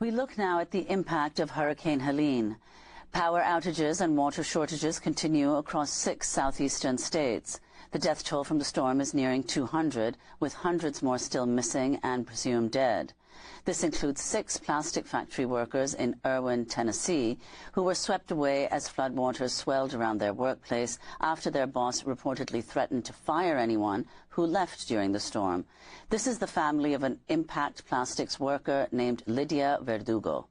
We look now at the impact of Hurricane Helene. Power outages and water shortages continue across 6 southeastern states. The death toll from the storm is nearing 200, with hundreds more still missing and presumed dead. This includes 6 plastic factory workers in Erwin, Tennessee, who were swept away as floodwaters swelled around their workplace after their boss reportedly threatened to fire anyone who left during the storm. This is the family of an Impact Plastics worker named Lydia Verdugo.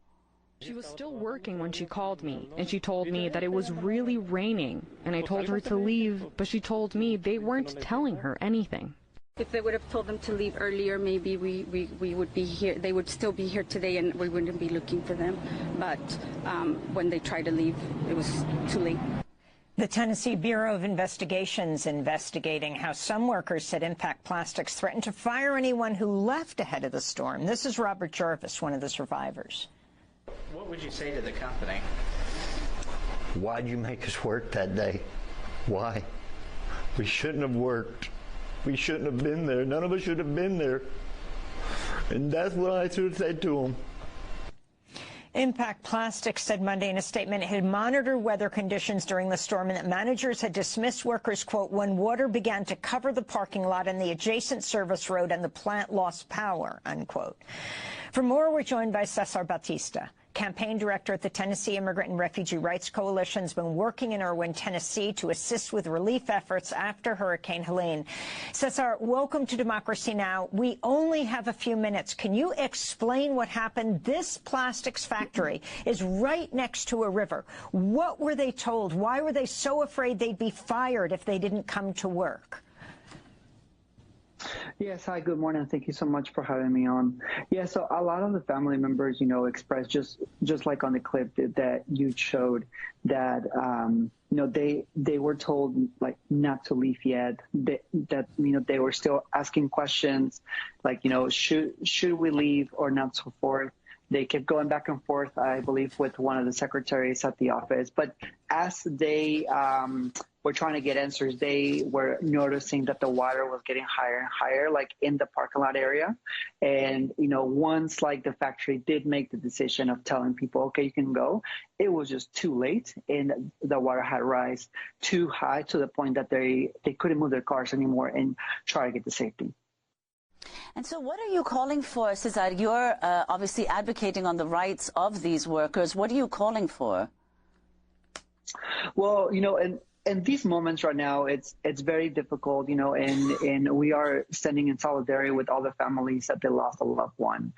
She was still working when she called me, and she told me that it was really raining, and I told her to leave, but she told me they weren't telling her anything. If they would have told them to leave earlier, maybe we would be here. They would still be here today, and we wouldn't be looking for them. But when they tried to leave, it was too late. The Tennessee Bureau of Investigations investigating how some workers said Impact Plastics threatened to fire anyone who left ahead of the storm. This is Robert Jarvis, one of the survivors. What would you say to the company? Why'd you make us work that day? Why? We shouldn't have worked. We shouldn't have been there. None of us should have been there. And that's what I should have said to them. Impact Plastics said Monday in a statement it had monitored weather conditions during the storm and that managers had dismissed workers, quote, when water began to cover the parking lot and the adjacent service road and the plant lost power, unquote. For more, we're joined by Cesar Batista, campaign director at the Tennessee Immigrant and Refugee Rights Coalition, has been working in Erwin, Tennessee to assist with relief efforts after Hurricane Helene. Cesar, welcome to Democracy Now! We only have a few minutes. Can you explain what happened? This plastics factory is right next to a river. What were they told? Why were they so afraid they'd be fired if they didn't come to work? Yes, hi, good morning. Thank you so much for having me on. Yeah, so a lot of the family members, expressed just like on the clip that you showed that, they were told like not to leave yet, that they were still asking questions like, should we leave or not, so forth. They kept going back and forth, I believe, with one of the secretaries at the office. But as they were trying to get answers, they were noticing that the water was getting higher and higher, like in the parking lot area. And, once like the factory did make the decision of telling people, okay, you can go, it was just too late. And the water had risen too high to the point that they couldn't move their cars anymore and try to get to safety. And so what are you calling for, Cesar? You're obviously advocating on the rights of these workers. What are you calling for? Well, in these moments right now, it's very difficult, and we are standing in solidarity with all the families that they lost a loved one.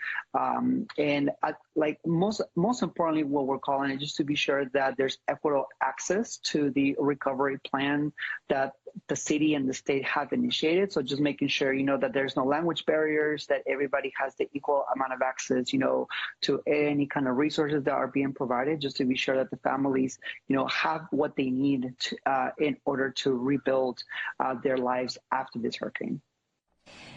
Most importantly, what we're calling it just to be sure that there's equitable access to the recovery plan that the city and the state have initiated. So just making sure, that there's no language barriers, that everybody has the equal amount of access, to any kind of resources that are being provided, just to be sure that the families, have what they need to, in order to rebuild their lives after this hurricane.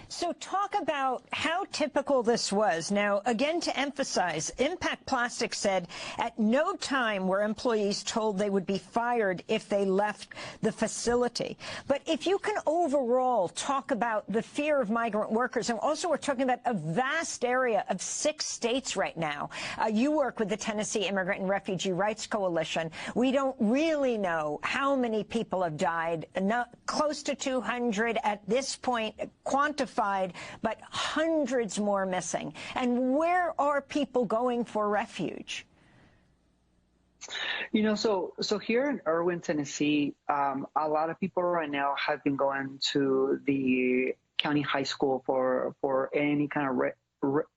So talk about how typical this was. Now, again, to emphasize, Impact Plastics said at no time were employees told they would be fired if they left the facility. But if you can overall talk about the fear of migrant workers, and also we're talking about a vast area of 6 states right now. You work with the Tennessee Immigrant and Refugee Rights Coalition. We don't really know how many people have died, close to 200 at this point, quantified, but hundreds more missing. And where are people going for refuge? So here in Erwin, Tennessee, a lot of people right now have been going to the county high school for any kind of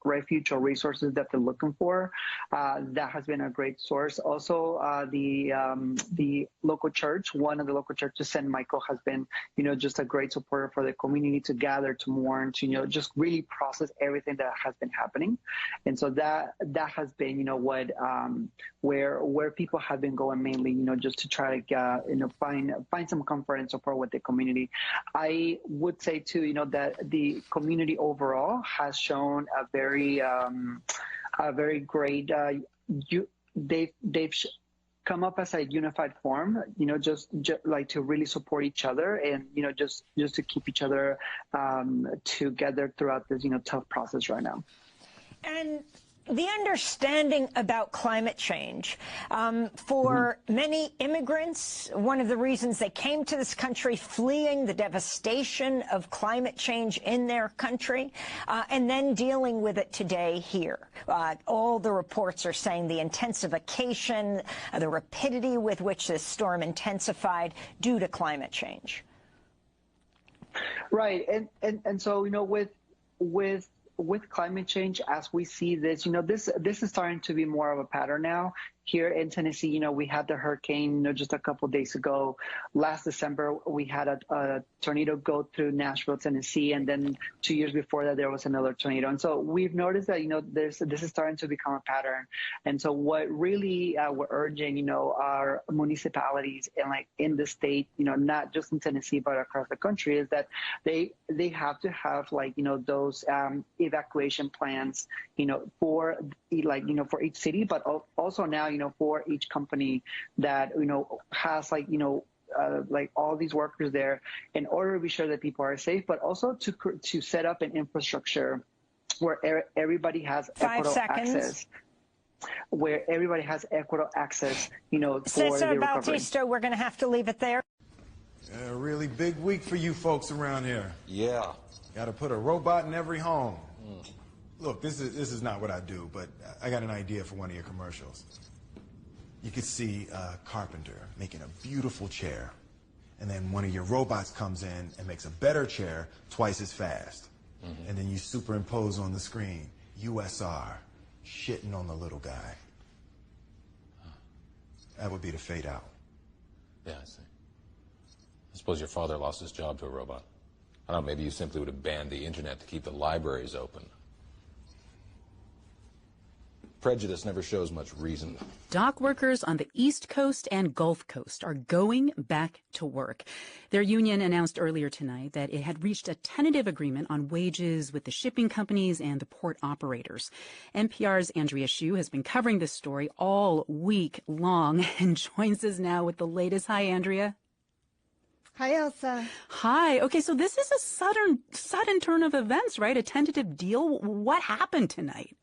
refuge or resources that they're looking for. That has been a great source. Also, the local church, one of the local churches, St. Michael, has been, just a great supporter for the community to gather, to mourn, to, just really process everything that has been happening. And so that has been, what, where people have been going mainly, just to try to, find some comfort and support with the community. I would say too, that the community overall has shown a very great, they've come up as a unified form, just like to really support each other and, just to keep each other together throughout this, tough process right now. And The understanding about climate change. For many immigrants, one of the reasons they came to this country fleeing the devastation of climate change in their country, and then dealing with it today here. All the reports are saying the intensification, the rapidity with which this storm intensified due to climate change. Right, and so, you know, with climate change, as we see this, you know, this is starting to be more of a pattern now. Here in Tennessee, you know, we had the hurricane, you know, just a couple of days ago. Last December, we had a tornado go through Nashville, Tennessee, and then 2 years before that, there was another tornado. And so we've noticed that, you know, this is starting to become a pattern. And so what really we're urging, you know, our municipalities and like in the state, you know, not just in Tennessee, but across the country, is that they have to have, like, you know, those evacuation plans, you know, for like, you know, for each city, but also now, you know, for each company that, you know, has, like, you know, like all these workers there, in order to be sure that people are safe, but also to set up an infrastructure where everybody has equitable access. Where everybody has equitable access, you know, for the recovery. Bautista, we're going to have to leave it there. Yeah, a really big week for you folks around here. Yeah. Got to put a robot in every home. Look, this is not what I do, but I got an idea for one of your commercials. You could see a carpenter making a beautiful chair, and then one of your robots comes in and makes a better chair twice as fast. And then you superimpose on the screen, USR, shitting on the little guy. That would be the fade out. Yeah, I see. I suppose your father lost his job to a robot. I don't know, maybe you simply would have banned the internet to keep the libraries open. Prejudice never shows much reason. Dock workers on the East Coast and Gulf Coast are going back to work. Their union announced earlier tonight that it had reached a tentative agreement on wages with the shipping companies and the port operators. NPR's Andrea Hsu has been covering this story all week long and joins us now with the latest. Hi, Andrea. Hi, Elsa. Hi. Okay, so this is a sudden turn of events, right? A tentative deal. What happened tonight?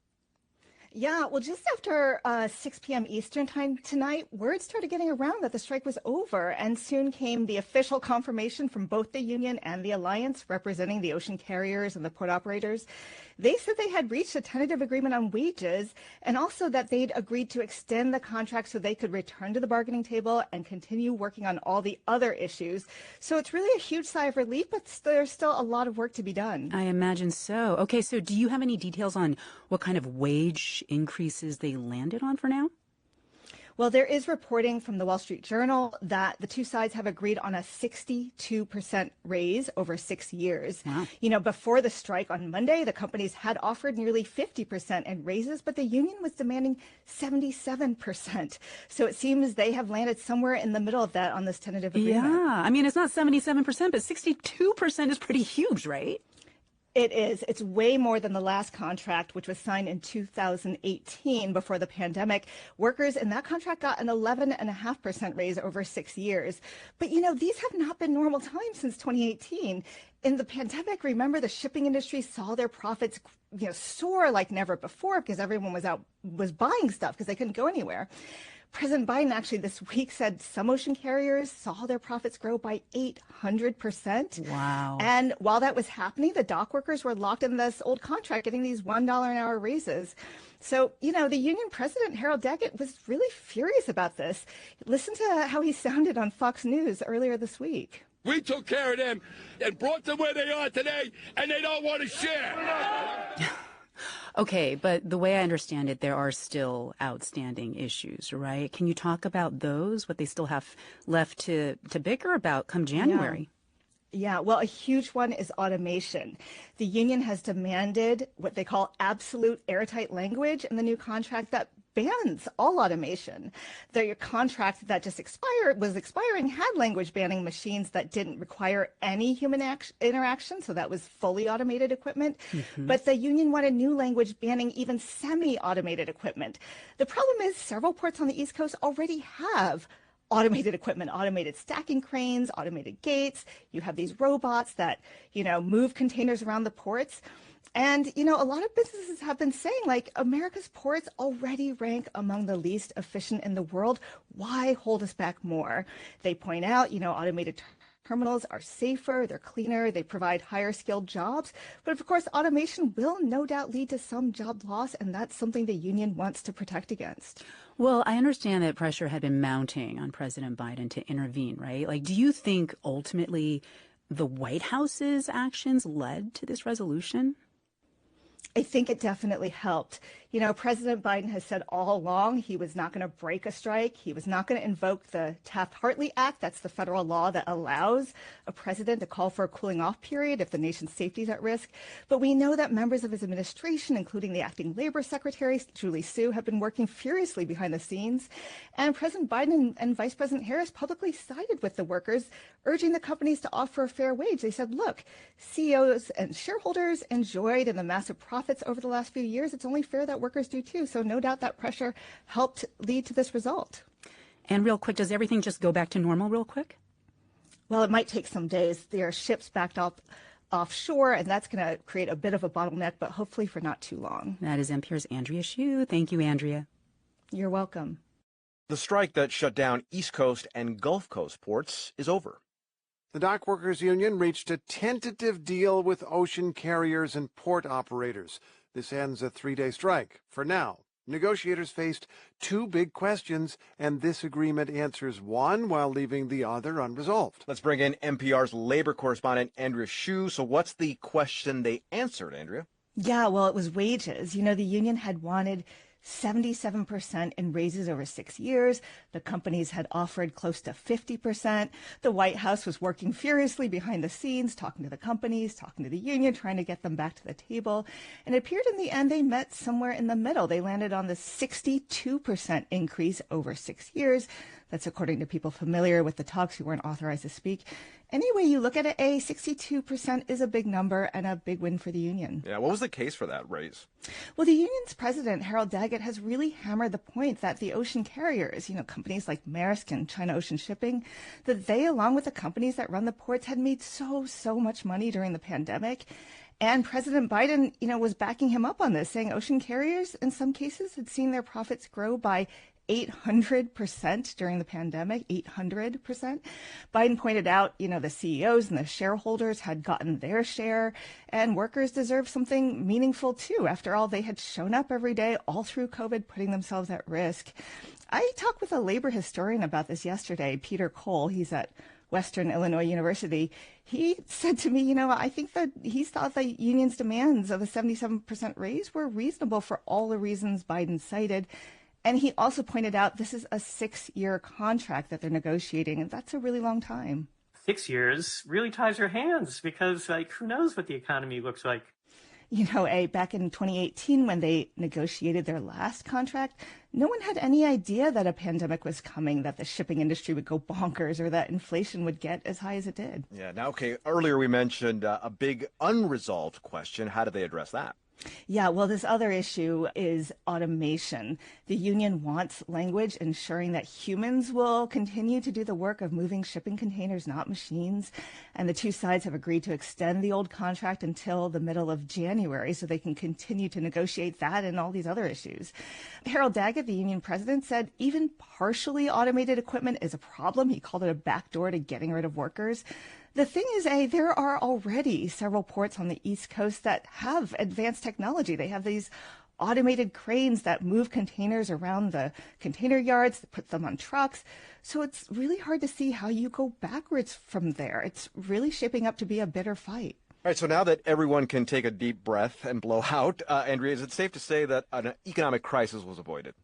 Yeah, well, just after 6 p.m. Eastern time tonight, word started getting around that the strike was over, and soon came the official confirmation from both the union and the alliance representing the ocean carriers and the port operators. They said they had reached a tentative agreement on wages, and also that they'd agreed to extend the contract so they could return to the bargaining table and continue working on all the other issues. So it's really a huge sigh of relief, but there's still a lot of work to be done. I imagine so. Okay, so do you have any details on what kind of wage increases they landed on for now? Well, there is reporting from the Wall Street Journal that the two sides have agreed on a 62% raise over 6 years. Wow. You know, before the strike on Monday, the companies had offered nearly 50% in raises, but the union was demanding 77%. So it seems they have landed somewhere in the middle of that on this tentative agreement. Yeah, I mean, it's not 77%, but 62% is pretty huge, right? It is. It's way more than the last contract, which was signed in 2018 before the pandemic. Workers in that contract got an 11.5% raise over 6 years. But, you know, these have not been normal times since 2018. In the pandemic, remember, the shipping industry saw their profits, you know, soar like never before because everyone was buying stuff because they couldn't go anywhere. President Biden actually this week said some ocean carriers saw their profits grow by 800%. Wow. And while that was happening, the dock workers were locked in this old contract, getting these $1 an hour raises. So, you know, the union president, Harold Daggett, was really furious about this. Listen to how he sounded on Fox News earlier this week. We took care of them and brought them where they are today, and they don't want to share. Okay, but the way I understand it, there are still outstanding issues, right? Can you talk about those, what they still have left to bicker about come January? Yeah, well, a huge one is automation. The union has demanded what they call absolute airtight language in the new contract that bans all automation. The contract that just was expiring had language banning machines that didn't require any human interaction, so that was fully automated equipment. But the union wanted new language banning even semi-automated equipment. The problem is several ports on the East Coast already have automated equipment, automated stacking cranes, automated gates. You have these robots that, move containers around the ports. And, a lot of businesses have been saying, like, America's ports already rank among the least efficient in the world. Why hold us back more? They point out, automated terminals are safer, they're cleaner, they provide higher skilled jobs. But of course, automation will no doubt lead to some job loss, and that's something the union wants to protect against. Well, I understand that pressure had been mounting on President Biden to intervene, right? Like, do you think ultimately the White House's actions led to this resolution? I think it definitely helped. President Biden has said all along he was not going to break a strike. He was not going to invoke the Taft-Hartley Act. That's the federal law that allows a president to call for a cooling off period if the nation's safety is at risk. But we know that members of his administration, including the acting labor secretary, Julie Su, have been working furiously behind the scenes. And President Biden and Vice President Harris publicly sided with the workers, urging the companies to offer a fair wage. They said, look, CEOs and shareholders enjoyed in the massive profits over the last few years. It's only fair that workers do too. So no doubt that pressure helped lead to this result. And real quick, does everything just go back to normal real quick? Well, it might take some days. There are ships backed up offshore, and that's going to create a bit of a bottleneck, but hopefully for not too long. That is NPR's Andrea Hsu. Thank you, Andrea. You're welcome. The strike that shut down East Coast and Gulf Coast ports is over. The dockworkers union reached a tentative deal with ocean carriers and port operators. This ends a 3-day strike. For now, negotiators faced two big questions, and this agreement answers one while leaving the other unresolved. Let's bring in NPR's labor correspondent, Andrea Hsu. So what's the question they answered, Andrea? Yeah, well, it was wages. The union had wanted 77% in raises over 6 years. The companies had offered close to 50%. The White House was working furiously behind the scenes, talking to the companies, talking to the union, trying to get them back to the table. And it appeared in the end they met somewhere in the middle. They landed on the 62% increase over 6 years. That's according to people familiar with the talks who weren't authorized to speak. Any way you look at it, 62% is a big number and a big win for the union. Yeah, what was the case for that raise? Well, the union's president, Harold Daggett, has really hammered the point that the ocean carriers, companies like Maersk and China Ocean Shipping, that they, along with the companies that run the ports, had made so much money during the pandemic. And President Biden, was backing him up on this, saying ocean carriers, in some cases, had seen their profits grow by 800% during the pandemic, 800%. Biden pointed out, the CEOs and the shareholders had gotten their share, and workers deserve something meaningful too. After all, they had shown up every day all through COVID, putting themselves at risk. I talked with a labor historian about this yesterday, Peter Cole. He's at Western Illinois University. He said to me, I think that he thought the union's demands of a 77% raise were reasonable for all the reasons Biden cited. And he also pointed out this is a 6-year contract that they're negotiating, and that's a really long time. 6 years really ties your hands because, who knows what the economy looks like. Back in 2018, when they negotiated their last contract, no one had any idea that a pandemic was coming, that the shipping industry would go bonkers, or that inflation would get as high as it did. Yeah, now, okay, earlier we mentioned a big unresolved question. How did they address that? Yeah, well, this other issue is automation. The union wants language ensuring that humans will continue to do the work of moving shipping containers, not machines. And the two sides have agreed to extend the old contract until the middle of January so they can continue to negotiate that and all these other issues. Harold Daggett, the union president, said even partially automated equipment is a problem. He called it a backdoor to getting rid of workers. The thing is, there are already several ports on the East Coast that have advanced technology. They have these automated cranes that move containers around the container yards, to put them on trucks. So it's really hard to see how you go backwards from there. It's really shaping up to be a bitter fight. All right, so now that everyone can take a deep breath and blow out, Andrea, is it safe to say that an economic crisis was avoided?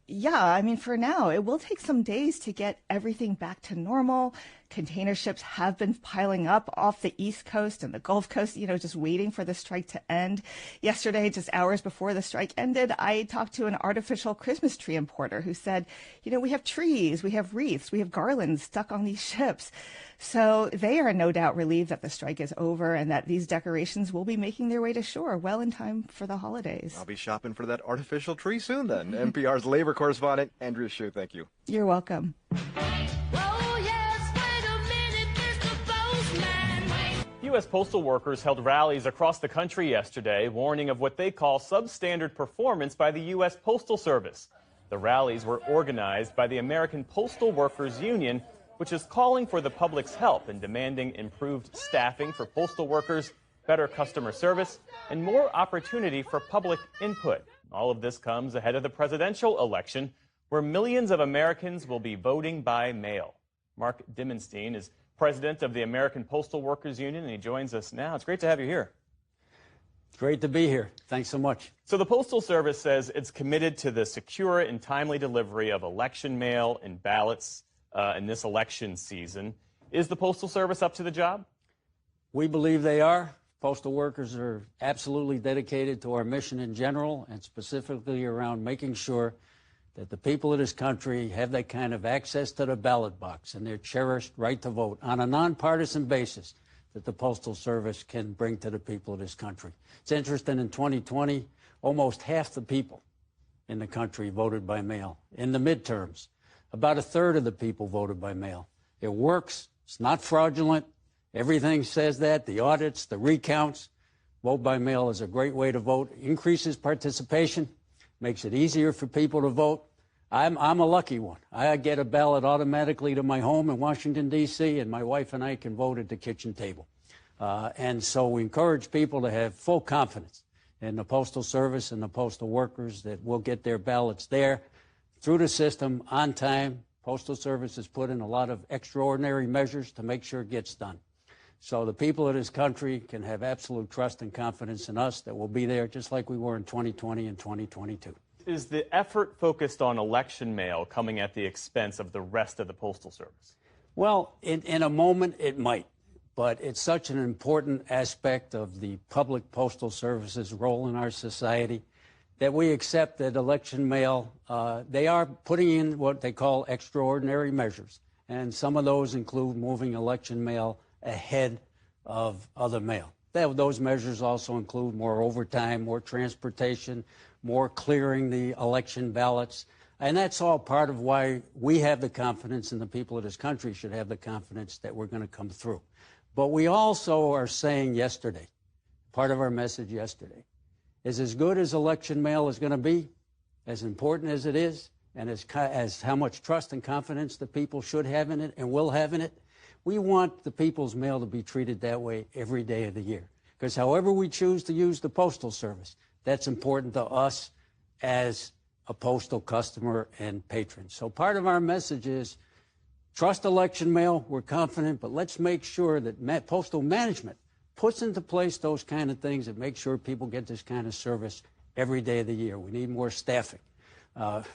Yeah, for now, it will take some days to get everything back to normal. Container ships have been piling up off the East Coast and the Gulf Coast, just waiting for the strike to end. Yesterday, just hours before the strike ended, I talked to an artificial Christmas tree importer who said, we have trees, we have wreaths, we have garlands stuck on these ships. So they are no doubt relieved that the strike is over and that these decorations will be making their way to shore well in time for the holidays. I'll be shopping for that artificial tree soon then. NPR's labor correspondent, Andrea Hsu, thank you. You're welcome. U.S. postal workers held rallies across the country yesterday, warning of what they call substandard performance by the U.S. Postal Service. The rallies were organized by the American Postal Workers Union, which is calling for the public's help and demanding improved staffing for postal workers, better customer service, and more opportunity for public input. All of this comes ahead of the presidential election, where millions of Americans will be voting by mail. Mark Dimenstein is president of the American Postal Workers Union, and he joins us now. It's great to have you here. Great to be here. Thanks so much. So the Postal Service says it's committed to the secure and timely delivery of election mail and ballots in this election season. Is the Postal Service up to the job? We believe they are. Postal workers are absolutely dedicated to our mission in general, and specifically around making sure that the people of this country have that kind of access to the ballot box and their cherished right to vote on a nonpartisan basis that the Postal Service can bring to the people of this country. It's interesting, in 2020, almost half the people in the country voted by mail. In the midterms, about a third of the people voted by mail. It works. It's not fraudulent. Everything says that. The audits, the recounts. Vote by mail is a great way to vote. Increases participation. Makes it easier for people to vote. I'm a lucky one. I get a ballot automatically to my home in Washington, D.C., and my wife and I can vote at the kitchen table. And so we encourage people to have full confidence in the Postal Service and the postal workers that will get their ballots there through the system on time. Postal Service has put in a lot of extraordinary measures to make sure it gets done. So the people of this country can have absolute trust and confidence in us that we'll be there just like we were in 2020 and 2022. Is the effort focused on election mail coming at the expense of the rest of the Postal Service? Well, in a moment it might, but it's such an important aspect of the public postal service's role in our society that we accept that election mail, they are putting in what they call extraordinary measures. And some of those include moving election mail ahead of other mail. Those measures also include more overtime, more transportation, more clearing the election ballots. And that's all part of why we have the confidence, and the people of this country should have the confidence, that we're going to come through. But we also are saying yesterday, part of our message yesterday, is as good as election mail is going to be, as important as it is, and as how much trust and confidence the people should have in it and will have in it, we want the people's mail to be treated that way every day of the year. Because however we choose to use the Postal Service, that's important to us as a postal customer and patron. So part of our message is trust election mail, we're confident, but let's make sure that postal management puts into place those kind of things that make sure people get this kind of service every day of the year. We need more staffing.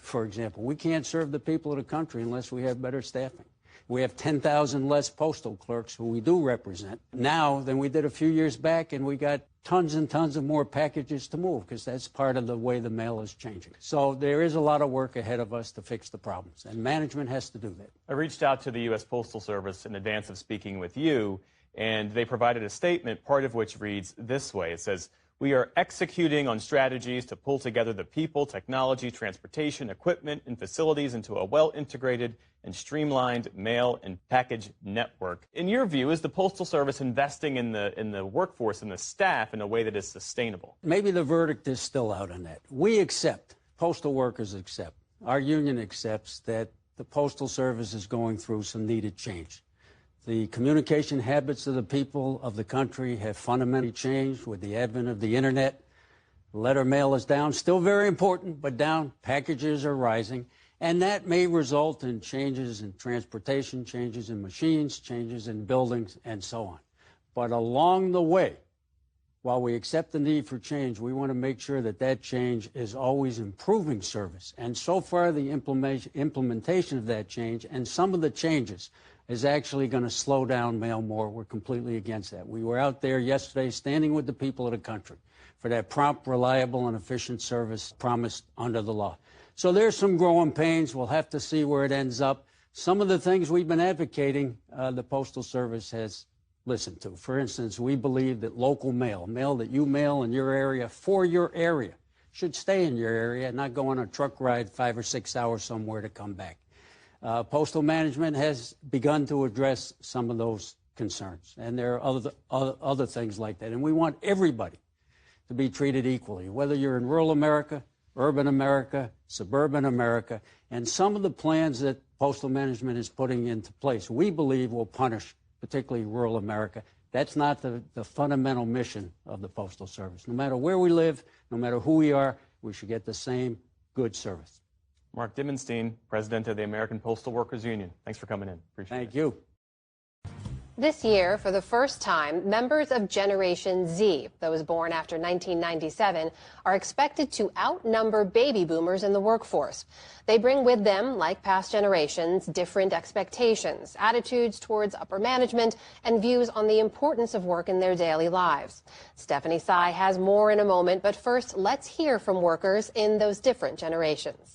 For example, we can't serve the people of the country unless we have better staffing. We have 10,000 less postal clerks who we do represent now than we did a few years back, and we got tons and tons of more packages to move because that's part of the way the mail is changing. So there is a lot of work ahead of us to fix the problems, and management has to do that. I reached out to the U.S. Postal Service in advance of speaking with you, and they provided a statement, part of which reads this way. It says, "We are executing on strategies to pull together the people, technology, transportation, equipment, and facilities into a well-integrated and streamlined mail and package network." In your view, is the Postal Service investing in the workforce and the staff in a way that is sustainable? Maybe the verdict is still out on that. We accept, postal workers accept, our union accepts that the Postal Service is going through some needed change. The communication habits of the people of the country have fundamentally changed with the advent of the internet. Letter mail is down, still very important, but down. Packages are rising. And that may result in changes in transportation, changes in machines, changes in buildings, and so on. But along the way, while we accept the need for change, we want to make sure that that change is always improving service. And so far, the implementation of that change and some of the changes is actually going to slow down mail more. We're completely against that. We were out there yesterday standing with the people of the country for that prompt, reliable, and efficient service promised under the law. So there's some growing pains. We'll have to see where it ends up. Some of the things we've been advocating, the Postal Service has listened to. For instance, we believe that local mail that you mail in your area for your area, should stay in your area and not go on a truck ride 5 or 6 hours somewhere to come back. Postal management has begun to address some of those concerns. And there are other things like that. And we want everybody to be treated equally, whether you're in rural America, urban America, suburban America. And some of the plans that Postal Management is putting into place, we believe will punish particularly rural America. That's not the fundamental mission of the Postal Service. No matter where we live, no matter who we are, we should get the same good service. Mark Dimmenstein, president of the American Postal Workers Union. Thanks for coming in. Appreciate it. Thank you. This year, for the first time, members of Generation Z, those born after 1997, are expected to outnumber baby boomers in the workforce. They bring with them, like past generations, different expectations, attitudes towards upper management, and views on the importance of work in their daily lives. Stephanie Tsai has more in a moment, but first, let's hear from workers in those different generations.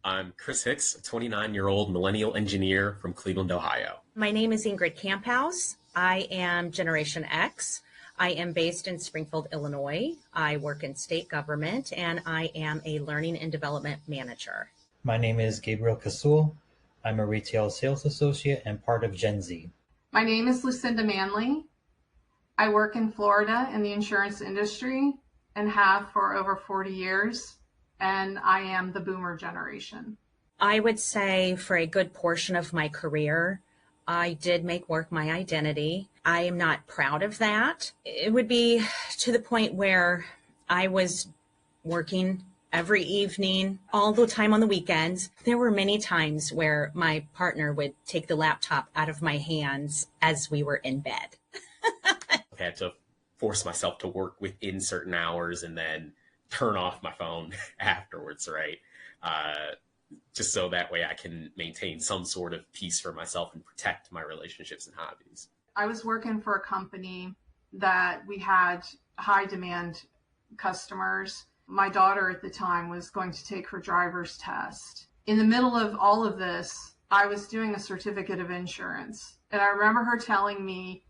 I'm Chris Hicks, a 29-year-old millennial engineer from Cleveland, Ohio. My name is Ingrid Camphouse. I am Generation X. I am based in Springfield, Illinois. I work in state government, and I am a learning and development manager. My name is Gabriel Casul. I'm a retail sales associate and part of Gen Z. My name is Lucinda Manley. I work in Florida in the insurance industry and have for over 40 years. And I am the boomer generation. I would say for a good portion of my career, I did make work my identity. I am not proud of that. It would be to the point where I was working every evening, all the time on the weekends. There were many times where my partner would take the laptop out of my hands as we were in bed. I had to force myself to work within certain hours and then turn off my phone afterwards, right? Just so that way I can maintain some sort of peace for myself and protect my relationships and hobbies. I was working for a company that we had high demand customers. My daughter at the time was going to take her driver's test. In the middle of all of this, I was doing a certificate of insurance. And I remember her telling me,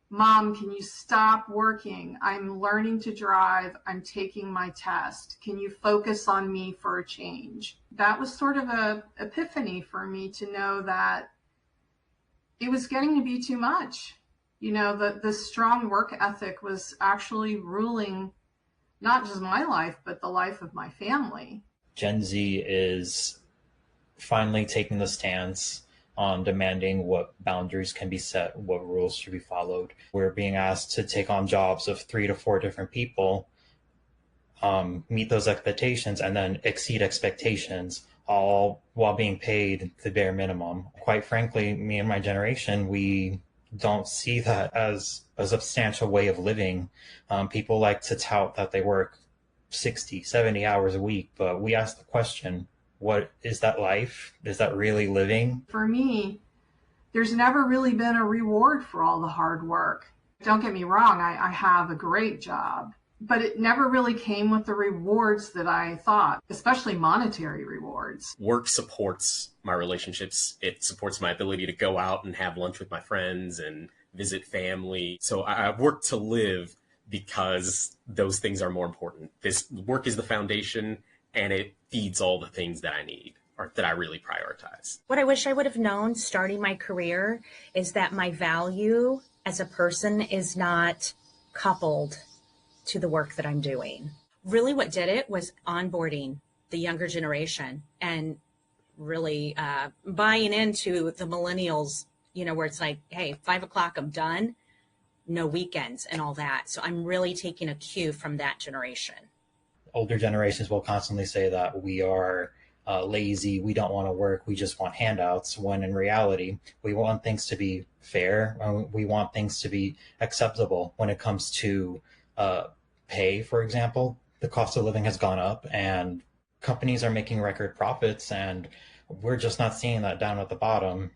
"Mom, can you stop working? I'm learning to drive. I'm taking my test. Can you focus on me for a change?" That was sort of a epiphany for me to know that it was getting to be too much. You know, the strong work ethic was actually ruling not just my life, but the life of my family. Gen Z is finally taking the stance on demanding what boundaries can be set, what rules should be followed. We're being asked to take on jobs of 3 to 4 different people, meet those expectations, and then exceed expectations, all while being paid the bare minimum. Quite frankly, me and my generation, we don't see that as a substantial way of living. People like to tout that they work 60, 70 hours a week, but we ask the question, what is that life? Is that really living? For me, there's never really been a reward for all the hard work. Don't get me wrong, I have a great job, but it never really came with the rewards that I thought, especially monetary rewards. Work supports my relationships. It supports my ability to go out and have lunch with my friends and visit family. So I work to live because those things are more important. This work is the foundation, and it feeds all the things that I need or that I really prioritize. What I wish I would have known starting my career is that my value as a person is not coupled to the work that I'm doing. Really what did it was onboarding the younger generation and really buying into the millennials, you know, where it's like, hey, 5 o'clock, I'm done, no weekends and all that. So I'm really taking a cue from that generation. Older generations will constantly say that we are lazy, we don't want to work, we just want handouts, when in reality, we want things to be fair, we want things to be acceptable. When it comes to pay, for example, the cost of living has gone up and companies are making record profits, and we're just not seeing that down at the bottom.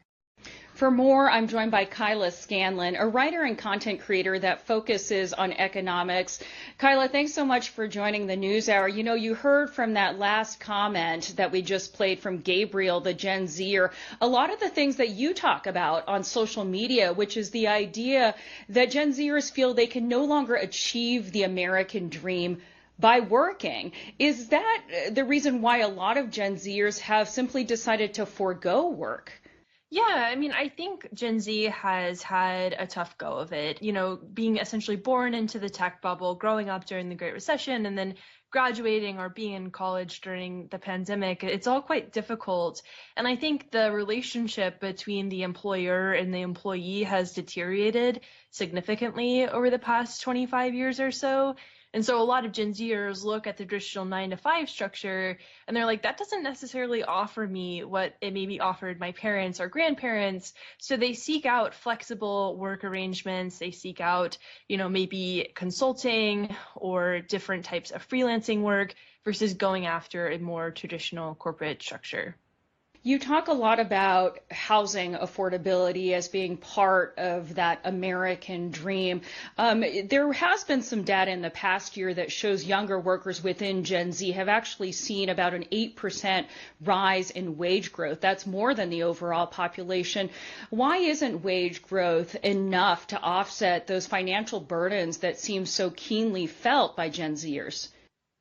For more, I'm joined by Kyla Scanlon, a writer and content creator that focuses on economics. Kyla, thanks so much for joining the NewsHour. You know, you heard from that last comment that we just played from Gabriel, the Gen Zer, a lot of the things that you talk about on social media, which is the idea that Gen Zers feel they can no longer achieve the American dream by working. Is that the reason why a lot of Gen Zers have simply decided to forego work? Yeah, I mean, I think Gen Z has had a tough go of it, you know, being essentially born into the tech bubble, growing up during the Great Recession, and then graduating or being in college during the pandemic. It's all quite difficult. And I think the relationship between the employer and the employee has deteriorated significantly over the past 25 years or so. And so a lot of Gen Zers look at the traditional 9-to-5 structure and they're like, that doesn't necessarily offer me what it maybe offered my parents or grandparents. So they seek out flexible work arrangements. They seek out, you know, maybe consulting or different types of freelancing work versus going after a more traditional corporate structure. You talk a lot about housing affordability as being part of that American dream. There has been some data in the past year that shows younger workers within Gen Z have actually seen about an 8% rise in wage growth. That's more than the overall population. Why isn't wage growth enough to offset those financial burdens that seem so keenly felt by Gen Zers?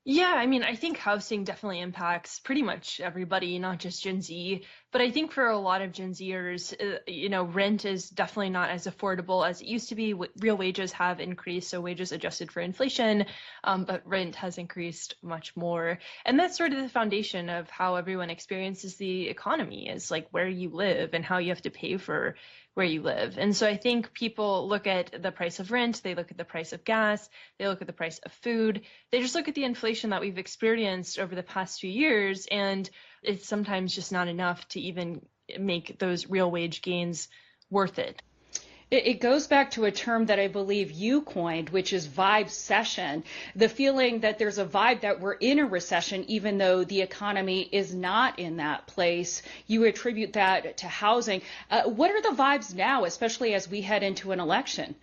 Yeah, I mean, I think housing definitely impacts pretty much everybody, not just Gen Z. But I think for a lot of Gen Zers, you know, rent is definitely not as affordable as it used to be. Real wages have increased, so wages adjusted for inflation, but rent has increased much more. And that's sort of the foundation of how everyone experiences the economy, is like where you live and how you have to pay for where you live. And so I think people look at the price of rent, they look at the price of gas, they look at the price of food, they just look at the inflation that we've experienced over the past few years, and it's sometimes just not enough to even make those real wage gains worth it. It goes back to a term that I believe you coined, which is vibe-cession, the feeling that there's a vibe that we're in a recession, even though the economy is not in that place. You attribute that to housing. What are the vibes now, especially as we head into an election?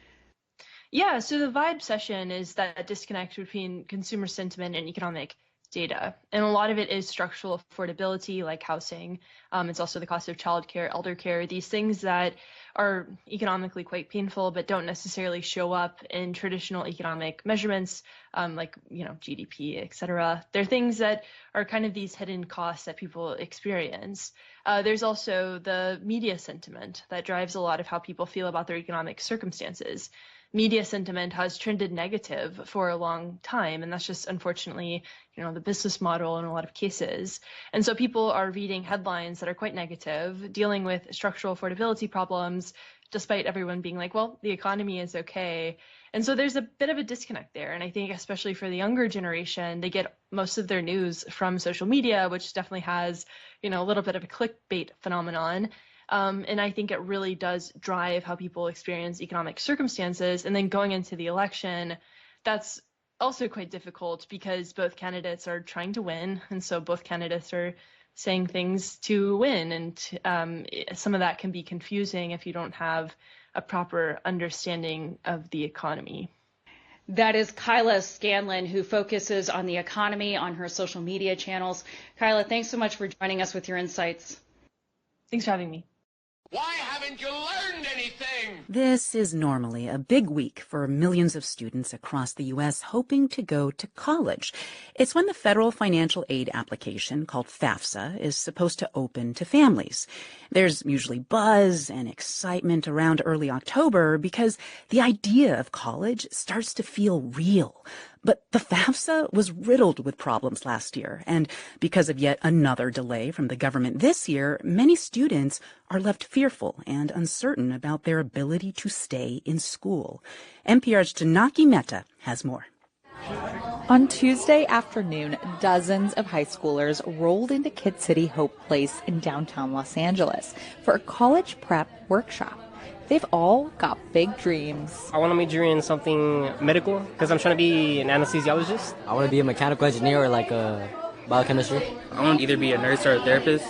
Yeah, so the vibe-cession is that disconnect between consumer sentiment and economic data. And a lot of it is structural affordability, like housing. It's also the cost of childcare, elder care, these things that are economically quite painful, but don't necessarily show up in traditional economic measurements, like, you know, GDP, et cetera. They're things that are kind of these hidden costs that people experience. There's also the media sentiment that drives a lot of how people feel about their economic circumstances. Media sentiment has trended negative for a long time, and that's just unfortunately, you know, the business model in a lot of cases. And so people are reading headlines that are quite negative, dealing with structural affordability problems, despite everyone being like, well, the economy is okay. And so there's a bit of a disconnect there. And I think especially for the younger generation, they get most of their news from social media, which definitely has, you know, a little bit of a clickbait phenomenon. And I think it really does drive how people experience economic circumstances. And then going into the election, that's also quite difficult because both candidates are trying to win. And so both candidates are saying things to win. And some of that can be confusing if you don't have a proper understanding of the economy. That is Kyla Scanlon, who focuses on the economy on her social media channels. Kyla, thanks so much for joining us with your insights. Thanks for having me. Why haven't you learned anything? This is normally a big week for millions of students across the U.S. hoping to go to college. It's when the federal financial aid application called FAFSA is supposed to open to families. There's usually buzz and excitement around early October because the idea of college starts to feel real. But the FAFSA was riddled with problems last year, and because of yet another delay from the government this year, many students are left fearful and uncertain about their ability to stay in school. NPR's Janaki Mehta has more. On Tuesday afternoon, dozens of high schoolers rolled into Kid City Hope Place in downtown Los Angeles for a college prep workshop. They've all got big dreams. I want to major in something medical because I'm trying to be an anesthesiologist. I want to be a mechanical engineer or like a biochemistry. I want to either be a nurse or a therapist.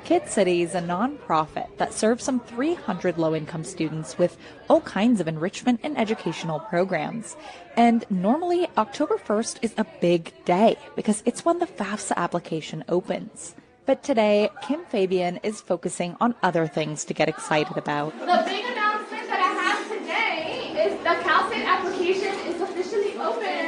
Kid City is a nonprofit that serves some 300 low-income students with all kinds of enrichment and educational programs. And normally, October 1st is a big day because it's when the FAFSA application opens. But today, Kim Fabian is focusing on other things to get excited about. The big announcement that I have today is the CalState application is officially open.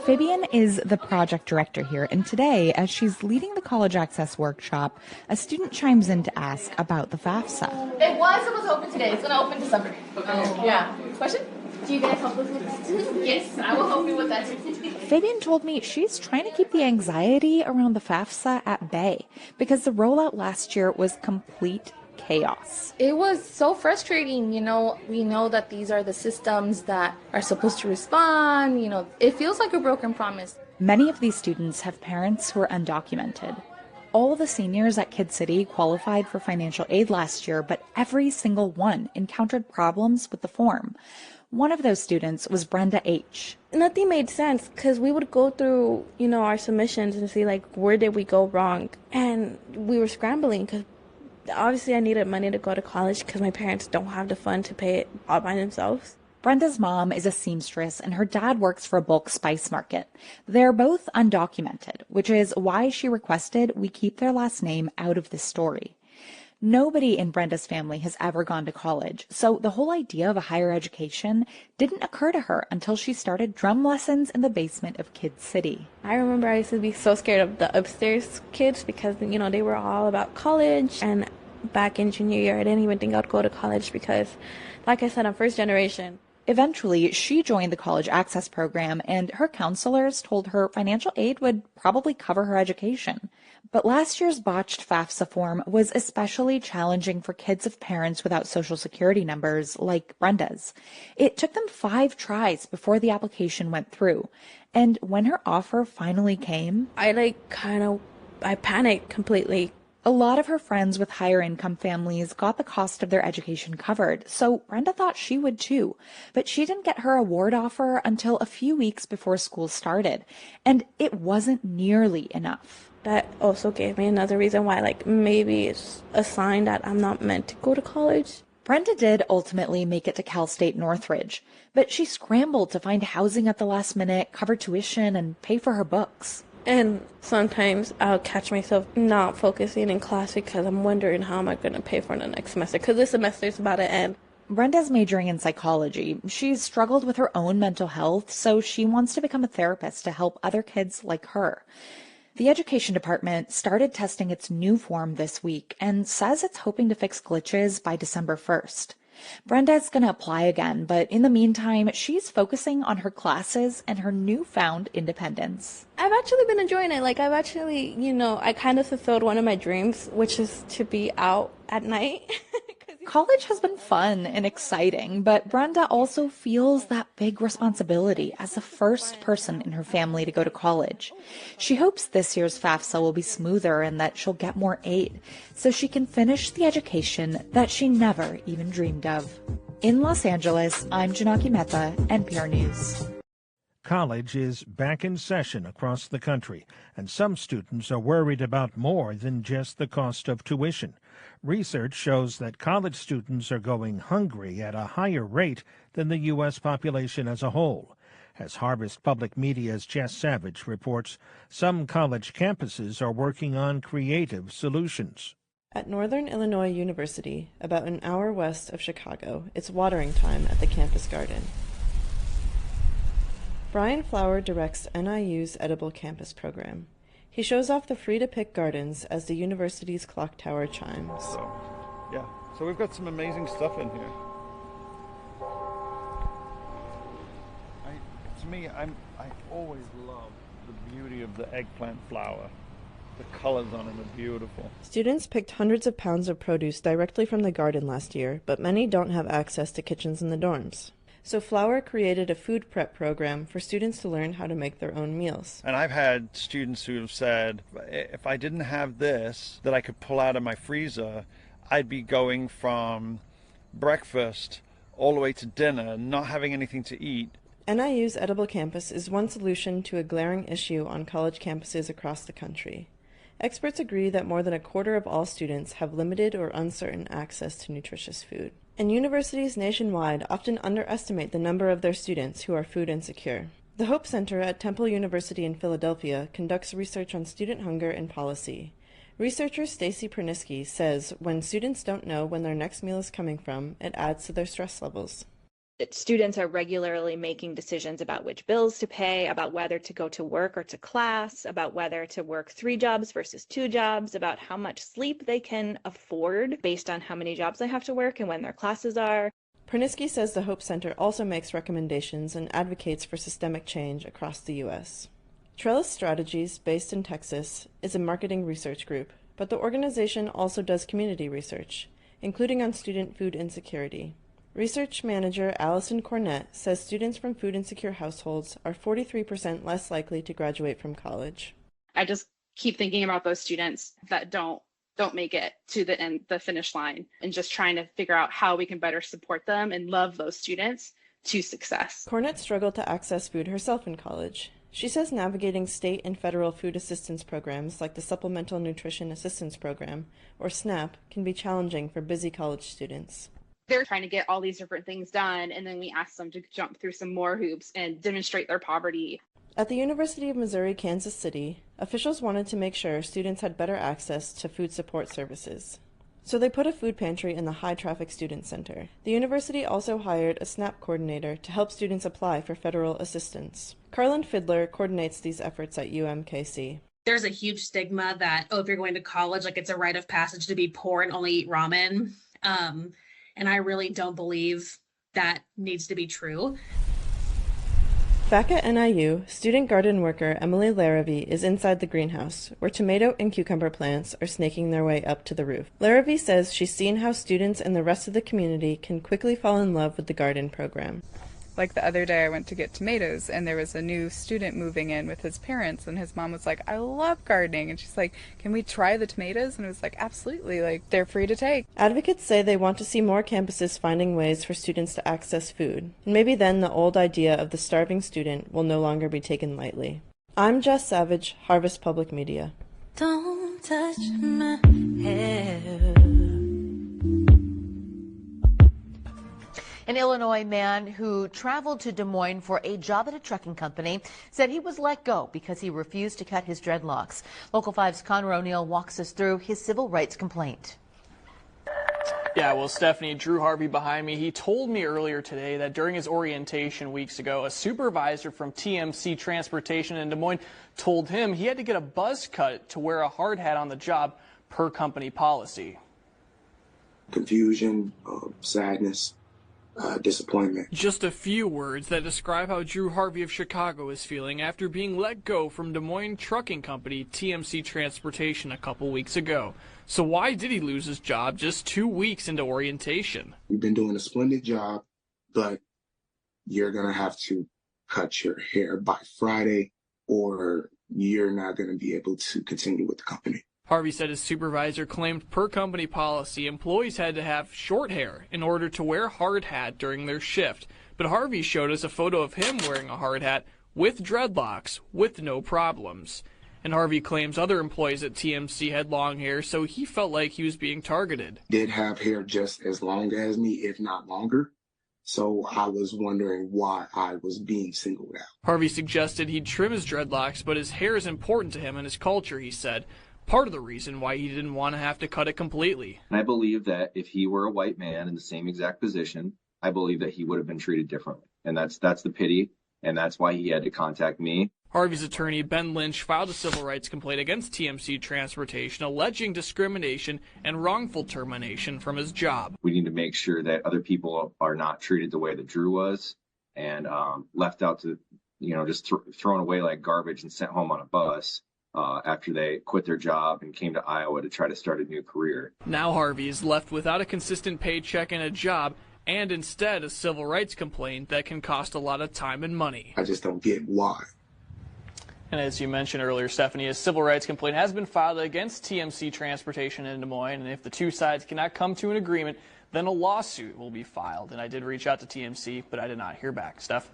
Fabian is the project director here, and today, as she's leading the college access workshop, a student chimes in to ask about the FAFSA. It was supposed to open today. It's going to open December. Okay. Yeah. Question? Do you guys help us with that? Yes, I will help you with that. Fabian told me she's trying to keep the anxiety around the FAFSA at bay because the rollout last year was complete chaos. It was so frustrating. We know that these are the systems that are supposed to respond. It feels like a broken promise. Many of these students have parents who are undocumented. All the seniors at Kid City qualified for financial aid last year, but every single one encountered problems with the form. One of those students was Brenda H. Nothing made sense because we would go through, our submissions and see, where did we go wrong? And we were scrambling because obviously I needed money to go to college because my parents don't have the fund to pay it all by themselves. Brenda's mom is a seamstress and her dad works for a bulk spice market. They're both undocumented, which is why she requested we keep their last name out of this story. Nobody in Brenda's family has ever gone to college, so the whole idea of a higher education didn't occur to her until she started drum lessons in the basement of Kid City. I remember I used to be so scared of the upstairs kids because, they were all about college. And back in junior year, I didn't even think I'd go to college because, like I said, I'm first generation. Eventually, she joined the college access program, and her counselors told her financial aid would probably cover her education. But last year's botched FAFSA form was especially challenging for kids of parents without social security numbers, like Brenda's. It took them 5 tries before the application went through. And when her offer finally came, I panicked completely. A lot of her friends with higher income families got the cost of their education covered, so Brenda thought she would too. But she didn't get her award offer until a few weeks before school started, and it wasn't nearly enough. That also gave me another reason why, maybe it's a sign that I'm not meant to go to college. Brenda did ultimately make it to Cal State Northridge, but she scrambled to find housing at the last minute, cover tuition, and pay for her books. And sometimes I'll catch myself not focusing in class because I'm wondering how am I going to pay for the next semester because this semester is about to end. Brenda's majoring in psychology. She's struggled with her own mental health, so she wants to become a therapist to help other kids like her. The education department started testing its new form this week and says it's hoping to fix glitches by December 1st. Brenda's going to apply again, but in the meantime, she's focusing on her classes and her newfound independence. I've actually been enjoying it. I kind of fulfilled one of my dreams, which is to be out at night. College has been fun and exciting, but Brenda also feels that big responsibility as the first person in her family to go to college. She hopes this year's FAFSA will be smoother and that she'll get more aid so she can finish the education that she never even dreamed of. In Los Angeles, I'm Janaki Mehta, NPR News. College is back in session across the country, and some students are worried about more than just the cost of tuition. Research shows that college students are going hungry at a higher rate than the U.S. population as a whole. As Harvest Public Media's Jess Savage reports, some college campuses are working on creative solutions. At Northern Illinois University, about an hour west of Chicago, it's watering time at the campus garden. Brian Flower directs NIU's Edible Campus program. He shows off the free-to-pick gardens as the university's clock tower chimes. So we've got some amazing stuff in here. I always love the beauty of the eggplant flower. The colors on them are beautiful. Students picked hundreds of pounds of produce directly from the garden last year, but many don't have access to kitchens in the dorms. So Flower created a food prep program for students to learn how to make their own meals. And I've had students who have said, if I didn't have this that I could pull out of my freezer, I'd be going from breakfast all the way to dinner, not having anything to eat. NIU's Edible Campus is one solution to a glaring issue on college campuses across the country. Experts agree that more than a quarter of all students have limited or uncertain access to nutritious food. And universities nationwide often underestimate the number of their students who are food insecure. The Hope Center at Temple University in Philadelphia conducts research on student hunger and policy. Researcher Stacy Pernisky says when students don't know when their next meal is coming from, it adds to their stress levels. that students are regularly making decisions about which bills to pay, about whether to go to work or to class, about whether to work 3 jobs versus 2 jobs, about how much sleep they can afford based on how many jobs they have to work and when their classes are. Pernisky says the Hope Center also makes recommendations and advocates for systemic change across the U.S. Trellis Strategies, based in Texas, is a marketing research group, but the organization also does community research, including on student food insecurity. Research manager Allison Cornett says students from food insecure households are 43% less likely to graduate from college. I just keep thinking about those students that don't make it to the finish line, and just trying to figure out how we can better support them and love those students to success. Cornett struggled to access food herself in college. She says navigating state and federal food assistance programs like the Supplemental Nutrition Assistance Program, or SNAP, can be challenging for busy college students. They're trying to get all these different things done, and then we ask them to jump through some more hoops and demonstrate their poverty. At the University of Missouri-Kansas City, officials wanted to make sure students had better access to food support services. So they put a food pantry in the high-traffic student center. The university also hired a SNAP coordinator to help students apply for federal assistance. Carlin Fiddler coordinates these efforts at UMKC. There's a huge stigma that, if you're going to college, like it's a rite of passage to be poor and only eat ramen. And I really don't believe that needs to be true. Back at NIU, student garden worker Emily Larrabee is inside the greenhouse, where tomato and cucumber plants are snaking their way up to the roof. Larrabee says she's seen how students and the rest of the community can quickly fall in love with the garden program. Like the other day I went to get tomatoes and there was a new student moving in with his parents, and his mom was like, I love gardening, and she's like, can we try the tomatoes? And I was like, absolutely, like they're free to take. Advocates say they want to see more campuses finding ways for students to access food, and maybe then the old idea of the starving student will no longer be taken lightly. I'm Jess Savage, Harvest Public Media. Don't touch my hair. An Illinois man who traveled to Des Moines for a job at a trucking company said he was let go because he refused to cut his dreadlocks. Local 5's Connor O'Neill walks us through his civil rights complaint. Yeah, well, Stephanie, Drew Harvey behind me, he told me earlier today that during his orientation weeks ago, a supervisor from TMC Transportation in Des Moines told him he had to get a buzz cut to wear a hard hat on the job per company policy. Confusion, sadness. Disappointment. Just a few words that describe how Drew Harvey of Chicago is feeling after being let go from Des Moines trucking company TMC Transportation a couple weeks ago. So why did he lose his job just 2 weeks into orientation? You've been doing a splendid job, but you're going to have to cut your hair by Friday or you're not going to be able to continue with the company. Harvey said his supervisor claimed per company policy, employees had to have short hair in order to wear a hard hat during their shift. But Harvey showed us a photo of him wearing a hard hat with dreadlocks with no problems. And Harvey claims other employees at TMC had long hair, so he felt like he was being targeted. Did have hair just as long as me, if not longer. So I was wondering why I was being singled out. Harvey suggested he'd trim his dreadlocks, but his hair is important to him and his culture, he said. Part of the reason why he didn't want to have to cut it completely. And I believe that if he were a white man in the same exact position, I believe that he would have been treated differently. And that's the pity, and that's why he had to contact me. Harvey's attorney, Ben Lynch, filed a civil rights complaint against TMC Transportation, alleging discrimination and wrongful termination from his job. We need to make sure that other people are not treated the way that Drew was and left out to, just thrown away like garbage and sent home on a bus. After they quit their job and came to Iowa to try to start a new career. Now Harvey is left without a consistent paycheck and a job, and instead a civil rights complaint that can cost a lot of time and money. I just don't get why. And as you mentioned earlier, Stephanie, a civil rights complaint has been filed against TMC Transportation in Des Moines, and if the two sides cannot come to an agreement, then a lawsuit will be filed. And I did reach out to TMC, but I did not hear back. Steph?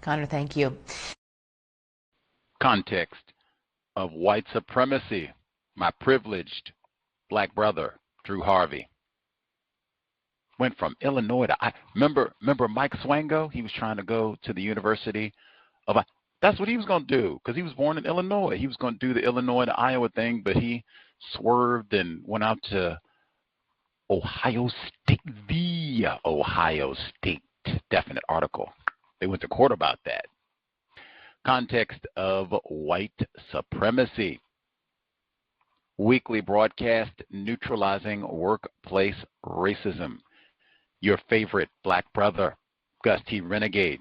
Connor, thank you. Context of White Supremacy, my privileged black brother, Drew Harvey. Went from Illinois to remember Mike Swango? He was trying to go to the University of that's what he was going to do because he was born in Illinois. He was going to do the Illinois to Iowa thing, but he swerved and went out to Ohio State, the Ohio State definite article. They went to court about that. Context of White Supremacy. Weekly broadcast, Neutralizing Workplace Racism. Your favorite black brother, Gus T. Renegade,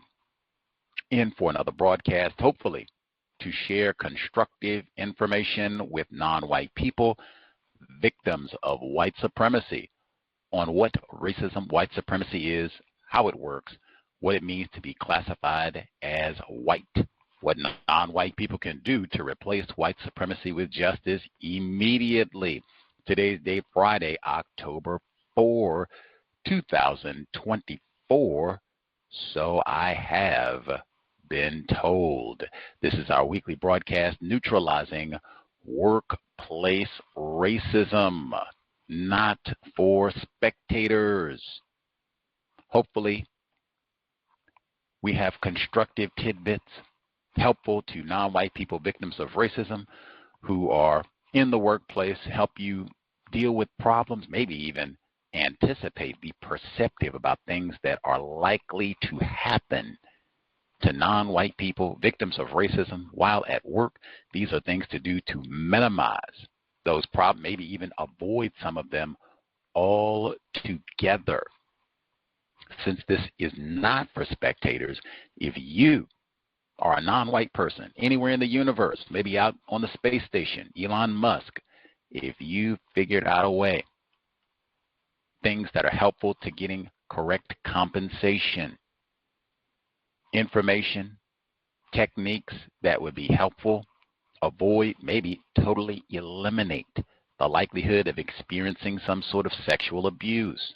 in for another broadcast, hopefully, to share constructive information with non-white people, victims of white supremacy, on what racism, white supremacy is, how it works, what it means to be classified as white, what non-white people can do to replace white supremacy with justice immediately. Today's date, Friday, October 4, 2024. So I have been told. This is our weekly broadcast, Neutralizing Workplace Racism, not for spectators. Hopefully, we have constructive tidbits helpful to non-white people, victims of racism, who are in the workplace, help you deal with problems, maybe even anticipate, be perceptive about things that are likely to happen to non-white people, victims of racism while at work. These are things to do to minimize those problems, maybe even avoid some of them altogether. Since this is not for spectators, if you are a non-white person anywhere in the universe, maybe out on the space station, Elon Musk, if you figured out a way, things that are helpful to getting correct compensation, information, techniques that would be helpful, avoid, maybe totally eliminate the likelihood of experiencing some sort of sexual abuse.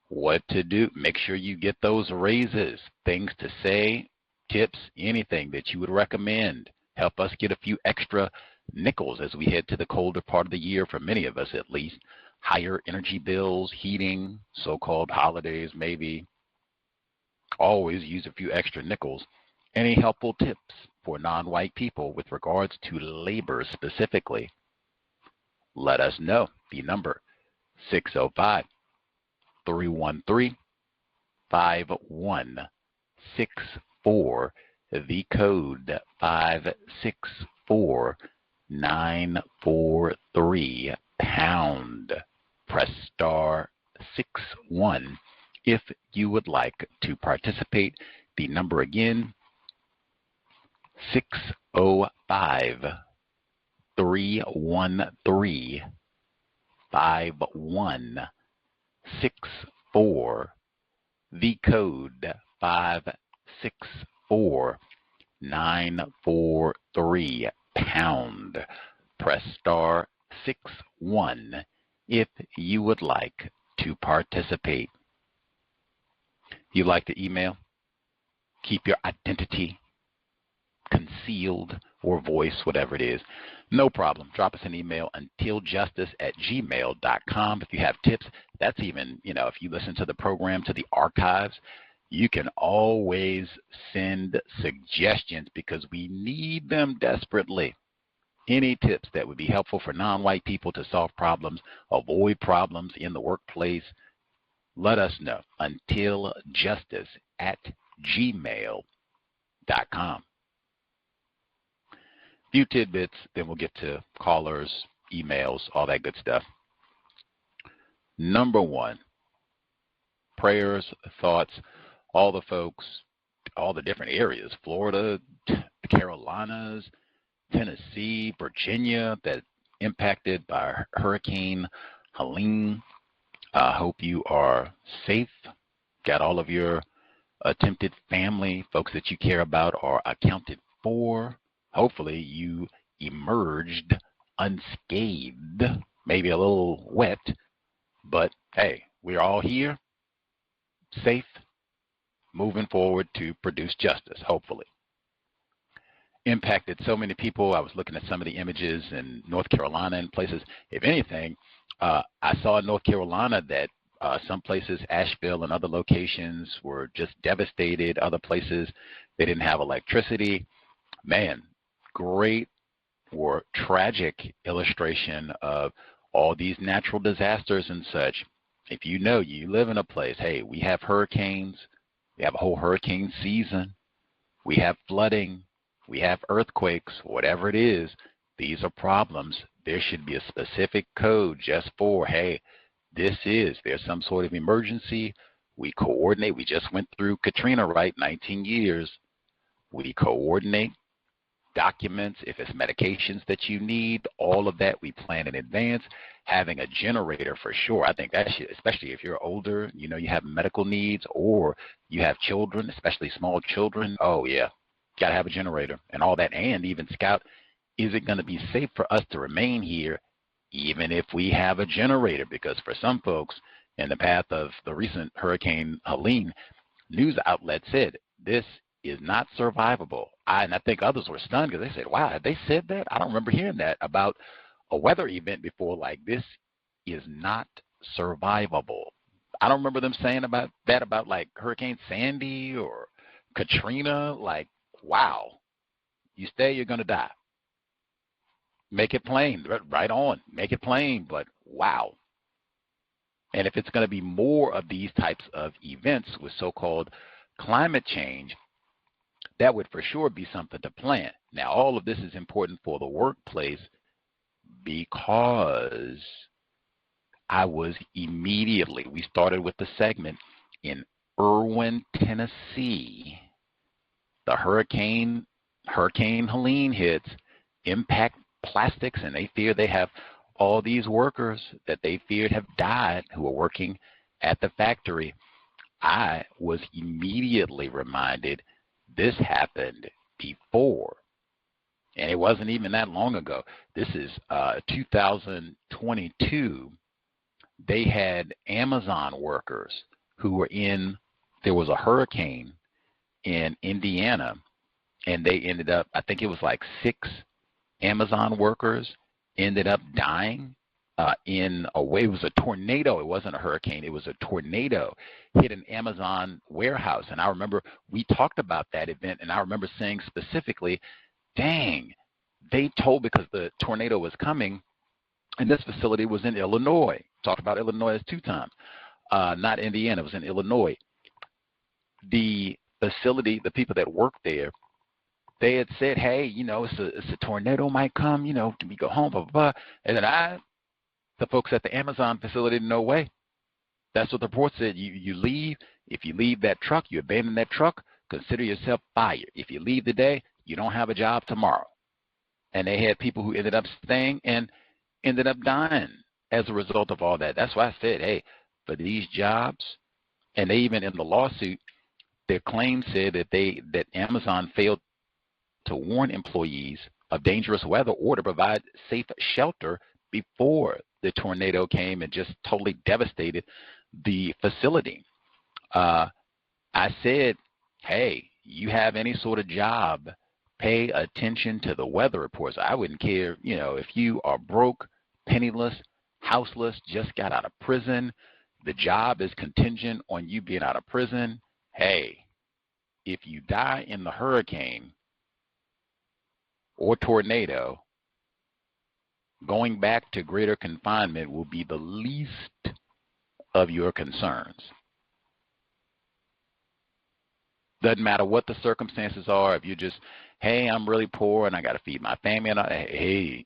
What to do? Make sure you get those raises, things to say, tips, anything that you would recommend. Help us get a few extra nickels as we head to the colder part of the year, for many of us at least. Higher energy bills, heating, so-called holidays maybe. Always use a few extra nickels. Any helpful tips for non-white people with regards to labor specifically? Let us know. The number 605-313-5164. The code 564943 pound. Press star 61 if you would like to participate. The number again, 605-313-5164. The code 564943 pound. Press star 61 if you would like to participate. You like to email? Keep your identity concealed or voice, whatever it is. No problem. Drop us an email, untiljustice@gmail.com. If you have tips, that's even, if you listen to the program, to the archives, you can always send suggestions because we need them desperately. Any tips that would be helpful for non-white people to solve problems, avoid problems in the workplace, let us know. untiljustice@gmail.com. Few tidbits, then we'll get to callers, emails, all that good stuff. Number one, prayers, thoughts, all the folks, all the different areas, Florida, the Carolinas, Tennessee, Virginia, that impacted by Hurricane Helene. I hope you are safe, got all of your attempted family, folks that you care about are accounted for. Hopefully you emerged unscathed, maybe a little wet, but hey, we're all here, safe, moving forward to produce justice, hopefully. Impacted so many people. I was looking at some of the images in North Carolina and places. If anything, I saw in North Carolina that some places, Asheville and other locations, were just devastated. Other places, they didn't have electricity. Man, great or tragic illustration of all these natural disasters and such If you know you live in a place, hey, we have hurricanes, we have a whole hurricane season, we have flooding, we have earthquakes, whatever it is, these are problems. There should be a specific code just for, hey, there's some sort of emergency. We coordinate. We just went through Katrina, right? 19 years. We coordinate documents, if it's medications that you need, all of that we plan in advance. Having a generator for sure. I think that should, especially if you're older, you know, you have medical needs or you have children, especially small children. Oh yeah, got to have a generator and all that. And even Scout, is it going to be safe for us to remain here even if we have a generator? Because for some folks in the path of the recent Hurricane Helene, news outlets said this is not survivable. And I think others were stunned because they said, wow, have they said that? I don't remember hearing that about a weather event before. Like, this is not survivable. I don't remember them saying about that about like Hurricane Sandy or Katrina. Like, wow, you stay, you're going to die. Make it plain, right on, make it plain, but wow. And if it's going to be more of these types of events with so-called climate change, that would for sure be something to plan. Now, all of this is important for the workplace because we started with the segment in Irwin, Tennessee. The Hurricane Helene hits, impact plastics, and they fear they have all these workers that they feared have died who are working at the factory. I was immediately reminded this happened before, and it wasn't even that long ago. This is 2022. They had Amazon workers who were there was a hurricane in Indiana, and they ended up, I think it was like 6 Amazon workers ended up dying in a way. It was a tornado. It wasn't a hurricane. It was a tornado hit an Amazon warehouse. And I remember we talked about that event, and I remember saying specifically, dang, they told, because the tornado was coming, and this facility was in Illinois. Talked about Illinois 2 times. Not Indiana. It was in Illinois. The facility, the people that worked there, they had said, hey, you know, it's a tornado might come, you know, can we go home, blah, blah, blah. And then the folks at the Amazon facility, no way. That's what the report said. You leave. If you leave that truck, you abandon that truck, consider yourself fired. If you leave today, you don't have a job tomorrow. And they had people who ended up staying and ended up dying as a result of all that. That's why I said, hey, for these jobs, and they even in the lawsuit, their claim said that Amazon failed to warn employees of dangerous weather or to provide safe shelter before the tornado came and just totally devastated the facility. I said, hey, you have any sort of job, pay attention to the weather reports. I wouldn't care, you know, if you are broke, penniless, houseless, just got out of prison, the job is contingent on you being out of prison. Hey, if you die in the hurricane or tornado, going back to greater confinement will be the least of your concerns. Doesn't matter what the circumstances are. If you're just, hey, I'm really poor and I got to feed my family, and hey,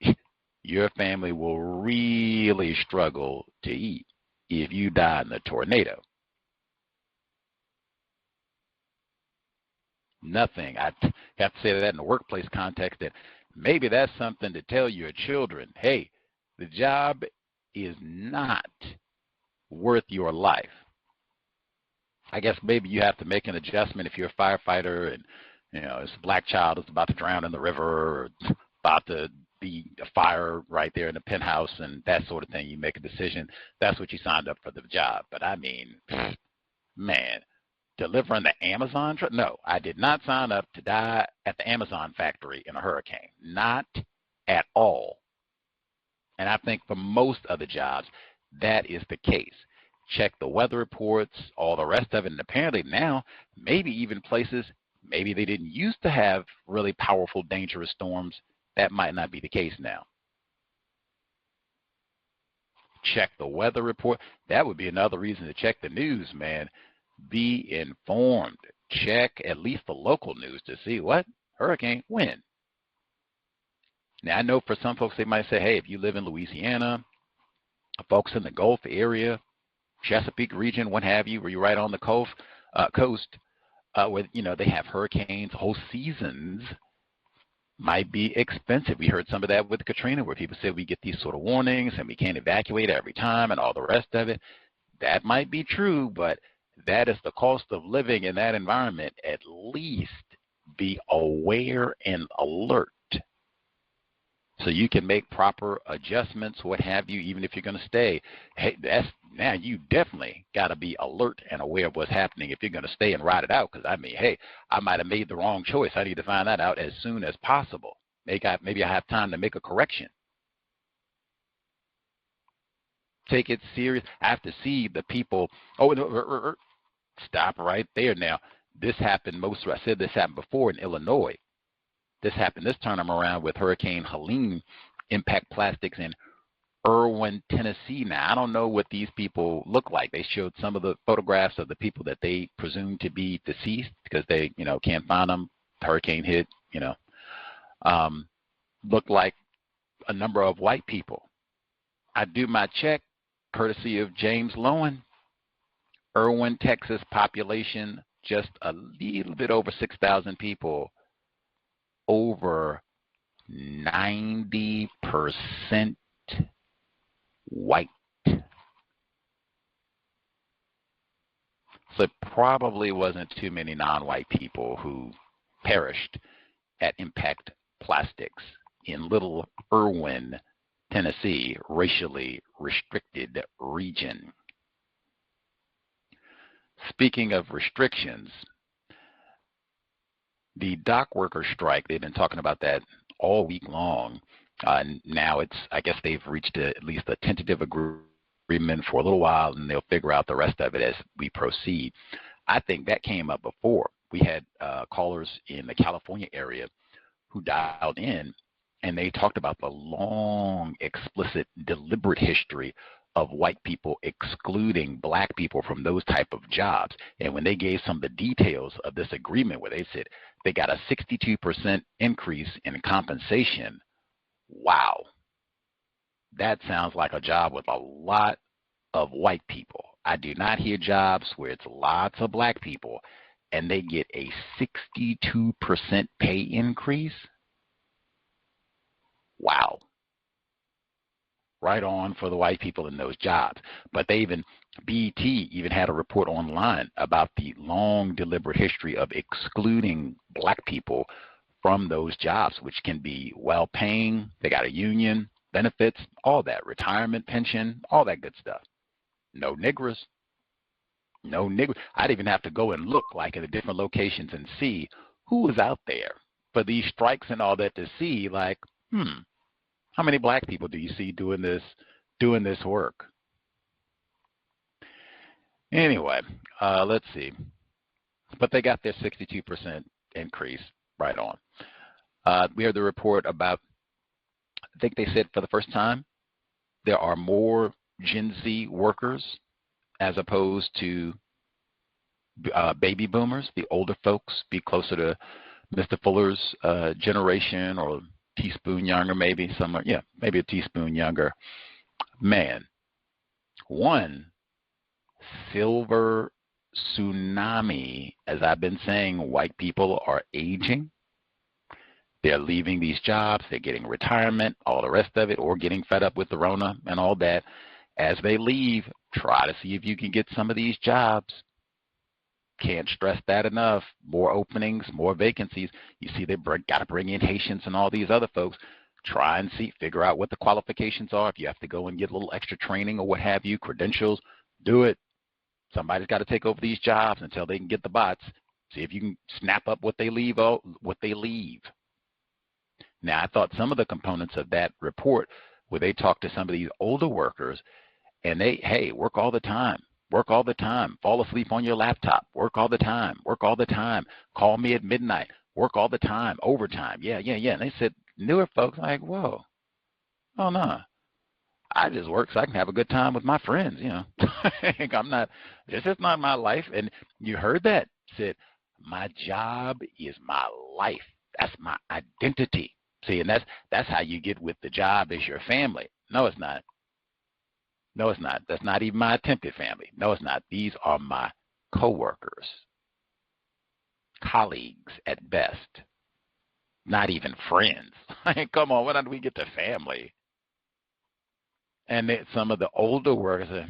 your family will really struggle to eat if you die in the tornado. Nothing. I have to say that in the workplace context, that maybe that's something to tell your children. Hey, the job is not worth your life. I guess maybe you have to make an adjustment if you're a firefighter and, you know, it's a black child that's about to drown in the river or about to be a fire right there in the penthouse and that sort of thing. You make a decision. That's what you signed up for the job. But I mean, man, delivering the Amazon truck? No, I did not sign up to die at the Amazon factory in a hurricane. Not at all. And I think for most of the jobs, that is the case. Check the weather reports, all the rest of it. And apparently now, maybe even places, maybe they didn't used to have really powerful, dangerous storms. That might not be the case now. check the weather report. That would be another reason to check the news, man. Be informed. Check at least the local news to see what hurricane when. Now, I know for some folks, they might say, hey, if you live in Louisiana, folks in the Gulf area, Chesapeake region, what have you, where you're right on the coast, where, you know, they have hurricanes, whole seasons might be expensive. We heard some of that with Katrina, where people said we get these sort of warnings and we can't evacuate every time and all the rest of it. That might be true, but that is the cost of living in that environment. At least be aware and alert so you can make proper adjustments, what have you, even if you're going to stay. Hey, now you definitely got to be alert and aware of what's happening if you're going to stay and ride it out. Because, I mean, hey, I might have made the wrong choice. I need to find that out as soon as possible. Maybe I have time to make a correction. Take it serious. I have to see the people. Oh, no, stop right there now. This happened I said this happened before in Illinois. This happened this time around with Hurricane Helene impact plastics in Irwin, Tennessee. Now, I don't know what these people look like. They showed some of the photographs of the people that they presume to be deceased because they, you know, can't find them. Hurricane hit, you know. Looked like a number of white people. I do my check, courtesy of James Lowen. Irwin, Texas, population just a little bit over 6,000 people. Over 90% white. So it probably wasn't too many non-white people who perished at impact plastics in Little Irwin, Tennessee, racially restricted region. Speaking of restrictions, the dock worker strike, they've been talking about that all week long. Now I guess they've reached at least a tentative agreement for a little while, and they'll figure out the rest of it as we proceed. I think that came up before. We had callers in the California area who dialed in, and they talked about the long, explicit, deliberate history of white people excluding black people from those type of jobs. And when they gave some of the details of this agreement, where they said they got a 62% increase in compensation, wow, that sounds like a job with a lot of white people. I do not hear jobs where it's lots of black people and they get a 62% pay increase. Wow. Right on for the white people in those jobs. But BET even had a report online about the long, deliberate history of excluding black people from those jobs, which can be well-paying. They got a union, benefits, all that, retirement, pension, all that good stuff. No niggers. No niggers. I'd even have to go and look like at the different locations and see who was out there for these strikes and all that to see, like, how many black people do you see doing this work? Anyway, let's see. But they got their 62% increase right on. We heard the report about, I think they said for the first time, there are more Gen Z workers as opposed to baby boomers. The older folks be closer to Mr. Fuller's generation, or teaspoon younger, maybe somewhere. Yeah, maybe a teaspoon younger. Man, one silver tsunami, as I've been saying, white people are aging. They're leaving these jobs. They're getting retirement, all the rest of it, or getting fed up with the Rona and all that. As they leave, try to see if you can get some of these jobs. Can't stress that enough. More openings, more vacancies. You see, they got to bring in Haitians and all these other folks. Try and figure out what the qualifications are. If you have to go and get a little extra training or what have you, credentials, do it. Somebody's got to take over these jobs until they can get the bots. See if you can snap up what they leave. Now, I thought some of the components of that report, where they talked to some of these older workers, and hey, work all the time. Work all the time. Fall asleep on your laptop. Work all the time. Work all the time. Call me at midnight. Work all the time. Overtime. Yeah. And they said, newer folks, like, whoa. Oh, no. I just work so I can have a good time with my friends, you know. I'm not, this is not my life. And you heard that, said, my job is my life. That's my identity. See, and that's how you get with the job as your family. No, it's not. No, it's not. That's not even my attempted family. No, it's not. These are my coworkers, colleagues at best, not even friends. Come on, when do we get to family? And some of the older workers say,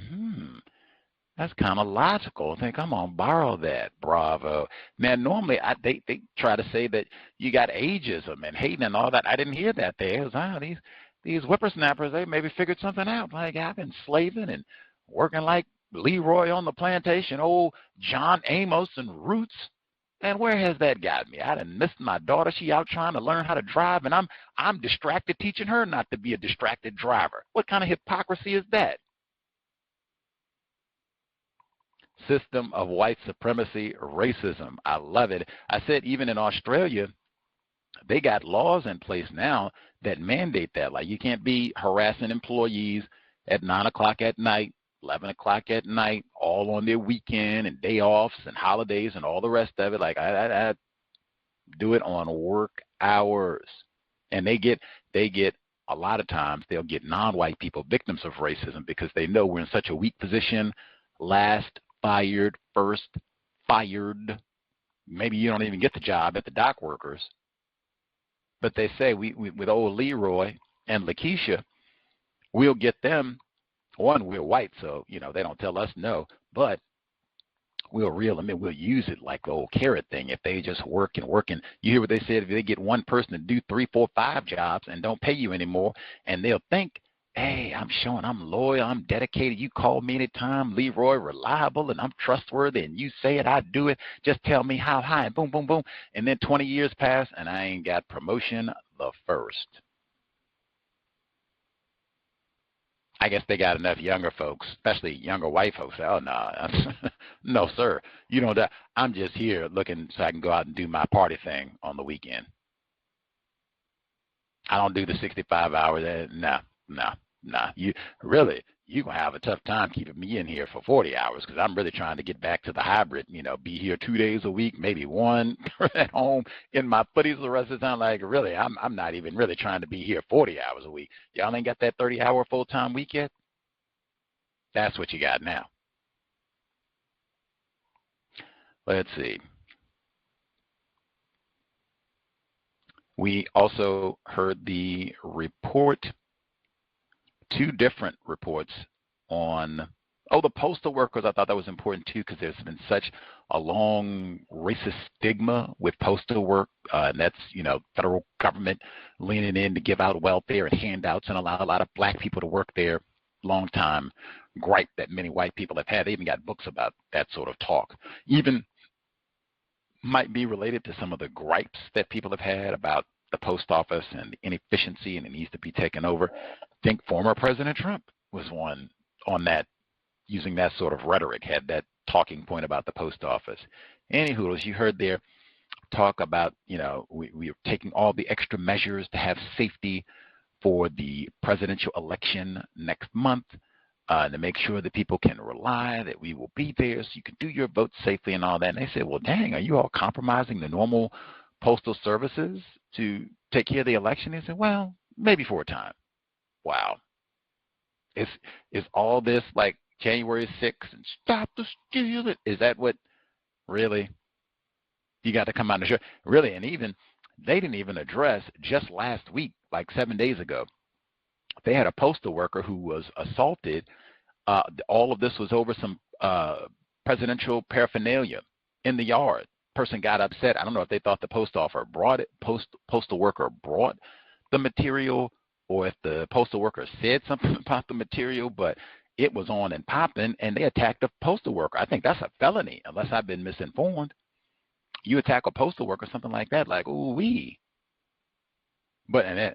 that's kind of logical. I think I'm going to borrow that. Bravo. Now, normally they try to say that you got ageism and hating and all that. I didn't hear that there. It was, these whippersnappers, they maybe figured something out. Like, I've been slaving and working like Leroy on the plantation, old John Amos and Roots. And where has that got me? I done missed my daughter. She out trying to learn how to drive, and I'm distracted teaching her not to be a distracted driver. What kind of hypocrisy is that? System of white supremacy, racism. I love it. I said even in Australia, they got laws in place now that mandate that. Like, you can't be harassing employees at 9 o'clock at night, 11 o'clock at night, all on their weekend and day offs and holidays and all the rest of it. Like, I do it on work hours. And they get a lot of times they'll get non-white people victims of racism because they know we're in such a weak position. Last fired, first fired. Maybe you don't even get the job at the dock workers. But they say we with old Leroy and Lakeisha, we'll get them. One, we're white, so they don't tell us no, but we'll reel them in. We'll use it like the old carrot thing. If they just work and you hear what they said, if they get one person to do 3, 4, 5 jobs and don't pay you anymore, and they'll think, hey, I'm showing I'm loyal, I'm dedicated. You call me anytime, Leroy, reliable, and I'm trustworthy, and you say it, I do it. Just tell me how high, and boom, boom, boom. And then 20 years pass, and I ain't got promotion the first. I guess they got enough younger folks, especially younger white folks, say, oh, no, no, sir. You know, I'm just here looking so I can go out and do my party thing on the weekend. I don't do the 65 hours. No. You going to have a tough time keeping me in here for 40 hours because I'm really trying to get back to the hybrid, be here 2 days a week, maybe one at home in my footies the rest of the time. Like, really, I'm not even really trying to be here 40 hours a week. Y'all ain't got that 30-hour full-time week yet? That's what you got now. Let's see. We also heard the report, 2 different reports on, the postal workers. I thought that was important too because there's been such a long racist stigma with postal work, and that's, federal government leaning in to give out welfare and handouts and allow a lot of black people to work there. Long time gripe that many white people have had. They even got books about that sort of talk. Even might be related to some of the gripes that people have had about the post office and the inefficiency, and it needs to be taken over. I think former President Trump was one on that, using that sort of rhetoric, had that talking point about the post office. Anywho, as you heard there, talk about, we are taking all the extra measures to have safety for the presidential election next month, to make sure that people can rely that we will be there so you can do your vote safely and all that. And they said, well, dang, are you all compromising the normal postal services to take care of the election? They said, well, maybe for a time. Wow. Is all this like January 6th and stop the steal? Is that what really you got to come out and show? Really, and even they didn't even address just last week, like 7 days ago, they had a postal worker who was assaulted. All of this was over some presidential paraphernalia in the yard. Person got upset. I don't know if they thought the postal worker brought the material, or if the postal worker said something about the material, but it was on and popping, and they attacked the postal worker. I think that's a felony, unless I've been misinformed. You attack a postal worker, something like that, like, ooh-wee. But and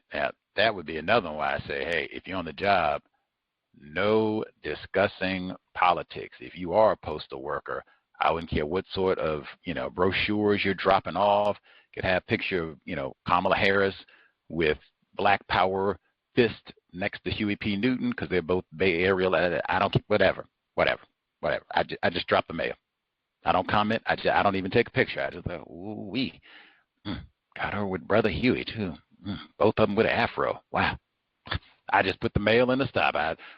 that would be another one where I say, hey, if you're on the job, no discussing politics. If you are a postal worker, I wouldn't care what sort of, brochures you're dropping off. You could have a picture of, Kamala Harris with Black Power fist next to Huey P. Newton because they're both Bay Area. I don't, whatever. I just drop the mail. I don't comment. I don't even take a picture. I just go, ooh wee. Got her with Brother Huey too. Both of them with an afro. Wow. I just put the mail in the stop.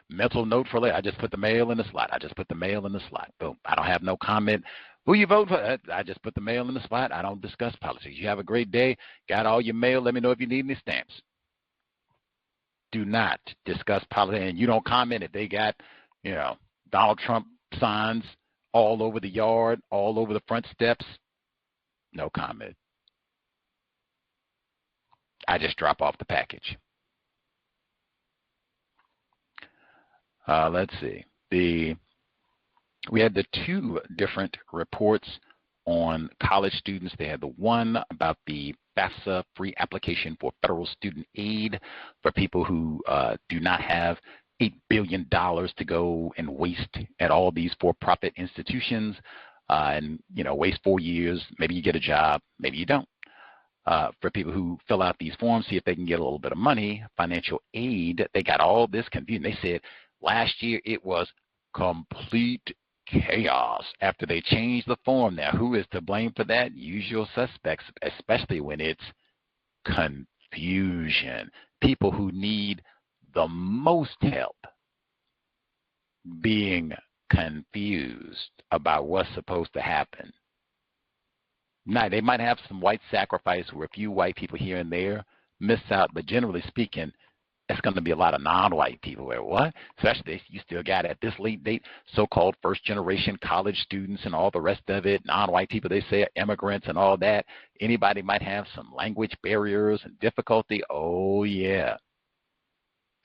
Mental note for later. I just put the mail in the slot. Boom. I don't have no comment. Who you vote for? I just put the mail in the spot. I don't discuss politics. You have a great day. Got all your mail. Let me know if you need any stamps. Do not discuss politics. And you don't comment if they got, Donald Trump signs all over the yard, all over the front steps. No comment. I just drop off the package. Let's see. We had the two different reports on college students. They had the one about the FAFSA free application for federal student aid for people who do not have $8 billion to go and waste at all these for-profit institutions and, waste 4 years. Maybe you get a job, maybe you don't. For people who fill out these forms, see if they can get a little bit of money, financial aid. They got all this confused. They said last year it was complete chaos after they changed the form. Now, who is to blame for that? Usual suspects, especially when it's confusion. People who need the most help being confused about what's supposed to happen. Now, they might have some white sacrifice where a few white people here and there miss out, but generally speaking, it's going to be a lot of non-white people where what? Especially if you still got at this late date so-called first-generation college students and all the rest of it, non-white people, they say, immigrants and all that. Anybody might have some language barriers and difficulty. Oh, yeah.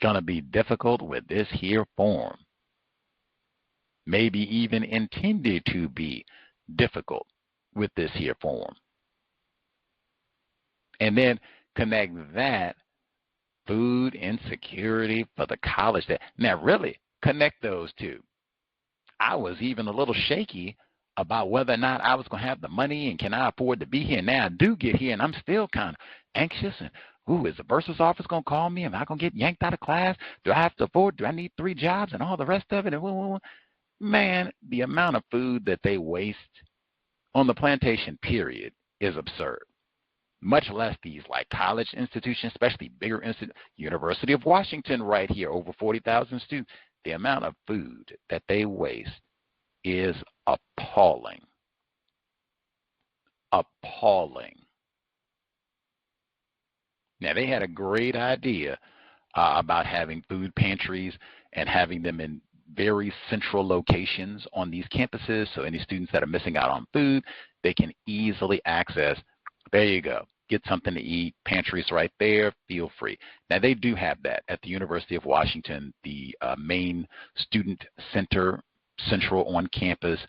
Going to be difficult with this here form. Maybe even intended to be difficult with this here form. And then connect that food insecurity for the college. Now, really connect those two. I was even a little shaky about whether or not I was going to have the money and can I afford to be here. Now I do get here and I'm still kind of anxious and, is the bursar's office going to call me? Am I going to get yanked out of class? Do I have to afford? Do I need 3 jobs and all the rest of it? And man, the amount of food that they waste on the plantation, period, is absurd. Much less these like college institutions, especially bigger institutions. University of Washington right here, over 40,000 students. The amount of food that they waste is appalling. Appalling. Now, they had a great idea about having food pantries and having them in very central locations on these campuses, so any students that are missing out on food, they can easily access. There you go. Get something to eat, pantries right there, feel free. Now, they do have that at the University of Washington, the main student center, central on campus.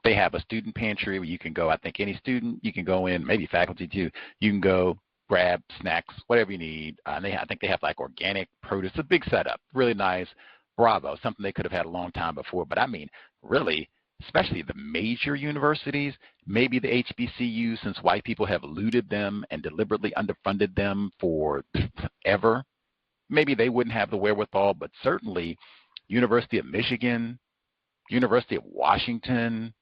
They have a student pantry where you can go, I think any student, you can go in, maybe faculty too, you can go grab snacks, whatever you need. I think they have like organic produce, a big setup, really nice. Bravo, something they could have had a long time before. But I mean, really, especially the major universities, maybe the HBCUs, since white people have looted them and deliberately underfunded them for ever, maybe they wouldn't have the wherewithal, but certainly University of Michigan, University of Washington,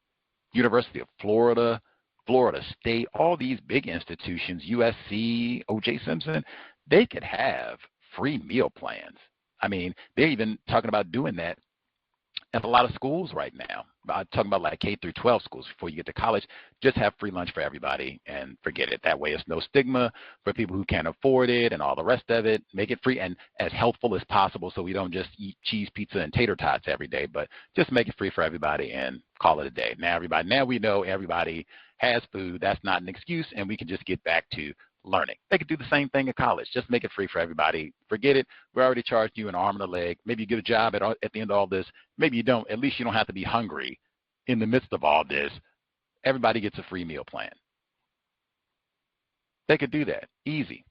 University of Florida, Florida State, all these big institutions, USC, O.J. Simpson, they could have free meal plans. I mean, they're even talking about doing that at a lot of schools right now. I'm talking about like K through 12 schools before you get to college. Just have free lunch for everybody and forget it. That way it's no stigma for people who can't afford it and all the rest of it. Make it free and as healthful as possible so we don't just eat cheese pizza and tater tots every day, but just make it free for everybody and call it a day. Now we know everybody has food. That's not an excuse, and we can just get back to learning. They could do the same thing in college. Just make it free for everybody. Forget it. We already charged you an arm and a leg. Maybe you get a job at the end of all this. Maybe you don't. At least you don't have to be hungry in the midst of all this. Everybody gets a free meal plan. They could do that. Easy.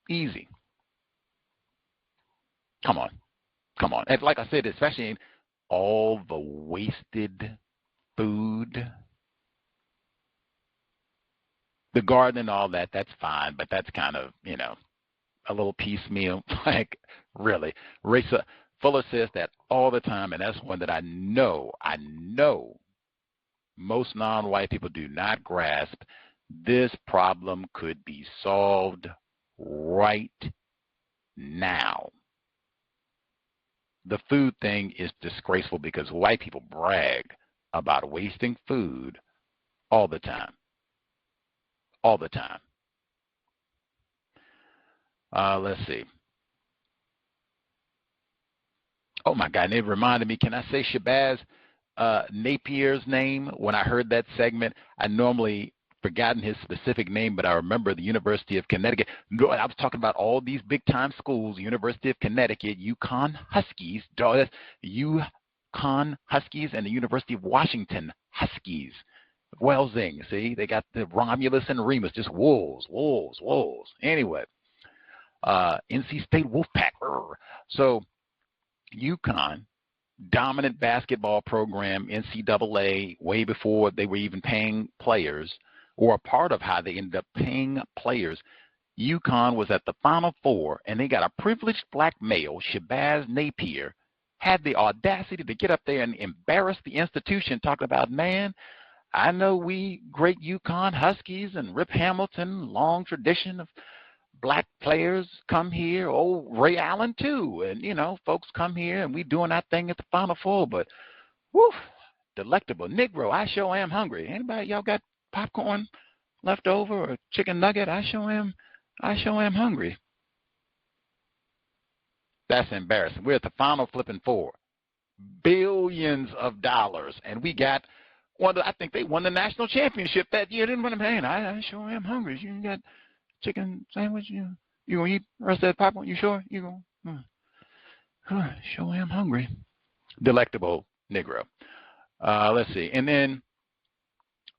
Easy. Come on. Come on. And like I said, especially in all the wasted food, the garden and all that, that's fine, but that's kind of, a little piecemeal. Like, really. Fuller says that all the time, and that's one that I know most non-white people do not grasp. This problem could be solved right now. The food thing is disgraceful because white people brag about wasting food all the time. All the time. Let's see. Oh my God, and it reminded me, can I say Shabazz Napier's name? When I heard that segment, I normally forgotten his specific name, but I remember the University of Connecticut. I was talking about all these big time schools, University of Connecticut, UConn Huskies, UConn Huskies, and the University of Washington Huskies. Welsing, see, they got the Romulus and Remus, just wolves. Anyway, NC State Wolfpack. So UConn, dominant basketball program, NCAA, way before they were even paying players, or a part of how they ended up paying players. UConn was at the Final Four, and they got a privileged black male, Shabazz Napier, had the audacity to get up there and embarrass the institution, talking about, man, I know we great UConn Huskies and Rip Hamilton, long tradition of black players come here, Ray Allen too, and folks come here and we doing our thing at the Final Four, but whew, delectable Negro, I sure am hungry. Anybody, y'all got popcorn left over or chicken nugget? I sure am hungry. That's embarrassing. We're at the Final flipping Four. Billions of dollars, and we got I think they won the national championship that year. Didn't win them. I sure am hungry. You got chicken sandwich? You gonna eat the rest of that popcorn? You sure? You gonna? Sure am hungry. Delectable Negro. Let's see. And then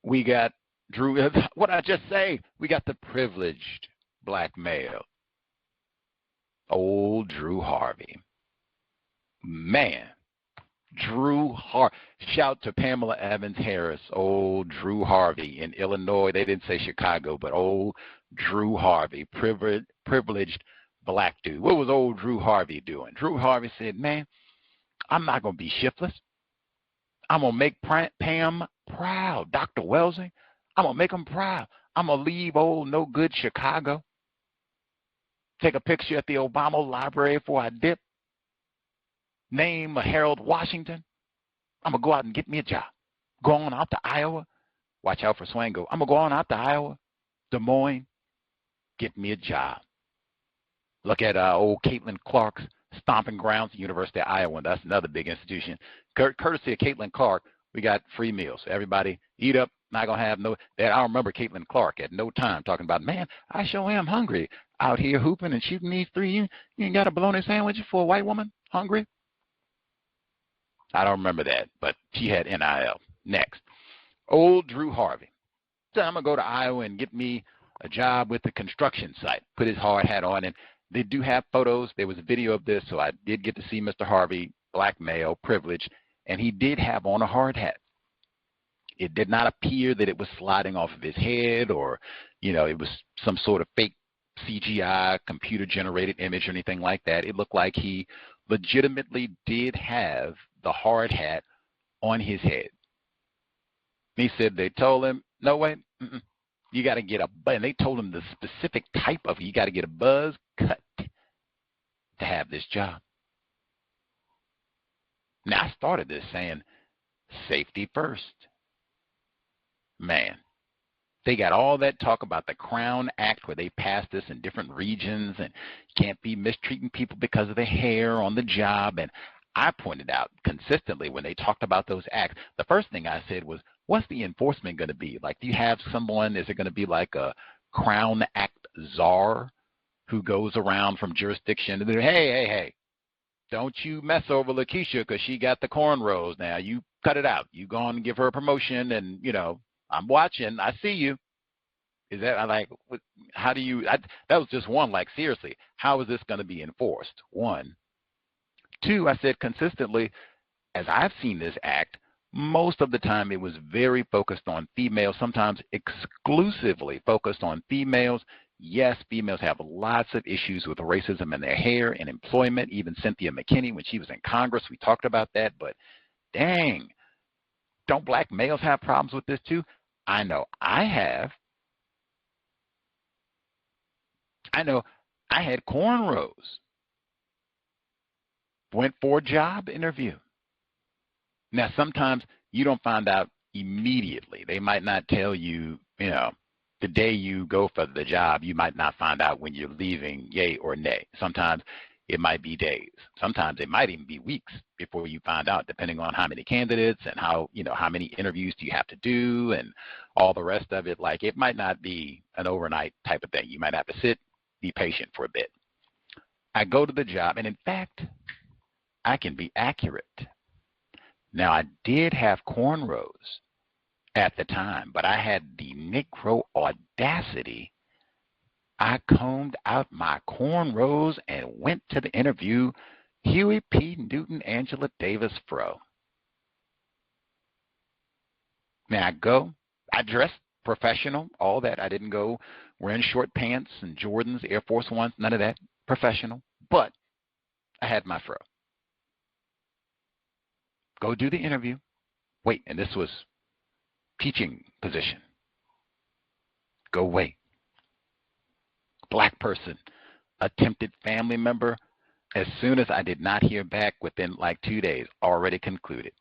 we got Drew. What I just say? We got the privileged black male. Old Drew Harvey. Man. Drew Harvey. Shout to Pamela Evans Harris. Old Drew Harvey in Illinois. They didn't say Chicago, but old Drew Harvey, privileged black dude. What was old Drew Harvey doing? Drew Harvey said, man, I'm not going to be shiftless. I'm going to make Pam proud. Dr. Welsing, I'm going to make him proud. I'm going to leave old no good Chicago. Take a picture at the Obama Library before I dip. Name a Harold Washington. I'm going to go out and get me a job. Go on out to Iowa. Watch out for Swango. I'm going to go on out to Iowa, Des Moines, get me a job. Look at old Caitlin Clark's stomping grounds at the University of Iowa. That's another big institution. Courtesy of Caitlin Clark, we got free meals. Everybody eat up. Not going to have no. I remember Caitlin Clark at no time talking about, man, I sure am hungry. Out here hooping and shooting these three. You ain't got a bologna sandwich for a white woman? Hungry? I don't remember that, but she had NIL. Next, old Drew Harvey. So I'm going to go to Iowa and get me a job with the construction site. Put his hard hat on, and they do have photos. There was a video of this, so I did get to see Mr. Harvey, black male, privileged, and he did have on a hard hat. It did not appear that it was sliding off of his head or, it was some sort of fake CGI, computer-generated image or anything like that. It looked like he legitimately did have the hard hat on his head. He said they told him, no way, you got to get a buzz. And they told him the specific type of, you got to get a buzz cut to have this job. Now, I started this saying safety first. Man, they got all that talk about the Crown Act where they passed this in different regions and you can't be mistreating people because of their hair on the job. And I pointed out consistently when they talked about those acts, the first thing I said was, what's the enforcement going to be? Like, do you have someone, is it going to be like a Crown Act czar who goes around from jurisdiction to, hey, don't you mess over Lakeisha because she got the cornrows now. You cut it out. You go on and give her a promotion and, I'm watching. I see you. Is that like, how do you, that was just one, like, seriously, how is this going to be enforced? One. Two, I said consistently, as I've seen this act, most of the time it was very focused on females, sometimes exclusively focused on females. Yes, females have lots of issues with racism in their hair and employment. Even Cynthia McKinney, when she was in Congress, we talked about that. But dang, don't black males have problems with this too? I know I have. I know I had cornrows. Went for a job interview. Now, sometimes you don't find out immediately. They might not tell you, the day you go for the job, you might not find out when you're leaving, yay or nay. Sometimes it might be days. Sometimes it might even be weeks before you find out, depending on how many candidates and how many interviews do you have to do and all the rest of it. Like, it might not be an overnight type of thing. You might have to sit, be patient for a bit. I go to the job, and in fact, I can be accurate. Now, I did have cornrows at the time, but I had the Negro audacity. I combed out my cornrows and went to the interview. Huey P. Newton, Angela Davis Fro. Now, I dressed professional, all that. I didn't go wearing short pants and Jordans, Air Force Ones, none of that. Professional. But I had my fro. Go do the interview. Wait, and this was teaching position. Go wait. Black person, attempted family member. As soon as I did not hear back within like 2 days, already concluded.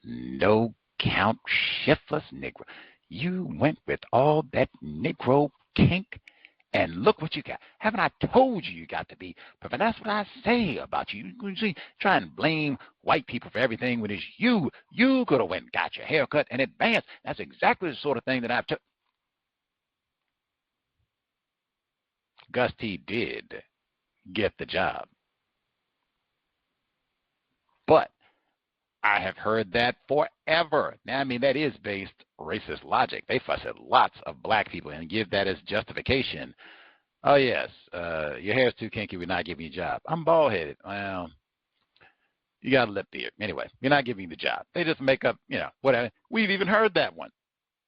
No count shiftless Negro. You went with all that Negro kink, and look what you got. Haven't I told you got to be perfect? That's what I say about you. You see, try and blame white people for everything when it's you. You could have went and got your hair cut in advance. That's exactly the sort of thing that I've took. Gus T did get the job. But I have heard that forever. Now, I mean, that is based racist logic. They fuss at lots of black people and give that as justification. Oh, yes, your hair's too kinky, we're not giving you a job. I'm bald-headed. Well, you got a lip beard. Anyway, you're not giving you the job. They just make up, whatever. We've even heard that one.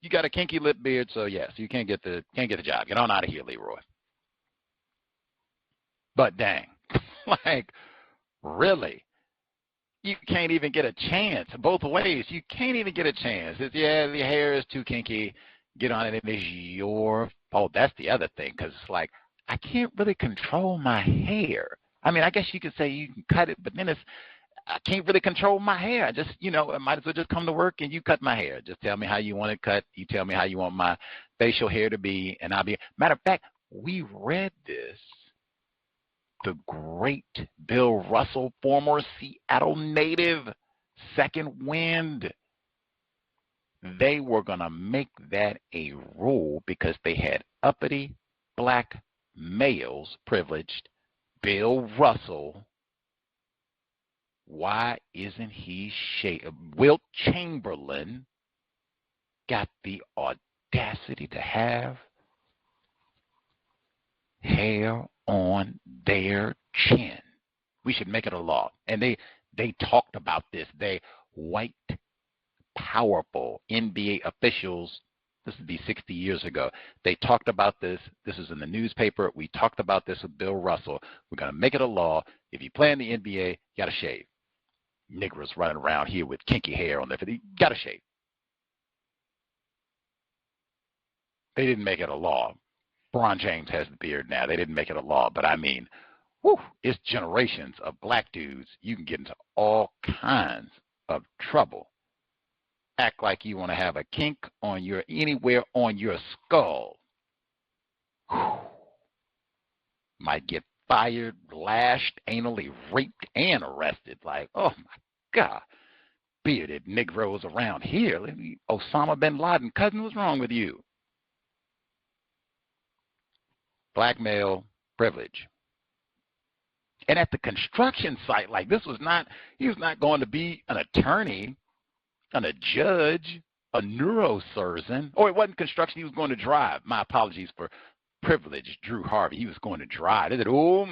You got a kinky lip beard, so yes, you can't get the job. Get on out of here, Leroy. But dang, like, really? You can't even get a chance both ways. You can't even get a chance. It's, the hair is too kinky. Get on it. It is your fault. That's the other thing, because it's like, I can't really control my hair. I mean, I guess you could say you can cut it, but then I can't really control my hair. I just, I might as well just come to work and you cut my hair. Just tell me how you want it cut. You tell me how you want my facial hair to be, and I'll be. Matter of fact, we read this. The great Bill Russell, former Seattle native, Second Wind, they were going to make that a rule because they had uppity black males privileged. Bill Russell, why isn't he Wilt Chamberlain got the audacity to have hair on their chin. We should make it a law. And they talked about this. They white, powerful NBA officials, this would be 60 years ago, they talked about this. This is in the newspaper. We talked about this with Bill Russell. We're going to make it a law. If you play in the NBA, you got to shave. Niggers running around here with kinky hair on their face. You got to shave. They didn't make it a law. LeBron James has the beard now. They didn't make it a law, but I mean, it's generations of black dudes. You can get into all kinds of trouble. Act like you want to have a kink on anywhere on your skull. Might get fired, lashed, anally raped, and arrested. Like, oh my God, bearded Negroes around here. Osama bin Laden, cousin, what's wrong with you? Black male privilege. And at the construction site, like he was not going to be an attorney, a judge, a neurosurgeon, or it wasn't construction, he was going to drive. My apologies for privilege, Drew Harvey. He was going to drive. They said, too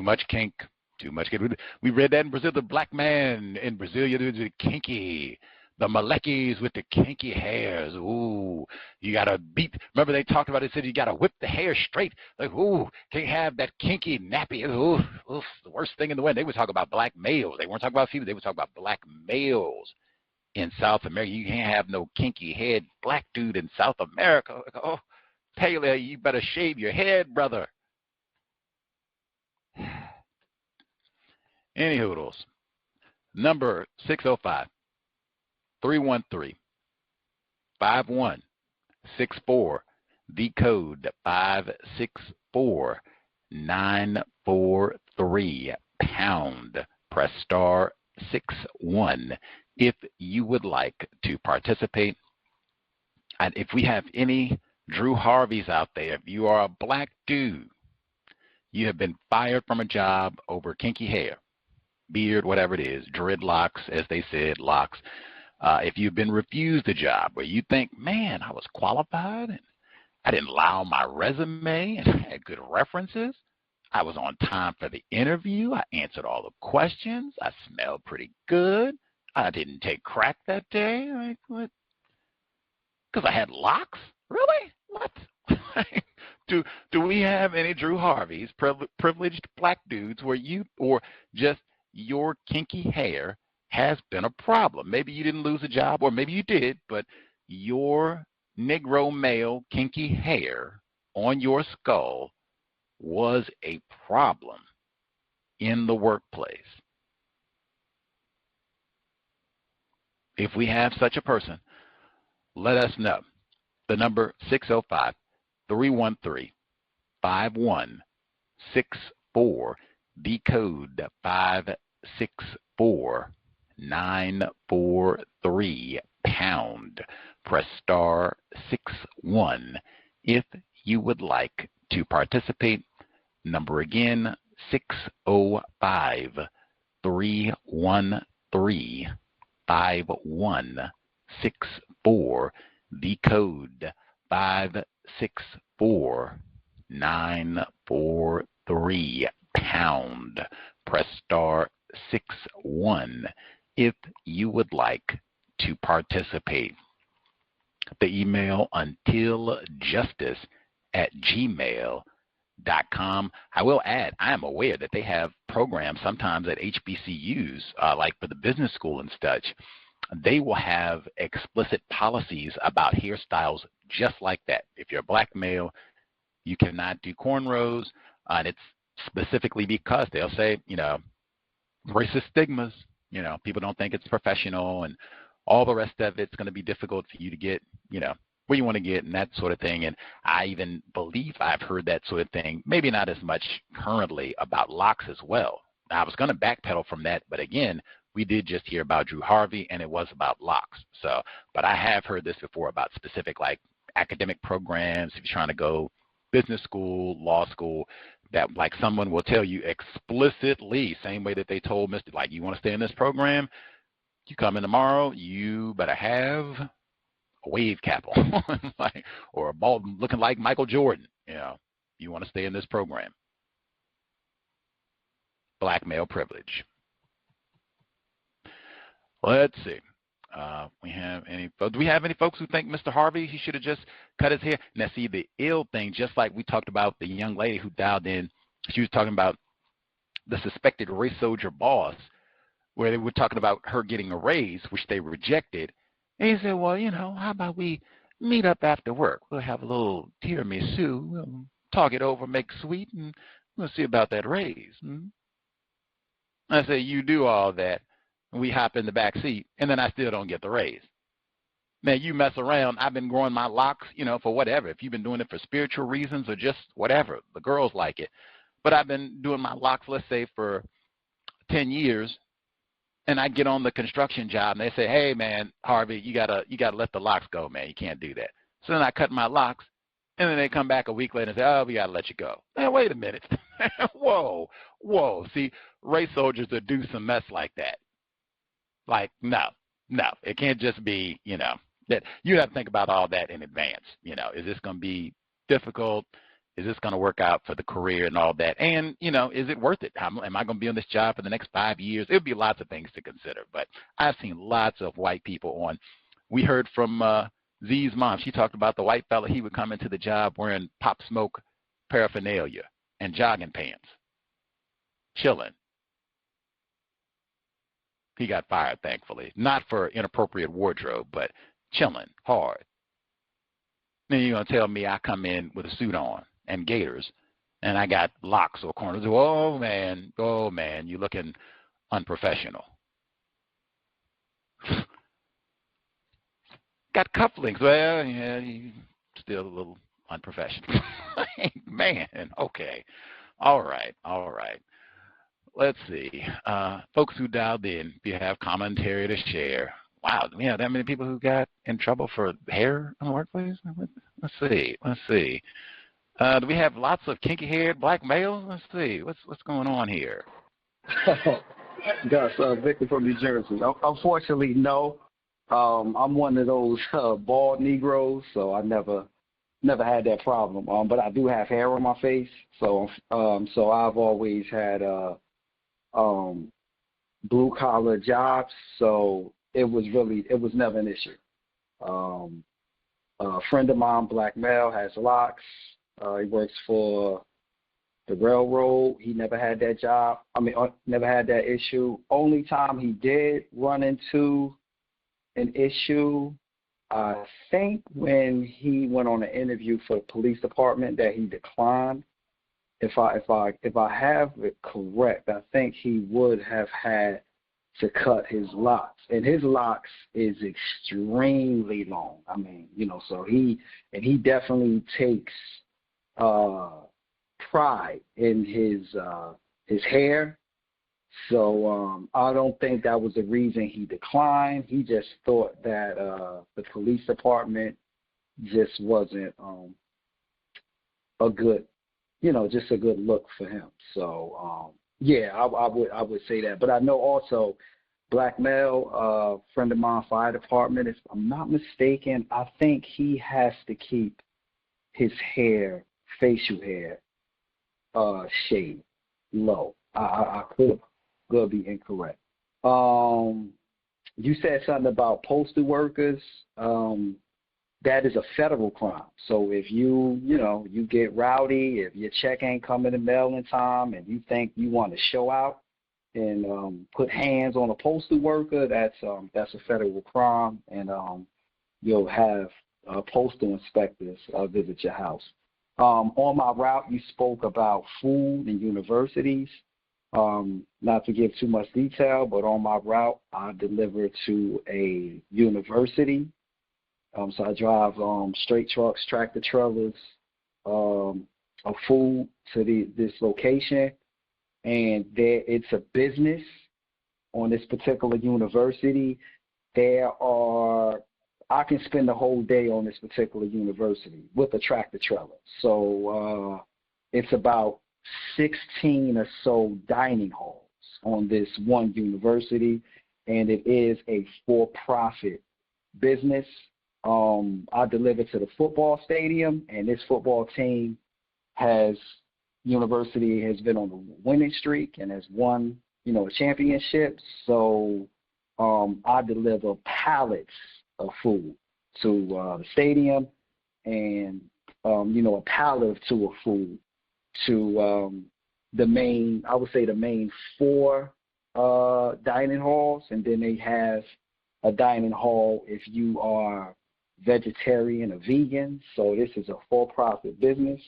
much kink, too much kink. We read that in Brazil. The black man in Brazil, is kinky. the Malekis with the kinky hairs. Ooh, you got to beat. Remember they talked about it, said you got to whip the hair straight. Like, ooh, can't have that kinky nappy. Ooh, oof, the worst thing in the world. They would talk about black males. They weren't talking about females. They would talk about black males in South America. You can't have no kinky head black dude in South America. Like, oh, Taylor, you better shave your head, brother. Any hoodles. Number 605 313 5164. The code 564 943 pound. Press star 61 if you would like to participate. And if we have any Drew Harveys out there, if you are a black dude, you have been fired from a job over kinky hair, beard, whatever it is, dreadlocks, as they said, locks. If you've been refused a job where you think, man, I was qualified and I didn't lie on my resume and I had good references. I was on time for the interview. I answered all the questions. I smelled pretty good. I didn't take crack that day. Like, what? Because I had locks? Really? What? Do we have any Drew Harveys, privileged black dudes, where you or just your kinky hair has been a problem? Maybe you didn't lose a job, or maybe you did, but your Negro male kinky hair on your skull was a problem in the workplace. If we have such a person, let us know. The number 605 313 5164. The code 564 943 pound. Press star 61 if you would like to participate. Number again, 605 313 5164. The code 564 943 pound. Press star 61 if you would like to participate. The email untiljustice@gmail.com. I will add, I am aware that they have programs sometimes at HBCUs, like for the business school and such. They will have explicit policies about hairstyles just like that. If you're a black male, you cannot do cornrows, and it's specifically because they'll say, racist stigmas, people don't think it's professional, and all the rest of it's going to be difficult for you to get, where you want to get and that sort of thing. And I even believe I've heard that sort of thing, maybe not as much currently, about locks as well. Now, I was going to backpedal from that, but again, we did just hear about Drew Harvey, and it was about locks. So, but I have heard this before about specific like academic programs. If you're trying to go business school, law school, that like someone will tell you explicitly, same way that they told Mr. like, you want to stay in this program, you come in tomorrow, you better have a wave cap on, like, or a ball looking like Michael Jordan. You want to stay in this program. Black male privilege. Let's see. Do we have any folks who think Mr. Harvey, he should have just cut his hair? Now, see, the ill thing, just like we talked about the young lady who dialed in, she was talking about the suspected race soldier boss, where they were talking about her getting a raise, which they rejected. And he said, well, how about we meet up after work? We'll have a little tiramisu, we'll talk it over, make sweet, and we'll see about that raise. I said, you do all that. We hop in the back seat, and then I still don't get the raise. Man, you mess around. I've been growing my locks, for whatever. If you've been doing it for spiritual reasons or just whatever, the girls like it. But I've been doing my locks, let's say, for 10 years, and I get on the construction job, and they say, hey, man, Harvey, you gotta let the locks go, man. You can't do that. So then I cut my locks, and then they come back a week later and say, oh, we got to let you go. Man, wait a minute. Whoa. See, race soldiers that do some mess like that. Like, no, it can't just be, that you have to think about all that in advance. Is this going to be difficult? Is this going to work out for the career and all that? And, you know, is it worth it? Am I going to be on this job for the next 5 years? It would be lots of things to consider. But I've seen lots of white people on. We heard from Z's mom. She talked about the white fella. He would come into the job wearing Pop Smoke paraphernalia and jogging pants, chilling. He got fired, thankfully. Not for inappropriate wardrobe, but chilling hard. Then you're going to tell me I come in with a suit on and gaiters, and I got locks or corners. Oh man, you're looking unprofessional. Got cufflinks. Well, yeah, you still a little unprofessional. Man, okay. All right. Let's see. Folks who dialed in, if you have commentary to share. Wow, do we have that many people who got in trouble for hair in the workplace? Let's see. Do we have lots of kinky-haired black males? Let's see. What's going on here? Gus, Victor from New Jersey. Unfortunately, no. I'm one of those bald Negroes, so I never had that problem. But I do have hair on my face, so I've always had blue collar jobs, so it was never an issue. A friend of mine, black male, has locks. He works for the railroad. He never had that job. Never had that issue. Only time he did run into an issue, I think when he went on an interview for the police department that he declined. If I have it correct, I think he would have had to cut his locks, and his locks is extremely long. So he definitely takes pride in his hair. So I don't think that was the reason he declined. He just thought that the police department just wasn't a good look for him. So I would say that. But I know also black male, friend of mine, fire department, if I'm not mistaken, I think he has to keep his hair, facial hair, shaved low. I could be incorrect. You said something about postal workers. That is a federal crime. So if you get rowdy, if your check ain't coming in mail in time, and you think you want to show out and put hands on a postal worker, that's a federal crime, and you'll have postal inspectors visit your house. On my route, you spoke about food and universities. Not to give too much detail, but on my route, I deliver to a university. So I drive straight trucks, tractor trailers of food to this location, and it's a business on this particular university. I can spend the whole day on this particular university with a tractor trailer. So it's about 16 or so dining halls on this one university, and it is a for-profit business. I deliver to the football stadium, and this football team university has been on a winning streak and has won, a championship. So I deliver pallets of food to the stadium, and a pallet of food to the main 4 dining halls, and then they have a dining hall if you are vegetarian or vegan. So this is a for-profit business.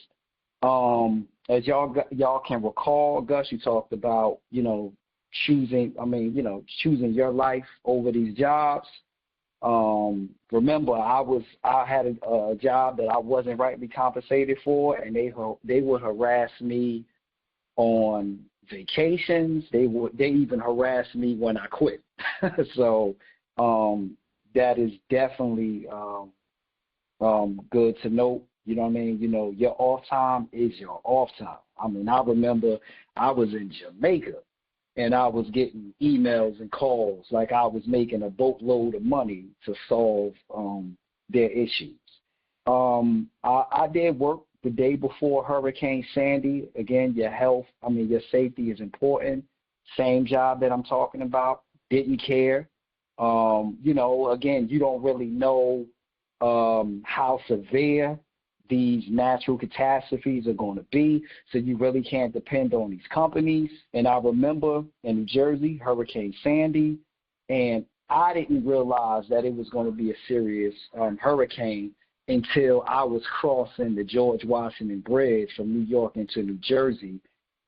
As y'all can recall, Gus, you talked about choosing your life over these jobs. Remember, I had a job that I wasn't rightly compensated for, and they would harass me on vacations. They even harassed me when I quit. So that is definitely good to note. You know what I mean? Your off time is your off time. I remember I was in Jamaica, and I was getting emails and calls like I was making a boatload of money to solve their issues. I did work the day before Hurricane Sandy. Again, your health, your safety is important. Same job that I'm talking about, didn't care. Again, you don't really know how severe these natural catastrophes are going to be, so you really can't depend on these companies. And I remember in New Jersey, Hurricane Sandy, and I didn't realize that it was going to be a serious hurricane until I was crossing the George Washington Bridge from New York into New Jersey,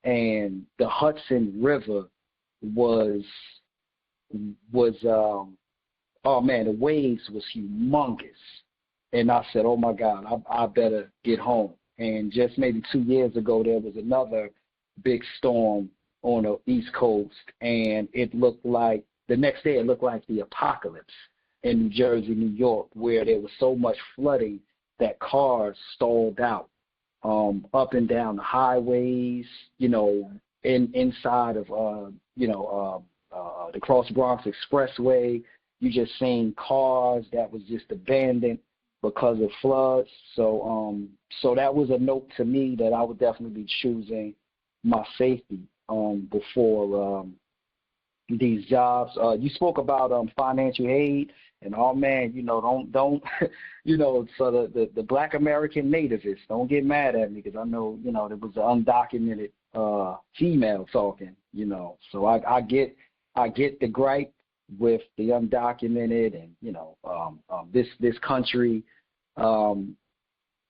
and the Hudson River was oh man, the waves was humongous. And I said, oh my God, I better get home. And just maybe 2 years ago, there was another big storm on the East Coast, and it looked like, the next day it looked like the apocalypse in New Jersey, New York, where there was so much flooding that cars stalled out up and down the highways, inside of, the Cross Bronx Expressway. You just seen cars that was just abandoned because of floods. So that was a note to me that I would definitely be choosing my safety before these jobs. You spoke about financial aid, and oh man, don't so the Black American nativists, don't get mad at me, because I know there was an undocumented female talking, so I get the gripe with the undocumented, and this country, it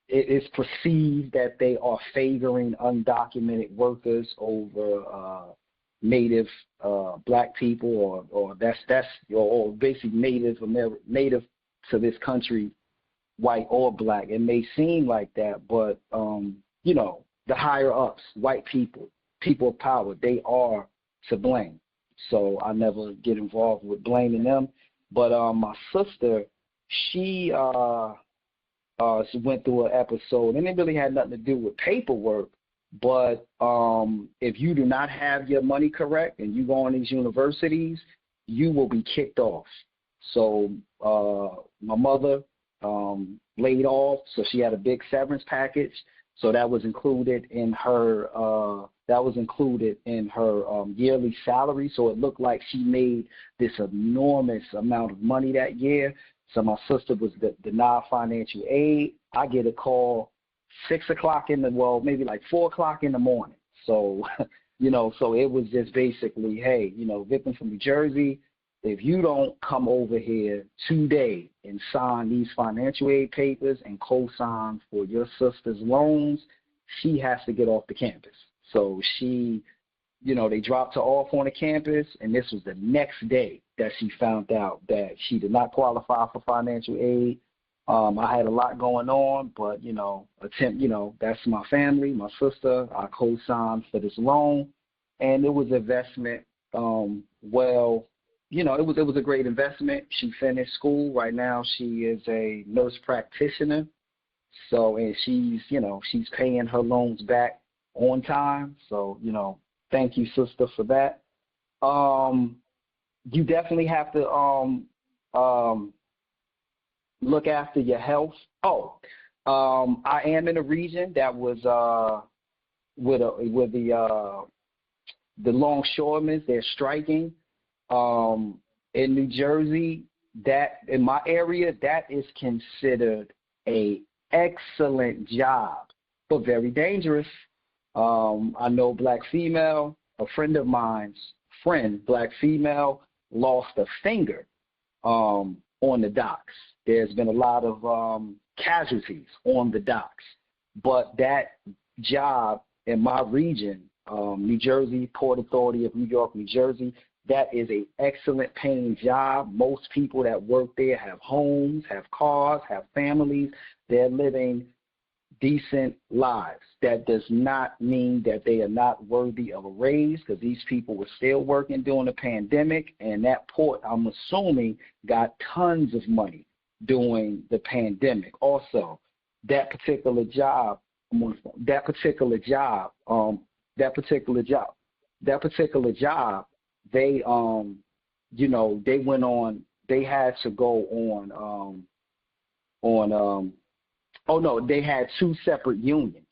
is perceived that they are favoring undocumented workers over native black people, or or basically native to this country, white or black. It may seem like that, but the higher ups, white people of power, they are to blame. So I never get involved with blaming them. But my sister, she went through an episode, and it really had nothing to do with paperwork. But if you do not have your money correct and you go on these universities, you will be kicked off. So my mother laid off, so she had a big severance package. So that was included in her yearly salary. So it looked like she made this enormous amount of money that year. So my sister was denied financial aid. I get a call 6 o'clock maybe like 4 o'clock in the morning. So, so it was just basically, hey, victim from New Jersey, if you don't come over here today and sign these financial aid papers and co-sign for your sister's loans, she has to get off the campus. So she, they dropped her off on the campus, and this was the next day that she found out that she did not qualify for financial aid. I had a lot going on, but, that's my family, my sister. I co-signed for this loan, and it was investment. It was a great investment. She finished school. Right now she is a nurse practitioner. So, and she's paying her loans back on time. So, thank you, sister, for that. You definitely have to look after your health. I am in a region that was with the longshoremen. They're striking. In New Jersey, that in my area, that is considered a excellent job, but very dangerous. I know black female, a friend of mine's black female, lost a finger on the docks. There's been a lot of casualties on the docks, but that job in my region, New Jersey, Port Authority of New York, New Jersey, that is an excellent paying job. Most people that work there have homes, have cars, have families. They're living decent lives. That does not mean that they are not worthy of a raise, because these people were still working during the pandemic, and that port, I'm assuming, got tons of money during the pandemic. Also, that particular job, they they went on, they had to go on Oh no, they had two separate unions.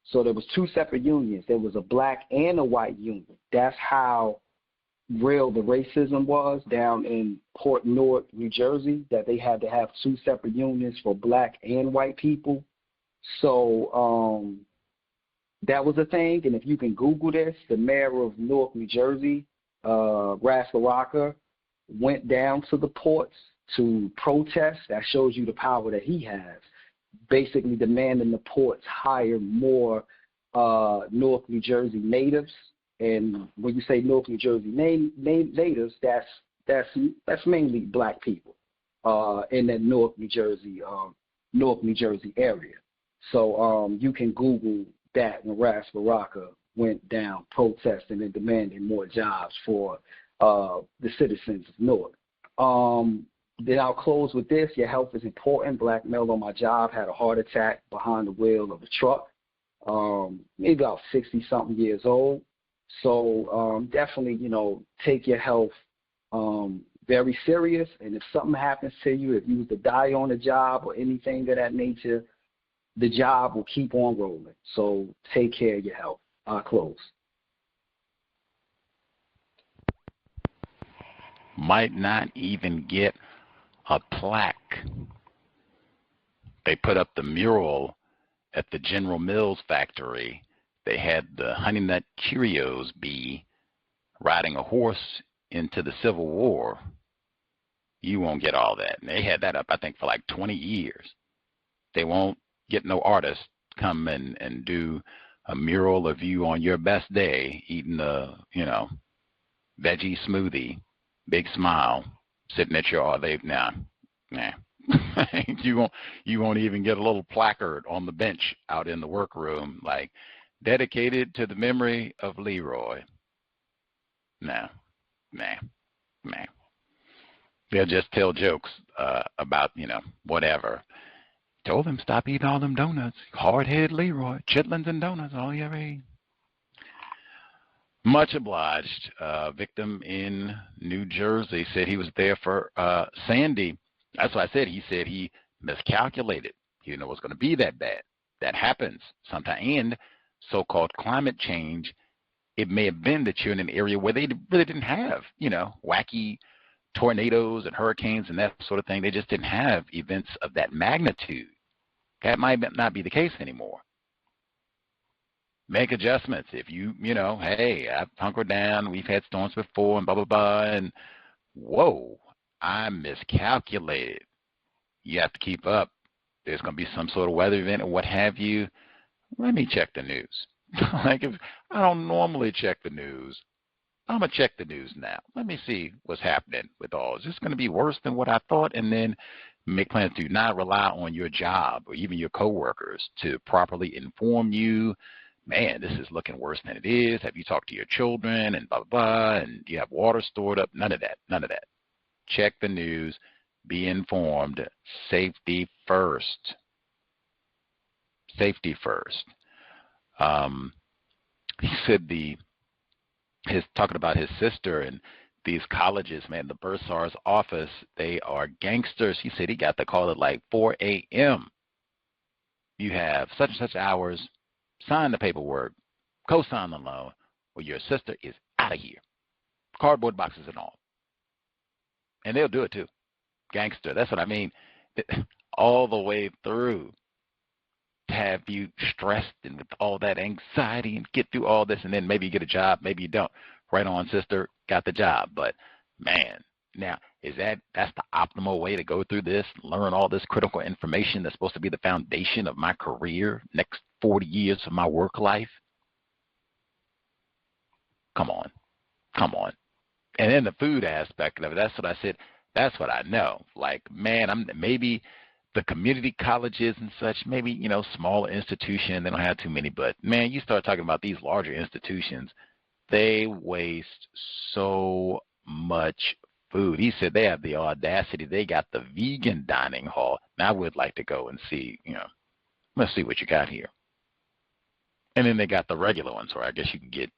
So there was two separate unions. There was a black and a white union. That's how real the racism was down in Port Newark, New Jersey, that they had to have two separate unions for black and white people. So that was a thing. And if you can Google this, the mayor of Newark, New Jersey, Ras Baraka, went down to the ports to protest. That shows you the power that he has, basically demanding the ports hire more Newark, New Jersey natives. And when you say Newark, New Jersey natives, that's mainly black people in that Newark, New Jersey area. So you can Google that when Ras Baraka went down protesting and demanding more jobs for the citizens of Newark. Then I'll close with this. Your health is important. Black male on my job had a heart attack behind the wheel of a truck, maybe about 60-something years old. So definitely, take your health very serious. And if something happens to you, if you was to die on the job or anything of that nature, the job will keep on rolling. So take care of your health. I'll close. Might not even get a plaque. They put up the mural at the General Mills factory. They had the Honey Nut Cheerios bee riding a horse into the Civil War. You won't get all that. And they had that up, I think, for like 20 years. They won't get no artist come and do a mural of you on your best day eating a, veggie smoothie, big smile, sitting at your nah. you won't even get a little placard on the bench out in the workroom like dedicated to the memory of Leroy. Nah. They'll just tell jokes about, whatever. Told him stop eating all them donuts. Hard-headed Leroy, chitlins and donuts, all you ever eat. Much obliged. Victim in New Jersey said he was there for Sandy. That's what I said. He said he miscalculated. He didn't know it was going to be that bad. That happens sometimes. And so-called climate change, it may have been that you're in an area where they really didn't have, wacky tornadoes and hurricanes and that sort of thing. They just didn't have events of that magnitude. That might not be the case anymore. Make adjustments. If hey, I've hunkered down, we've had storms before and blah, blah, blah, and whoa, I miscalculated. You have to keep up. There's going to be some sort of weather event or what have you. Let me check the news. Like if I don't normally check the news, I'm going to check the news now. Let me see what's happening with all. Is this going to be worse than what I thought? And then make plans to not rely on your job or even your coworkers to properly inform you. Man, this is looking worse than it is. Have you talked to your children and blah, blah, blah, and do you have water stored up? None of that. Check the news. Be informed. Safety first. He said talking about his sister and these colleges, man, the bursar's office, they are gangsters. He said he got the call at like 4 a.m. You have such and such hours, sign the paperwork, co-sign the loan, or your sister is out of here. Cardboard boxes and all. And they'll do it too. Gangster, that's what I mean. All the way through to have you stressed and with all that anxiety and get through all this and then maybe you get a job, maybe you don't. Right on, sister, got the job. But man, now that's the optimal way to go through this, learn all this critical information that's supposed to be the foundation of my career, next 40 years of my work life? Come on. And then the food aspect of it, that's what I said, that's what I know. Like, man, maybe the community colleges and such, maybe, smaller institution, they don't have too many, but man, you start talking about these larger institutions, they waste so much food. He said they have the audacity. They got the vegan dining hall. Now I would like to go and see, let's see what you got here. And then they got the regular ones where I guess you can get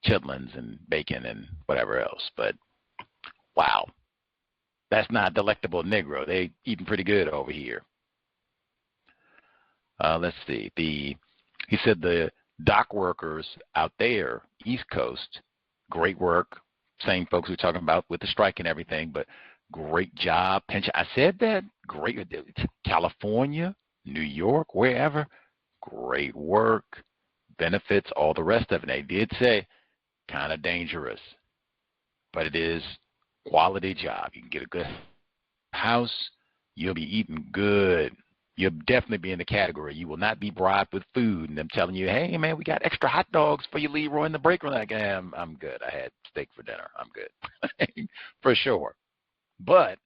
chitlins and bacon and whatever else. But wow, that's not delectable Negro. They eating pretty good over here. Let's see. He said the dock workers out there, East Coast, great work. Same folks we're talking about with the strike and everything, but great job. Pension. I said that. Great. California, New York, wherever. Great work. Benefits, all the rest of it. They did say kind of dangerous, but it is quality job. You can get a good house. You'll be eating good. You'll definitely be in the category. You will not be bribed with food and them telling you, hey, man, we got extra hot dogs for you, Leroy, in the break room. Like, I'm good. I had steak for dinner. I'm good. For sure. But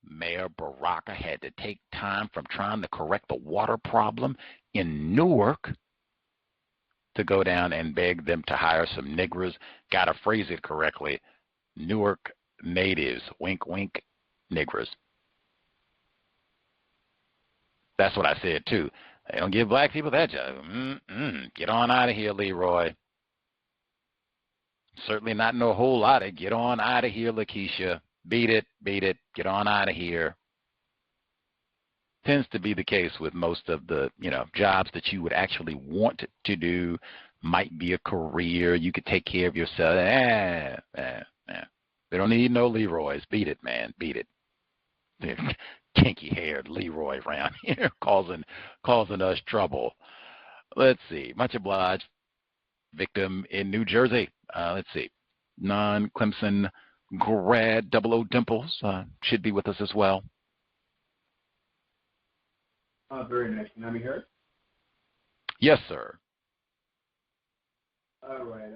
Mayor Baraka had to take time from trying to correct the water problem in Newark to go down and beg them to hire some niggers. Got to phrase it correctly. Newark natives, wink, wink, niggers. That's what I said, too. They don't give black people that job. Get on out of here, Leroy. Certainly not know a whole lot of get on out of here, Lakeisha. Beat it, get on out of here. Tends to be the case with most of the, jobs that you would actually want to do. Might be a career. You could take care of yourself. They don't need no Leroys. Beat it, man. Beat it. Kinky-haired Leroy around here causing us trouble. Let's see. Much obliged. Victim in New Jersey. Let's see. Non-Clemson grad 00 Dimples should be with us as well. Very nice. Can I be heard? Yes, sir. All right.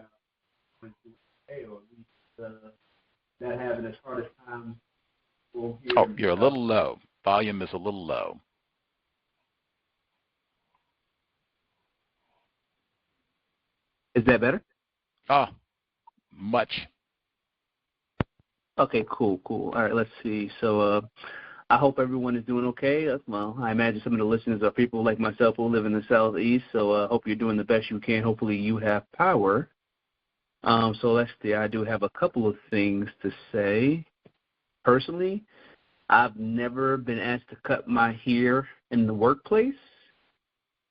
Not having as hard a time. You're a little low. Volume is a little low. Is that better? Much. Okay, cool. All right, let's see. So I hope everyone is doing okay. Well, I imagine some of the listeners are people like myself who live in the Southeast, so I hope you're doing the best you can. Hopefully you have power. So let's see. I do have a couple of things to say. Personally, I've never been asked to cut my hair in the workplace.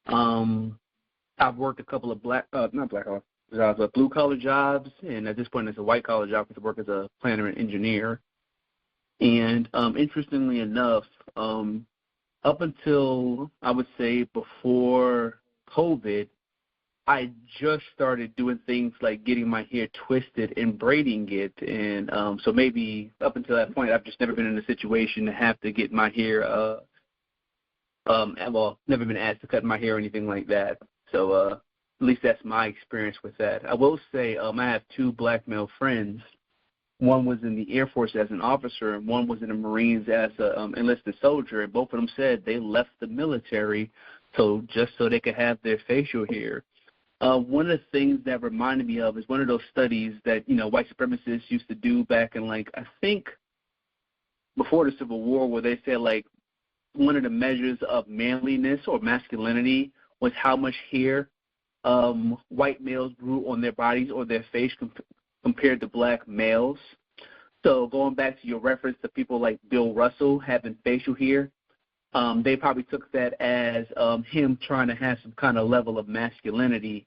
I've worked a couple of blue-collar jobs, and at this point it's a white-collar job because I work as a planner and engineer. And interestingly enough, up until, I would say, before COVID, I just started doing things like getting my hair twisted and braiding it. And so maybe up until that point, I've just never been in a situation to have to get my hair, never been asked to cut my hair or anything like that. So at least that's my experience with that. I will say I have two black male friends. One was in the Air Force as an officer, and one was in the Marines as an enlisted soldier. And both of them said they left the military just so they could have their facial hair. One of the things that reminded me of is one of those studies that, white supremacists used to do back in, I think before the Civil War, where they said, one of the measures of manliness or masculinity was how much hair white males grew on their bodies or their face compared to black males. So going back to your reference to people like Bill Russell having facial hair, they probably took that as him trying to have some kind of level of masculinity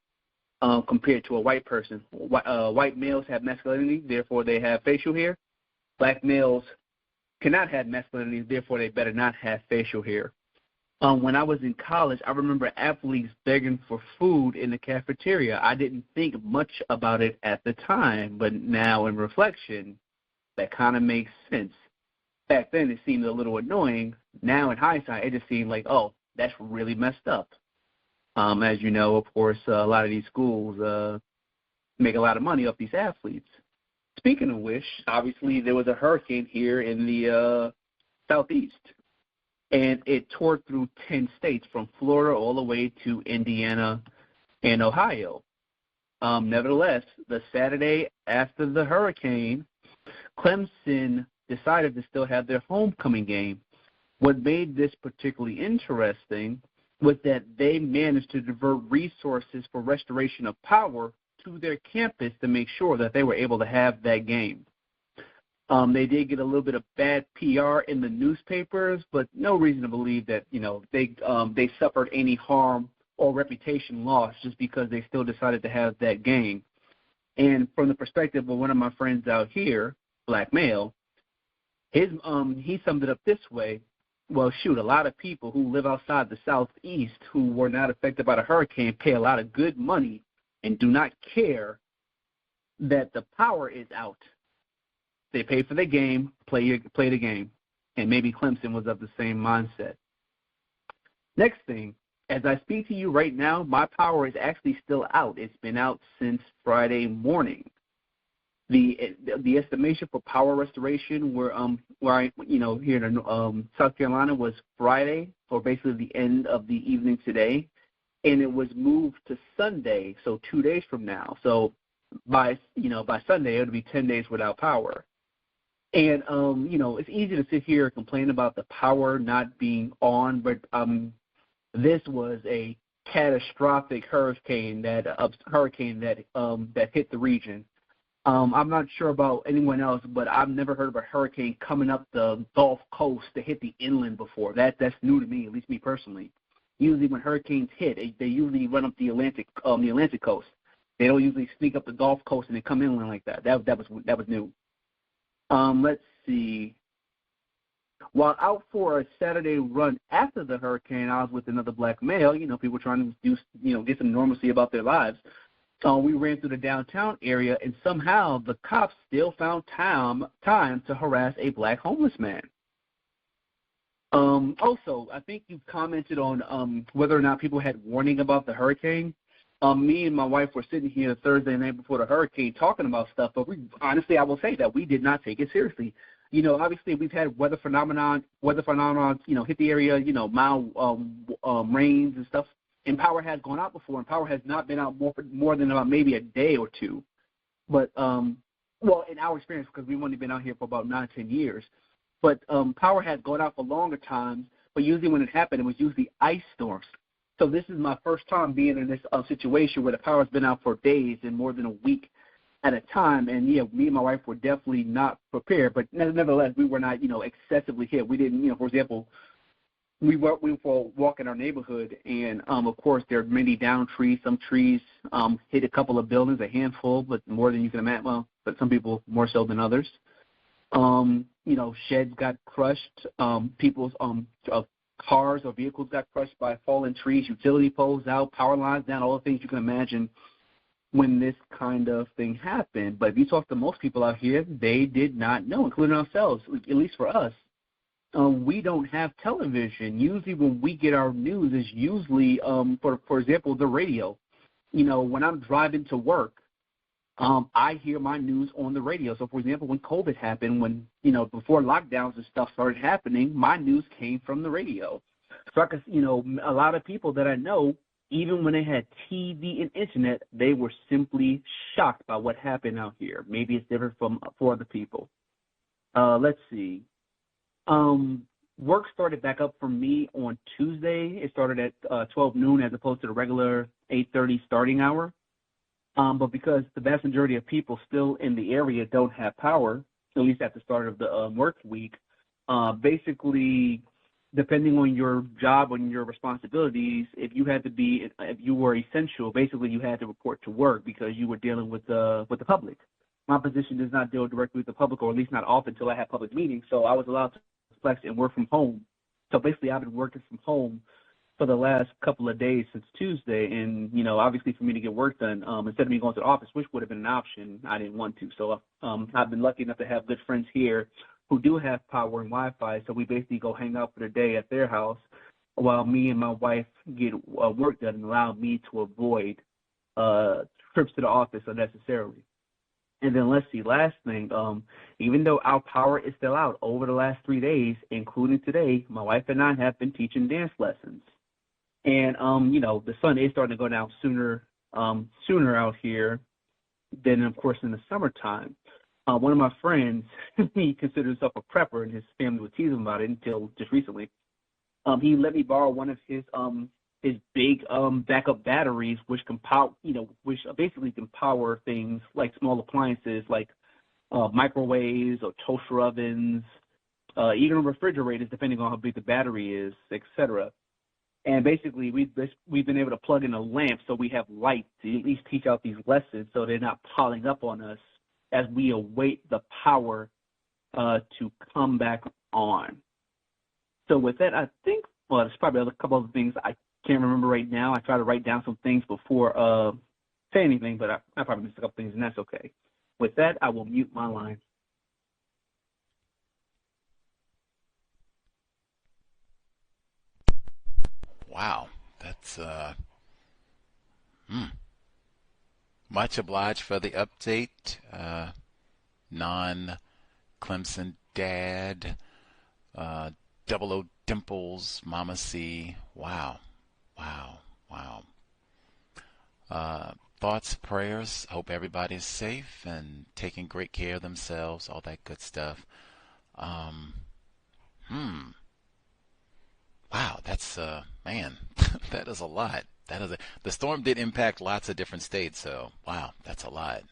compared to a white person. White males have masculinity, therefore they have facial hair. Black males cannot have masculinity, therefore they better not have facial hair. When I was in college, I remember athletes begging for food in the cafeteria. I didn't think much about it at the time, but now in reflection, that kind of makes sense. Back then, it seemed a little annoying. Now, in hindsight, it just seemed like, oh, that's really messed up. As you know, of course, a lot of these schools make a lot of money off these athletes. Speaking of which, obviously, there was a hurricane here in the Southeast, and it tore through 10 states from Florida all the way to Indiana and Ohio. Nevertheless, the Saturday after the hurricane, Clemson decided to still have their homecoming game. What made this particularly interesting was that they managed to divert resources for restoration of power to their campus to make sure that they were able to have that game. They did get a little bit of bad PR in the newspapers, but no reason to believe that, they suffered any harm or reputation loss just because they still decided to have that game. And from the perspective of one of my friends out here, black male, he summed it up this way. Well, shoot, a lot of people who live outside the Southeast who were not affected by the hurricane pay a lot of good money and do not care that the power is out. They pay for the game, play the game. And maybe Clemson was of the same mindset. Next thing, as I speak to you right now, my power is actually still out. It's been out since Friday morning. The estimation for power restoration where I here in South Carolina was Friday, or basically the end of the evening today, and it was moved to Sunday, so 2 days from now. So by Sunday it would be 10 days without power. And it's easy to sit here and complain about the power not being on, but this was a catastrophic hurricane that hit the region. I'm not sure about anyone else, but I've never heard of a hurricane coming up the Gulf Coast to hit the inland before. That's new to me, at least me personally. Usually when hurricanes hit, they usually run up the Atlantic coast. They don't usually sneak up the Gulf Coast and they come inland like that. That was new. Let's see. While out for a Saturday run after the hurricane, I was with another black male. People trying to get some normalcy about their lives. We ran through the downtown area, and somehow the cops still found time to harass a black homeless man. Also, I think you commented on whether or not people had warning about the hurricane. Me and my wife were sitting here Thursday night before the hurricane talking about stuff, but I will say that we did not take it seriously. Obviously we've had weather phenomenon, hit the area, mild rains and stuff. And power has gone out before, and power has not been out more than about maybe a day or two. But, in our experience, because we've only been out here for about 9-10 years, but power has gone out for longer times, but usually when it happened, it was usually ice storms. So this is my first time being in this situation where the power has been out for days and more than a week at a time. And, me and my wife were definitely not prepared, but nevertheless, we were not, excessively hit. We didn't, for example, we went for a walk in our neighborhood, and, of course, there are many downed trees. Some trees hit a couple of buildings, a handful, but more than you can imagine. Well, but some people more so than others. Sheds got crushed. People's cars or vehicles got crushed by fallen trees, utility poles out, power lines down, all the things you can imagine when this kind of thing happened. But if you talk to most people out here, they did not know, including ourselves, at least for us. We don't have television. Usually when we get our news is usually, for example, the radio. When I'm driving to work, I hear my news on the radio. So, for example, when COVID happened, when, before lockdowns and stuff started happening, my news came from the radio. So, a lot of people that I know, even when they had TV and internet, they were simply shocked by what happened out here. Maybe it's different for other people. Let's see. Work started back up for me on Tuesday. It started at 12 noon as opposed to the regular 8:30 starting hour. But because the vast majority of people still in the area don't have power, at least at the start of the work week, basically, depending on your job and your responsibilities, if you were essential, basically you had to report to work because you were dealing with the public. My position does not deal directly with the public, or at least not often until I have public meetings, so I was allowed to flex and work from home. So basically I've been working from home for the last couple of days since Tuesday, and, obviously for me to get work done, instead of me going to the office, which would have been an option, I didn't want to. So I've been lucky enough to have good friends here who do have power and Wi-Fi, so we basically go hang out for the day at their house while me and my wife get work done and allow me to avoid trips to the office unnecessarily. And then let's see, last thing, even though our power is still out over the last 3 days, including today, my wife and I have been teaching dance lessons. And, the sun is starting to go down sooner out here than, of course, in the summertime. One of my friends, he considers himself a prepper, and his family would tease him about it until just recently. He let me borrow one of his big backup batteries, which can power, which basically can power things like small appliances, like microwaves or toaster ovens, even refrigerators, depending on how big the battery is, etc. And basically, we've been able to plug in a lamp so we have light to at least teach out these lessons so they're not piling up on us as we await the power to come back on. So with that, I think, well, there's probably a couple of things I can't remember right now. I try to write down some things before say anything, but I probably missed a couple things, and that's okay. With that, I will mute my line. Wow, that's much obliged for the update. Non-Clemson dad, Double O Dimples, Mama C. Wow, wow, wow. Thoughts, prayers. Hope everybody's safe and taking great care of themselves. All that good stuff. Wow, that's man, that is a lot. The storm did impact lots of different states, so wow, that's a lot.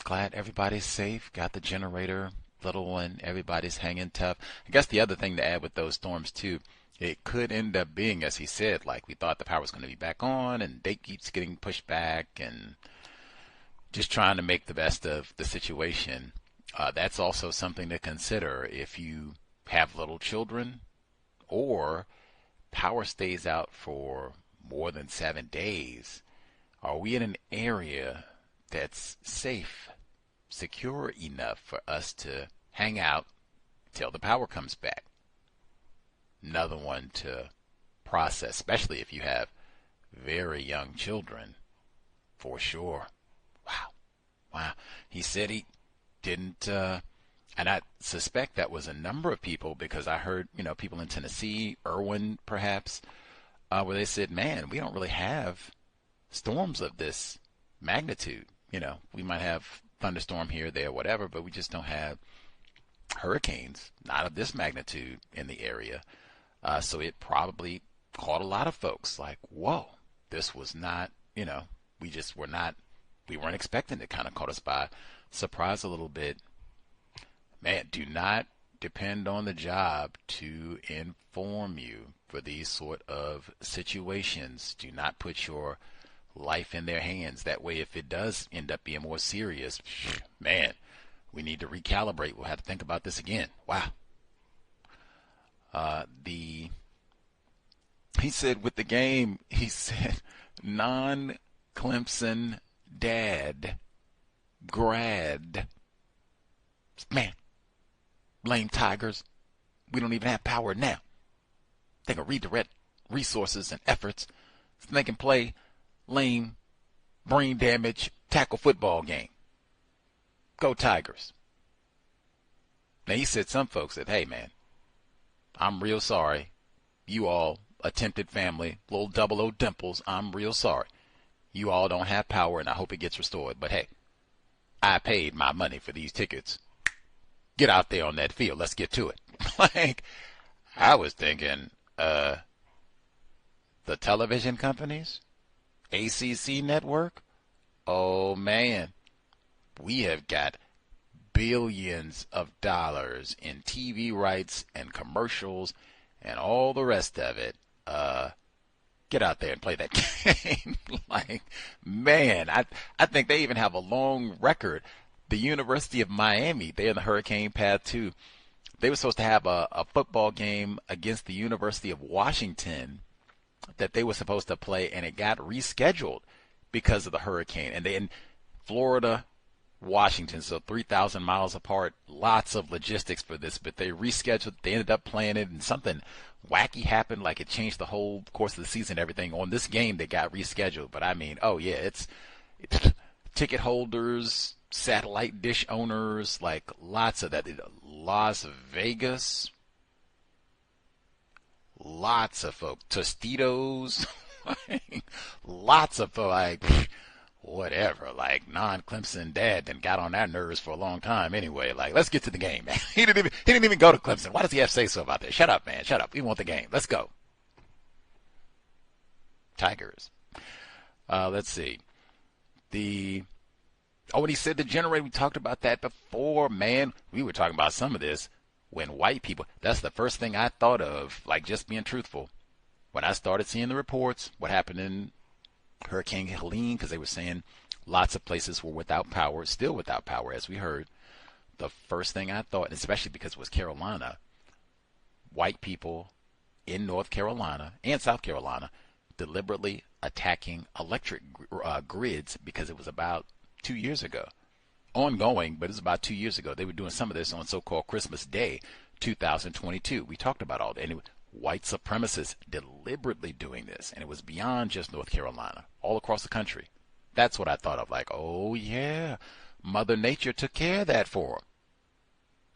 Glad everybody's safe. Got the generator, little one. Everybody's hanging tough. I guess the other thing to add with those storms too, it could end up being, as he said, like we thought the power was going to be back on, and date keeps getting pushed back, and just trying to make the best of the situation. That's also something to consider if you have little children, or power stays out for more than 7 days. Are we in an area that's safe, secure enough for us to hang out till the power comes back? Another one to process, especially if you have very young children, for sure. Wow. He said he didn't, and I suspect that was a number of people, because I heard, people in Tennessee, Irwin perhaps, where they said, man, we don't really have storms of this magnitude. We might have thunderstorm here, there, whatever, but we just don't have hurricanes, not of this magnitude in the area. So it probably caught a lot of folks like, whoa, this was not, we weren't expecting it. Kind of caught us by surprise a little bit. Man, do not depend on the job to inform you for these sort of situations. Do not put your life in their hands. That way, if it does end up being more serious, man, we need to recalibrate. We'll have to think about this again. Wow. He said with the game, he said, non-Clemson dad, grad. Man, lame Tigers. We don't even have power now. They can redirect resources and efforts so they can play lame, brain damage, tackle football game. Go Tigers. Now he said some folks said, hey man, I'm real sorry. You all attempted family, little Double O Dimples, I'm real sorry. You all don't have power and I hope it gets restored. But hey, I paid my money for these tickets. Get out there on that field. Let's get to it. Like, I was thinking, the television companies, ACC network, oh man, we have got billions of dollars in TV rights and commercials and all the rest of it. Get out there and play that game. Like, man, I think they even have a long record. The University of Miami, they're in the hurricane path too. They were supposed to have a football game against the University of Washington that they were supposed to play, and it got rescheduled because of the hurricane. And they in Florida, Washington, so 3,000 miles apart, lots of logistics for this, but they rescheduled. They ended up playing it, and something wacky happened, like it changed the whole course of the season, everything on this game that got rescheduled. But I mean, oh yeah, it's ticket holders, satellite dish owners, like lots of that. Las Vegas, lots of folks, Tostitos, lots of folks, like whatever, like non-Clemson dad then got on their nerves for a long time anyway. Like, let's get to the game, man. He didn't even go to Clemson. Why does he have to say so about that? Shut up, man. Shut up. We want the game. Let's go. Tigers. Let's see. The Oh, and he said the generator, we talked about that before, man. We were talking about some of this when white people, that's the first thing I thought of, like just being truthful. When I started seeing the reports, what happened in Hurricane Helene, because they were saying lots of places were without power, still without power, as we heard. The first thing I thought, especially because it was Carolina, white people in North Carolina and South Carolina deliberately attacking electric grids because it was about 2 years ago. Ongoing, but it was about 2 years ago. They were doing some of this on so-called Christmas Day, 2022. We talked about all that. And white supremacists deliberately doing this, and it was beyond just North Carolina, all across the country. That's what I thought of, like, oh yeah, Mother Nature took care of that for them.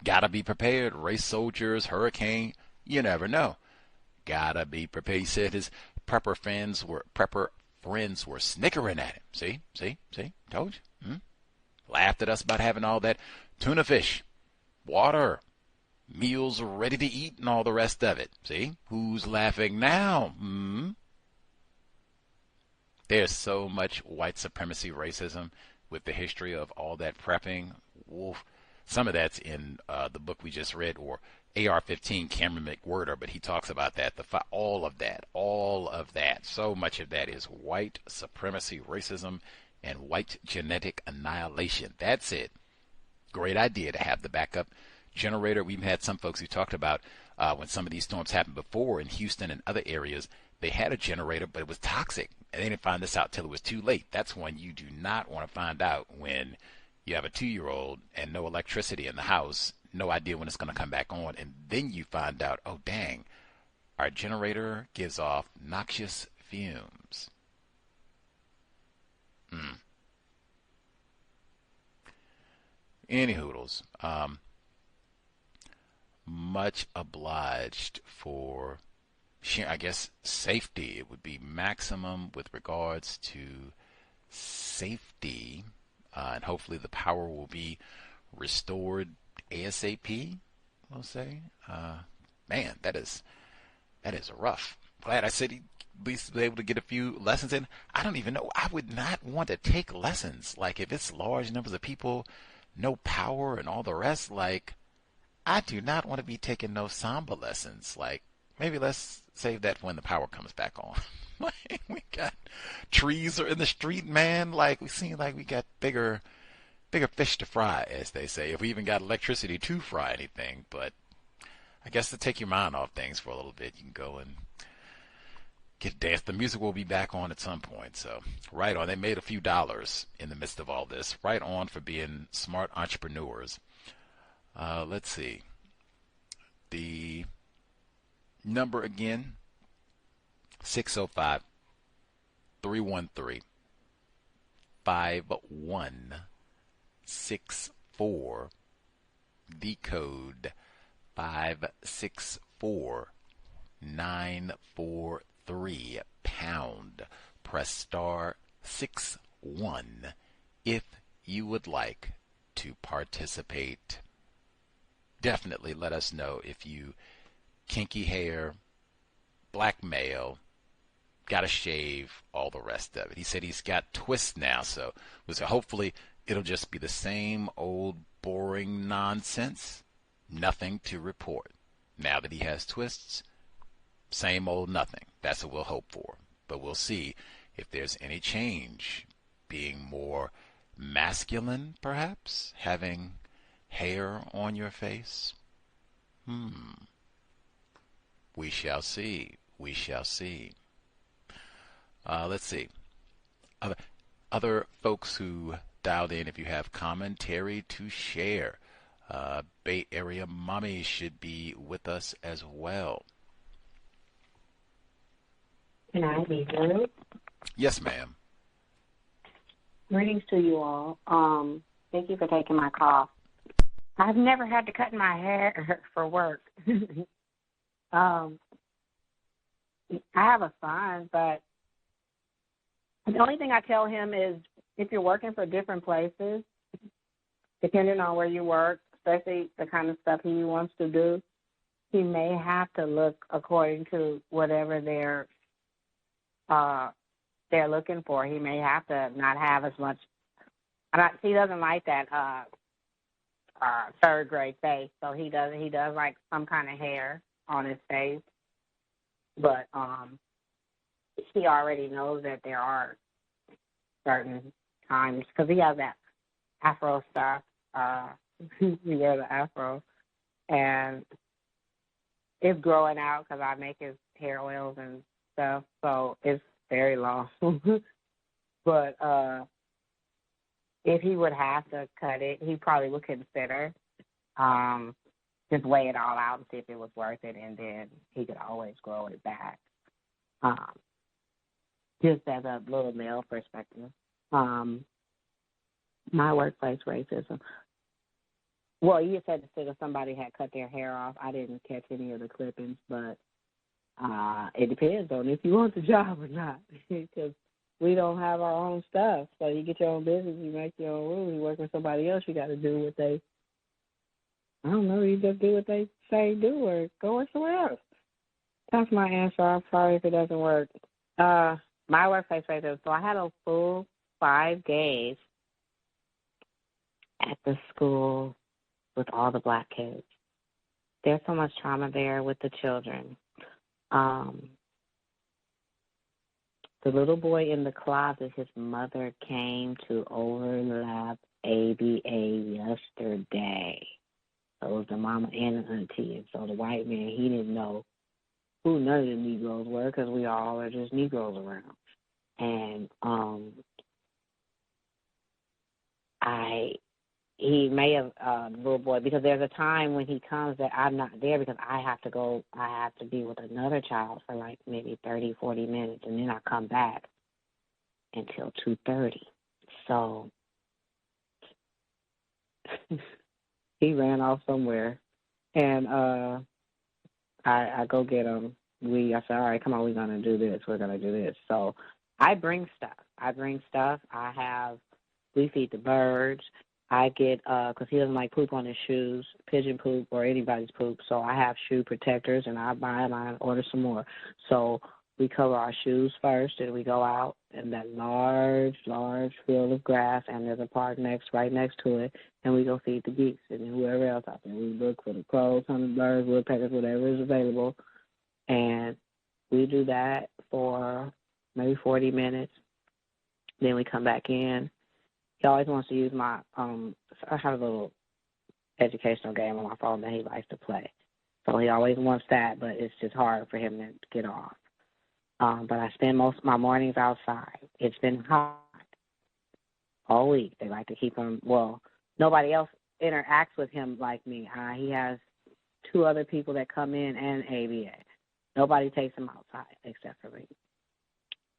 Gotta be prepared. Race soldiers, hurricane, you never know. Gotta be prepared. He said his prepper friends were snickering at him. See, told you. Laughed at us about having all that tuna fish, water, meals ready to eat, and all the rest of it. See, who's laughing now? There's so much white supremacy racism with the history of all that prepping. Wolf. Some of that's in the book we just read, or AR-15, Cameron McWhirter, but he talks about that. All of that. So much of that is white supremacy, racism, and white genetic annihilation. That's it. Great idea to have the backup generator. We've had some folks who talked about when some of these storms happened before in Houston and other areas, they had a generator, but it was toxic. And they didn't find this out till it was too late. That's one you do not want to find out when you have a 2-year-old and no electricity in the house, no idea when it's going to come back on, and then you find out, oh dang, our generator gives off noxious fumes. Any hoodles. Much obliged for sharing, I guess, safety. It would be maximum with regards to safety, and hopefully the power will be restored ASAP, we'll say. Man, that is rough. Glad I said he'd at least be able to get a few lessons in. I don't even know. I would not want to take lessons. Like, if it's large numbers of people, no power and all the rest, like, I do not want to be taking no samba lessons. Like, maybe let's save that when the power comes back on. Like, we got trees are in the street, man. Like, we seem like we got bigger fish to fry, as they say, if we even got electricity to fry anything. But I guess to take your mind off things for a little bit, you can go and get dance. The music will be back on at some point. So right on. They made a few dollars in the midst of all this. Right on for being smart entrepreneurs. Let's see. The number again, 605-313-5164. The code 564943 pound. Press star 61 if you would like to participate. Definitely let us know if you kinky hair, black male, got to shave, all the rest of it. He said he's got twists now, so hopefully it'll just be the same old boring nonsense. Nothing to report. Now that he has twists, same old nothing. That's what we'll hope for. But we'll see if there's any change. Being more masculine, perhaps? Having hair on your face? We shall see. We shall see. Let's see. Other folks who dialed in, if you have commentary to share. Bay Area Mommy should be with us as well. Can I be heard? Yes, ma'am. Greetings to you all. Thank you for taking my call. I've never had to cut my hair for work. I have a son, but the only thing I tell him is if you're working for different places, depending on where you work, especially the kind of stuff he wants to do, he may have to look according to whatever they're looking for. He may have to not have as much he doesn't like that third grade face, so he does like some kind of hair on his face, but he already knows that there are certain times, because he has that afro stuff, he wears the afro, and it's growing out because I make his hair oils and stuff, so it's very long. But if he would have to cut it, he probably would consider just weigh it all out and see if it was worth it, and then he could always grow it back. Just as a little male perspective. My workplace racism. Well, you said that somebody had cut their hair off. I didn't catch any of the clippings, but it depends on if you want the job or not, because we don't have our own stuff. So you get your own business, you make your own rules, you work with somebody else, you got to do what they, I don't know, you just do what they say do or go somewhere else. That's my answer. I'm sorry if it doesn't work. My workplace racism, so I had a full 5 days at the school with all the black kids. There's so much trauma there with the children. The little boy in the closet, his mother came to overlap ABA yesterday. So it was the mama and the auntie. And so the white man, he didn't know who none of the Negroes were because we all are just Negroes around. And he may have, the little boy, because there's a time when he comes that I'm not there because I have to be with another child for like maybe 30, 40 minutes, and then I come back until 2:30. So he ran off somewhere, and I go get him. I said, all right, come on, we're going to do this. We're going to do this. So I bring stuff. We feed the birds. I get, because he doesn't like poop on his shoes, pigeon poop or anybody's poop, so I have shoe protectors, and I buy them and order some more. So we cover our shoes first, and we go out in that large field of grass, and there's a park right next to it, and we go feed the geese and then whoever else out there. We look for the crows, hummingbirds, woodpeckers, whatever is available, and we do that for maybe 40 minutes. Then we come back in. He always wants to use my, I have a little educational game on my phone that he likes to play. So he always wants that, but it's just hard for him to get off. But I spend most of my mornings outside. It's been hot all week. They like to keep him, well, nobody else interacts with him like me. He has 2 other people that come in and ABA. Nobody takes him outside except for me.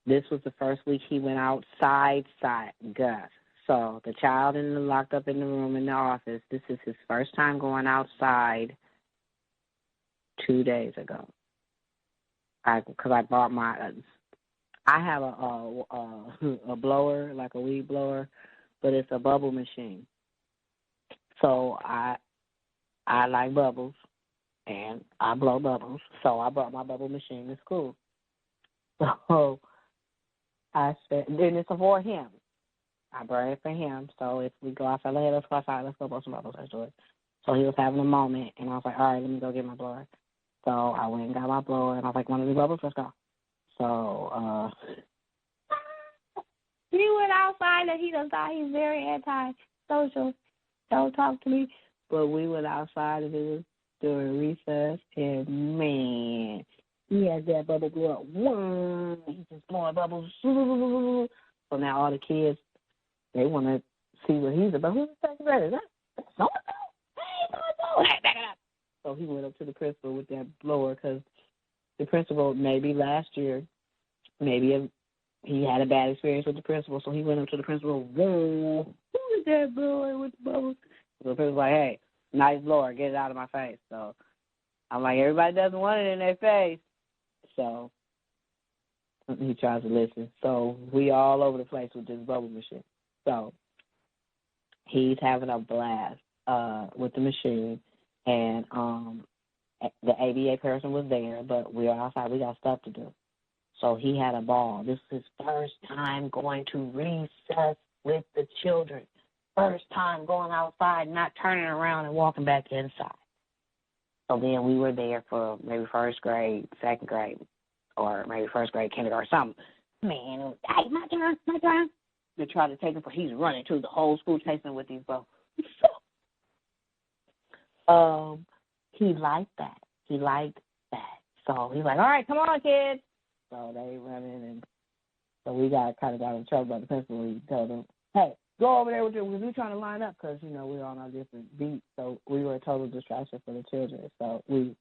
This was the first week he went outside, Gus. So the child locked up in the room in the office, this is his first time going outside 2 days ago. Because I bought I have a blower, like a weed blower, but it's a bubble machine. So I like bubbles, and I blow bubbles. So I brought my bubble machine to school. So then it's for him. I brought it for him. So if we go outside, let's go outside, let's go blow some bubbles, let's do it. So he was having a moment, and I was like, all right, let me go get my blower. So I went and got my blower, and I was like, want to do bubbles? Let's go. So he went outside, and he does not. He's very anti-social. Don't talk to me. But we went outside, and it was during recess, and man, he had that bubble blow up. He's just blowing bubbles. So now all the kids, they want to see what he's about. Who's the second grader? That's so-and-so? Hey, so-and-so. Hey, back it up. So he went up to the principal with that blower because the principal, maybe last year, maybe he had a bad experience with the principal, so he went up to the principal, whoa, who is that blower with the bubbles? So the principal was like, hey, nice blower, get it out of my face. So I'm like, everybody doesn't want it in their face. So he tries to listen. So we all over the place with this bubble machine. So he's having a blast with the machine. And the ABA person was there, but we were outside. We got stuff to do. So he had a ball. This is his first time going to recess with the children. first time going outside, not turning around and walking back inside. So then we were there for maybe first grade, second grade, or maybe first grade, kindergarten, or something. Man, it was, hey, my turn. They tried to take him, but he's running to the whole school chasing with these bro. He liked that. He liked that. So he's like, all right, come on, kids. So they run in, and so we kind of got in trouble by the principal. We told them, hey, go over there with them, because we're trying to line up, because, you know, we're on our different beats. So we were a total distraction for the children. So we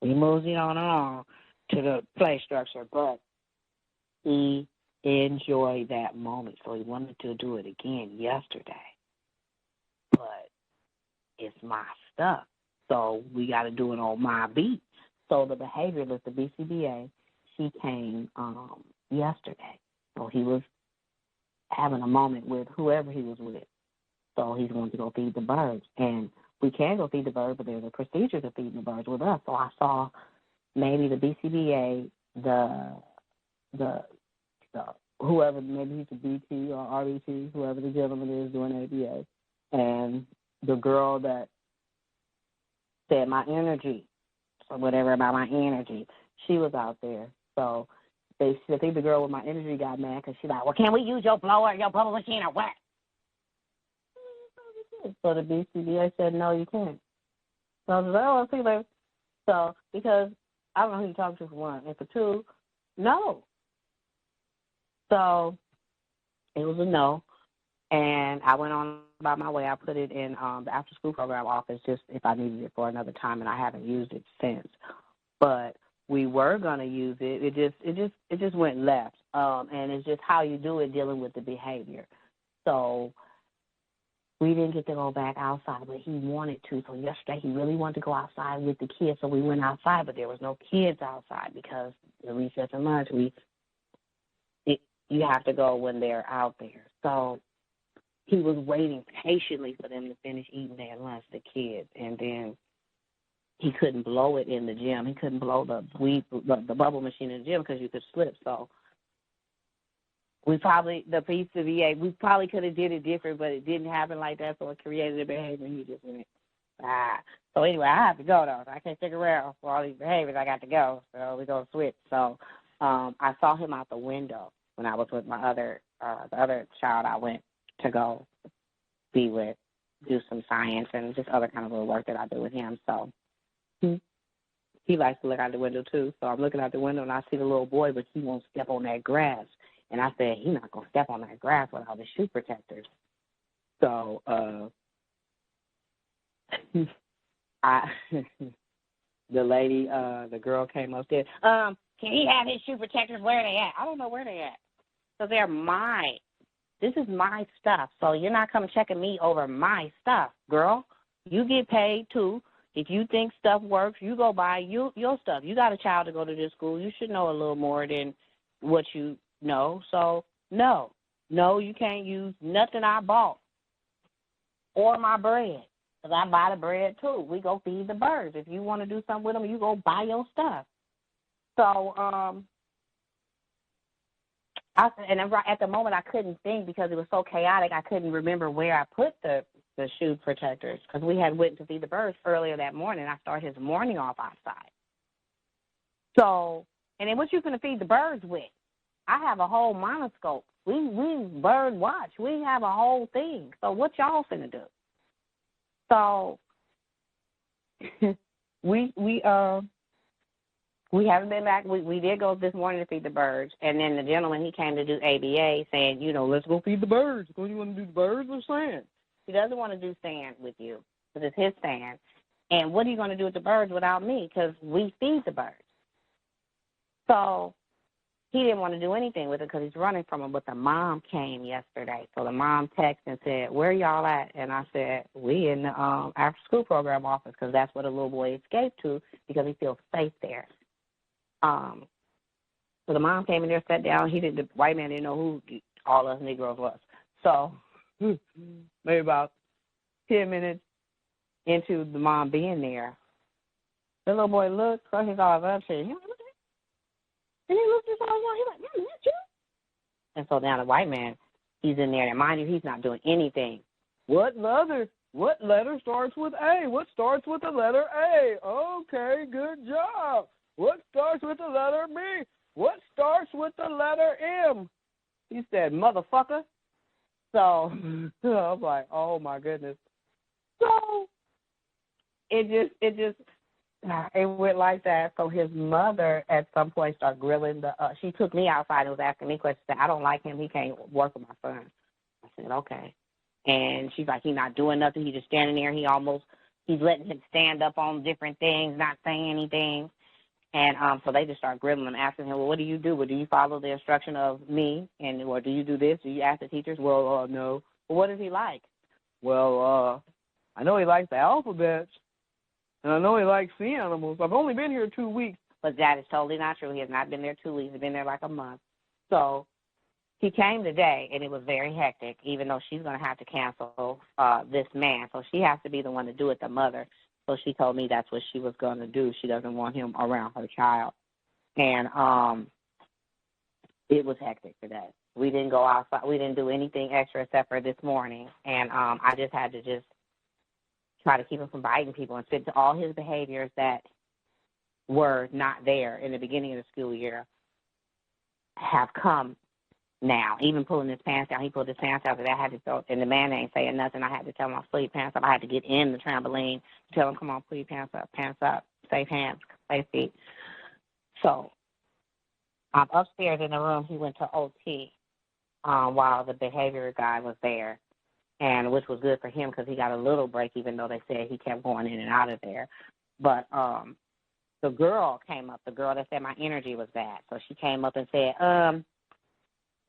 moved it on along to the play structure, but he enjoyed that moment. So he wanted to do it again yesterday. But it's my stuff. So we got to do it on my beat. So the behavioralist, the BCBA, she came yesterday. So he was having a moment with whoever he was with. So he's going to go feed the birds. And we can go feed the birds, but there's a procedure to feeding the birds with us. So I saw maybe the BCBA, the whoever, maybe he's a BT or RBT, whoever the gentleman is doing ABA, and the girl that said my energy, or whatever about my energy, she was out there. So I think the girl with my energy got mad because she's like, well, can we use your blower, your bubble machine, or what? So the BCBA said, no, you can't. So I was like, oh, I'll see you later. So, because I don't know who you talk to for one, and for two, no. So it was a no, and I went on about my way. I put it in the after-school program office just if I needed it for another time, and I haven't used it since. But we were going to use it. It just went left, and it's just how you do it dealing with the behavior. So we didn't get to go back outside, but he wanted to. So yesterday he really wanted to go outside with the kids, so we went outside, but there was no kids outside because the recess and lunch, you have to go when they're out there. So he was waiting patiently for them to finish eating their lunch, the kids, and then he couldn't blow it in the gym. He couldn't blow the bubble machine in the gym because you could slip. So we probably could have did it different, but it didn't happen like that, so it created a behavior, and he just went, So anyway, I have to go, though. I can't figure out for all these behaviors. I got to go, so we're going to switch. So I saw him out the window when I was with my the other child I went to go be with, do some science and just other kind of little work that I do with him. So he likes to look out the window, too. So I'm looking out the window, and I see the little boy, but he won't step on that grass. And I said, he's not going to step on that grass without the shoe protectors. So the lady, the girl came upstairs. Can he have his shoe protectors? Where are they at? I don't know where they at. So they're mine. This is my stuff. So you're not coming checking me over my stuff, girl. You get paid, too. If you think stuff works, you go buy your stuff. You got a child to go to this school. You should know a little more than what you know. So, no, you can't use nothing I bought or my bread, because I buy the bread, too. We go feed the birds. If you want to do something with them, you go buy your stuff. So, at the moment I couldn't think because it was so chaotic. I couldn't remember where I put the shoe protectors because we had went to feed the birds earlier that morning. I started his morning off outside. So, and then what you gonna feed the birds with? I have a whole monoscope. We bird watch. We have a whole thing. So what y'all finna do? So we haven't been back. We did go this morning to feed the birds, and then the gentleman, he came to do ABA saying, let's go feed the birds. Do you want to do the birds or sand? He doesn't want to do sand with you because it's his sand. And what are you going to do with the birds without me? Because we feed the birds. So he didn't want to do anything with it because he's running from them. But the mom came yesterday. So the mom texted and said, where y'all at? And I said, we in the after-school program office because that's where the little boy escaped to because he feels safe there. So the mom came in there, sat down. The white man didn't know who all us Negroes was. So maybe about 10 minutes into the mom being there, the little boy looked, crushed his eyes up, said, and he looked his eyes down. He's like, Mom, is that you? And so now the white man, He's in there, and mind you, he's not doing anything. What letter starts with A? What starts with the letter A? Okay, good job. What starts with the letter B? What starts with the letter M? He said, motherfucker. So I was like, oh my goodness. So it went like that. So his mother at some point started grilling she took me outside and was asking me questions. Said, I don't like him. He can't work with my son. I said, okay. And she's like, he's not doing nothing. He's just standing there. He's letting him stand up on different things, not saying anything. And so they just start grilling him, asking him, well, what do you do? Well, do you follow the instruction of me? Or do you do this? Do you ask the teachers? Well, no. Well, what does he like? Well, I know he likes the alphabet, and I know he likes sea animals. I've only been here 2 weeks. But that is totally not true. He has not been there 2 weeks. He's been there like a month. So he came today, and it was very hectic, even though she's going to have to cancel this man. So she has to be the one to do it, the mother. So she told me that's what she was going to do. She doesn't want him around her child. And it was hectic today. We didn't go outside. We didn't do anything extra except for this morning. And I just had to try to keep him from biting people and fit to all his behaviors that were not there in the beginning of the school year have come now. Even pulling his pants down. He pulled his pants out, but I had to throw, and the man ain't saying nothing. I had to tell him, pull your pants up. I had to get in the trampoline to tell him, come on, pull your pants up, safe hands, safe feet. So upstairs in the room, he went to OT while the behavior guy was there, and which was good for him because he got a little break, even though they said he kept going in and out of there. But the girl came up, the girl that said my energy was bad. So she came up and said,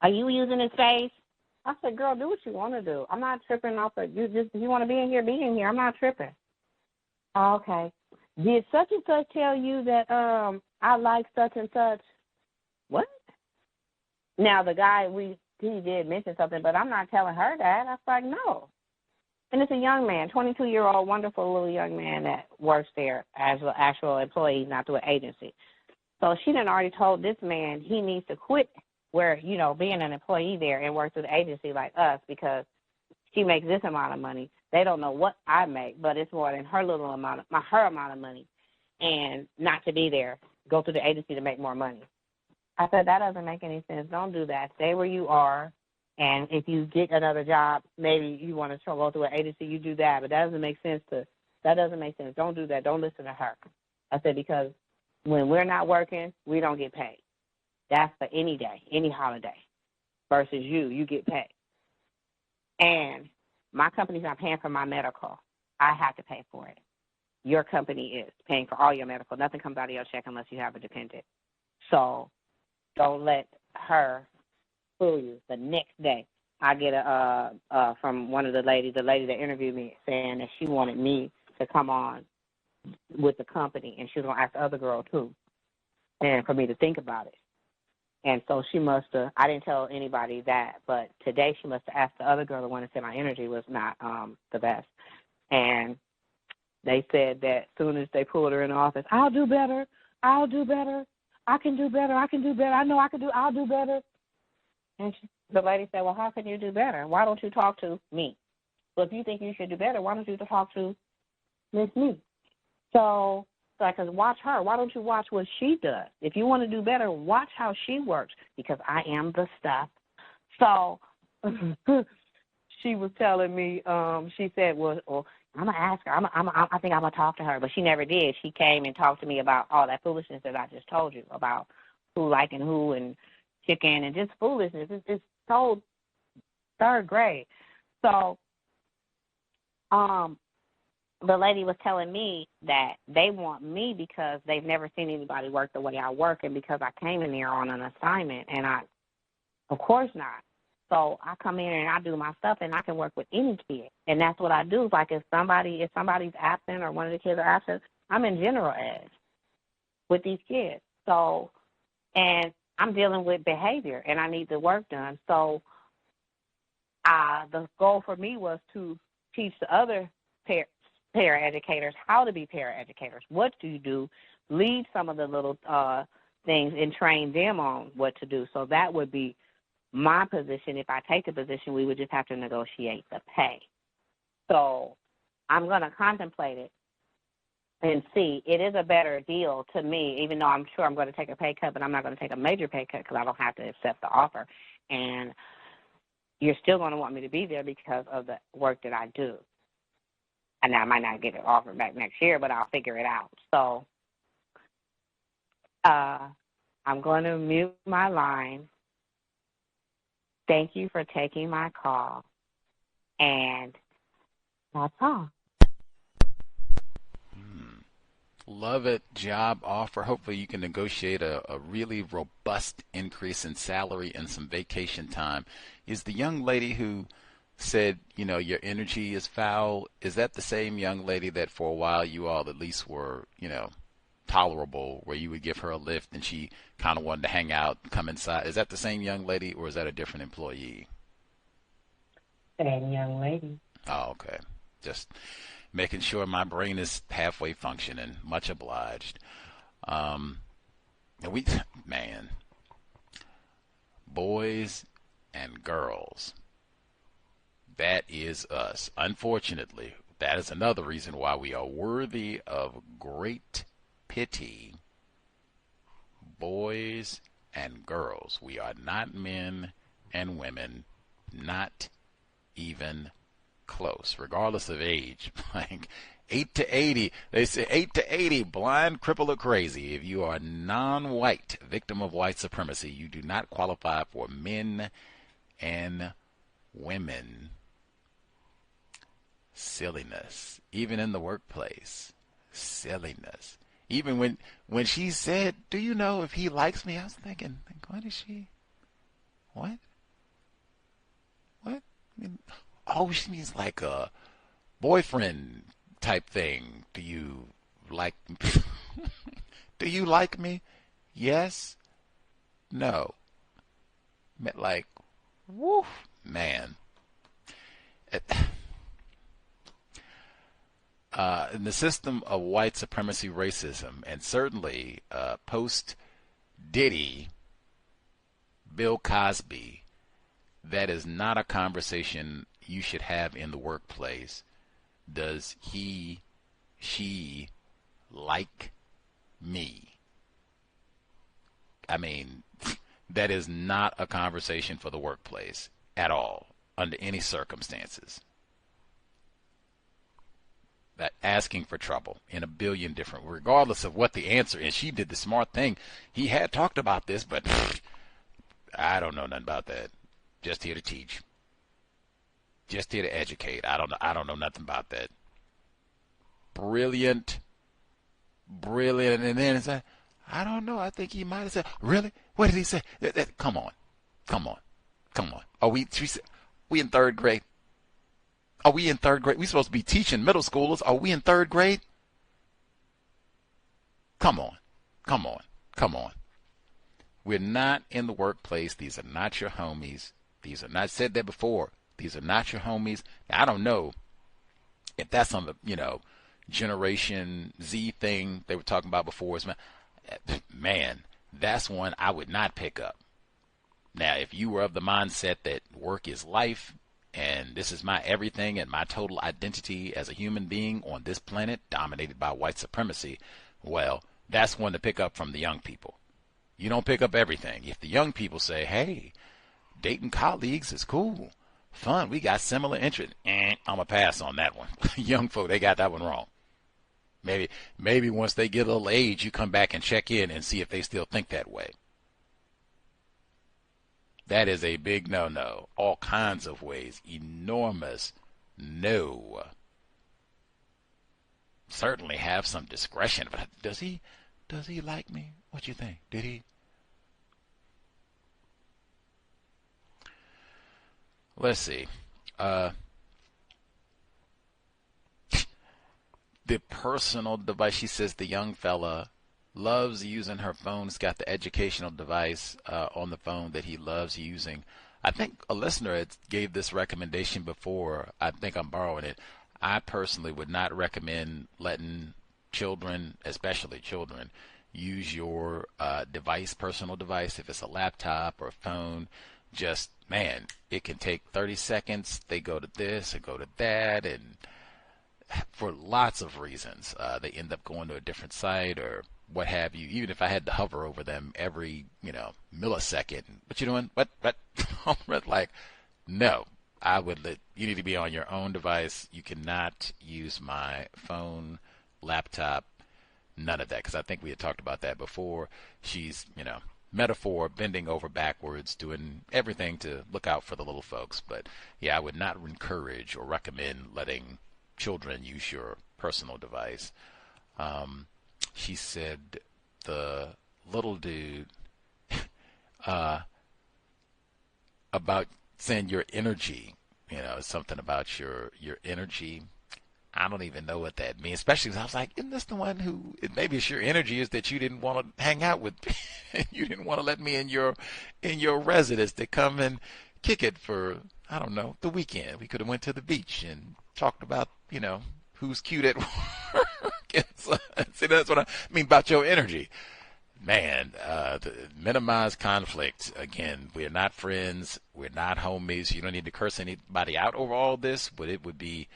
are you using his face? I said, girl, do what you want to do. I'm not tripping off of you. If you want to be in here, be in here. I'm not tripping. Okay. Did such and such tell you that I like such and such? What? Now, the guy, he did mention something, but I'm not telling her that. I was like, no. And it's a young man, 22-year-old, wonderful little young man that works there as an actual employee, not through an agency. So she done already told this man he needs to quit where, being an employee there and work through the agency like us because she makes this amount of money. They don't know what I make, but it's more than her amount of money. And not to be there, go through the agency to make more money. I said, that doesn't make any sense. Don't do that. Stay where you are. And if you get another job, maybe you want to go through an agency, you do that. But that doesn't make sense. Don't do that. Don't listen to her. I said, because when we're not working, we don't get paid. That's for any day, any holiday, versus you get paid. And my company's not paying for my medical. I have to pay for it. Your company is paying for all your medical. Nothing comes out of your check unless you have a dependent. So don't let her fool you. The next day, I get from one of the lady that interviewed me, saying that she wanted me to come on with the company, and she was going to ask the other girl too, and for me to think about it. And so she must have, I didn't tell anybody that, but today she must have asked the other girl, the one that said my energy was not the best. And they said that as soon as they pulled her in the office, I'll do better. I can do better. I know I can do, I'll do better. And the lady said, well, how can you do better? Why don't you talk to me? Well, if you think you should do better, why don't you talk to Miss Me? So, because watch her. Why don't you watch what she does? If you want to do better, watch how she works, because I am the stuff. So she was telling me, she said, well, I'm going to ask her. I think I'm going to talk to her. But she never did. She came and talked to me about all that foolishness that I just told you about who liking who and chicken and just foolishness. It's so third grade. So the lady was telling me that they want me because they've never seen anybody work the way I work, and because I came in there on an assignment, and of course not. So I come in and I do my stuff, and I can work with any kid, and that's what I do. Like if somebody's absent or one of the kids are absent, I'm in general ed with these kids. So, and I'm dealing with behavior, and I need the work done. So the goal for me was to teach the other paraeducators how to be paraeducators. What do you do? Lead some of the little things and train them on what to do. So that would be my position, if I take the position, we would just have to negotiate the pay. So I'm going to contemplate it and see. It is a better deal to me, even though I'm sure I'm going to take a pay cut, but I'm not going to take a major pay cut because I don't have to accept the offer. And you're still going to want me to be there because of the work that I do. And I might not get an offer back next year, but I'll figure it out. So I'm going to mute my line. Thank you for taking my call. And that's all. Love it. Job offer. Hopefully you can negotiate a really robust increase in salary and some vacation time. Is the young lady who said, your energy is foul, is that the same young lady that for a while you all at least were, tolerable, where you would give her a lift and she kind of wanted to hang out, come inside? Is that the same young lady, or is that a different employee? Same young lady. Oh, okay. Just making sure my brain is halfway functioning. Much obliged. Man, boys and girls, that is us. Unfortunately, that is another reason why we are worthy of great pity. Boys and girls, we are not men and women, not even close, regardless of age. Like 8 to 80, they say 8 to 80, blind, crippled, or crazy. If you are non-white, victim of white supremacy, you do not qualify for men and women. Silliness, even in the workplace. Silliness. Even when she said, "Do you know if he likes me?" I was thinking, what is she? What? I mean, oh, she means like a boyfriend type thing. Do you like me? Do you like me? Yes. No. Like, woof, man. In the system of white supremacy racism, and certainly post-Diddy, Bill Cosby, that is not a conversation you should have in the workplace. Does he, she like me? I mean, that is not a conversation for the workplace at all, under any circumstances. That asking for trouble in a billion different, regardless of what the answer is. She did the smart thing. He had talked about this, but I don't know nothing about that. Just here to teach. Just here to educate. I don't know nothing about that. Brilliant. And then it's like, I don't know. I think he might have said, really? What did he say? Come on. Are we in third grade? Are we in third grade? We're supposed to be teaching middle schoolers. Are we in third grade? Come on. We're not in the workplace. These are not your homies. These are not, said that before. These are not your homies. Now, I don't know if that's on the, Generation Z thing they were talking about before. Man, that's one I would not pick up. Now, if you were of the mindset that work is life, and this is my everything and my total identity as a human being on this planet dominated by white supremacy, well, that's one to pick up from the young people. You don't pick up everything. If the young people say, hey, dating colleagues is cool, fun, we got similar interests, I'm going to pass on that one. Young folk, they got that one wrong. Maybe once they get a little age, you come back and check in and see if they still think that way. That is a big no-no. All kinds of ways. Enormous no. Certainly have some discretion. But does he like me? What you think? Did he? Let's see. The personal device, she says the young fella loves using her phone. He's got the educational device on the phone that he loves using. I think a listener gave this recommendation before. I think I'm borrowing it. I personally would not recommend letting children, especially children, use your device, personal device. If it's a laptop or a phone, just, man, it can take 30 seconds. They go to this or go to that, and for lots of reasons, they end up going to a different site or what have you. Even if I had to hover over them every, millisecond, what you doing? What? Like, no, I would you need to be on your own device. You cannot use my phone, laptop, none of that, because I think we had talked about that before. She's, metaphor, bending over backwards, doing everything to look out for the little folks. But yeah, I would not encourage or recommend letting children use your personal device. She said the little dude about saying your energy, something about your energy. I don't even know what that means, especially because I was like, isn't this the one who, maybe it's your energy is that you didn't want to hang out with me. You didn't want to let me in your residence to come and kick it for, I don't know, the weekend. We could have went to the beach and talked about, who's cute at work. See, that's what I mean about your energy. Man, minimize conflict. Again, we're not friends. We're not homies. You don't need to curse anybody out over all this, but it would be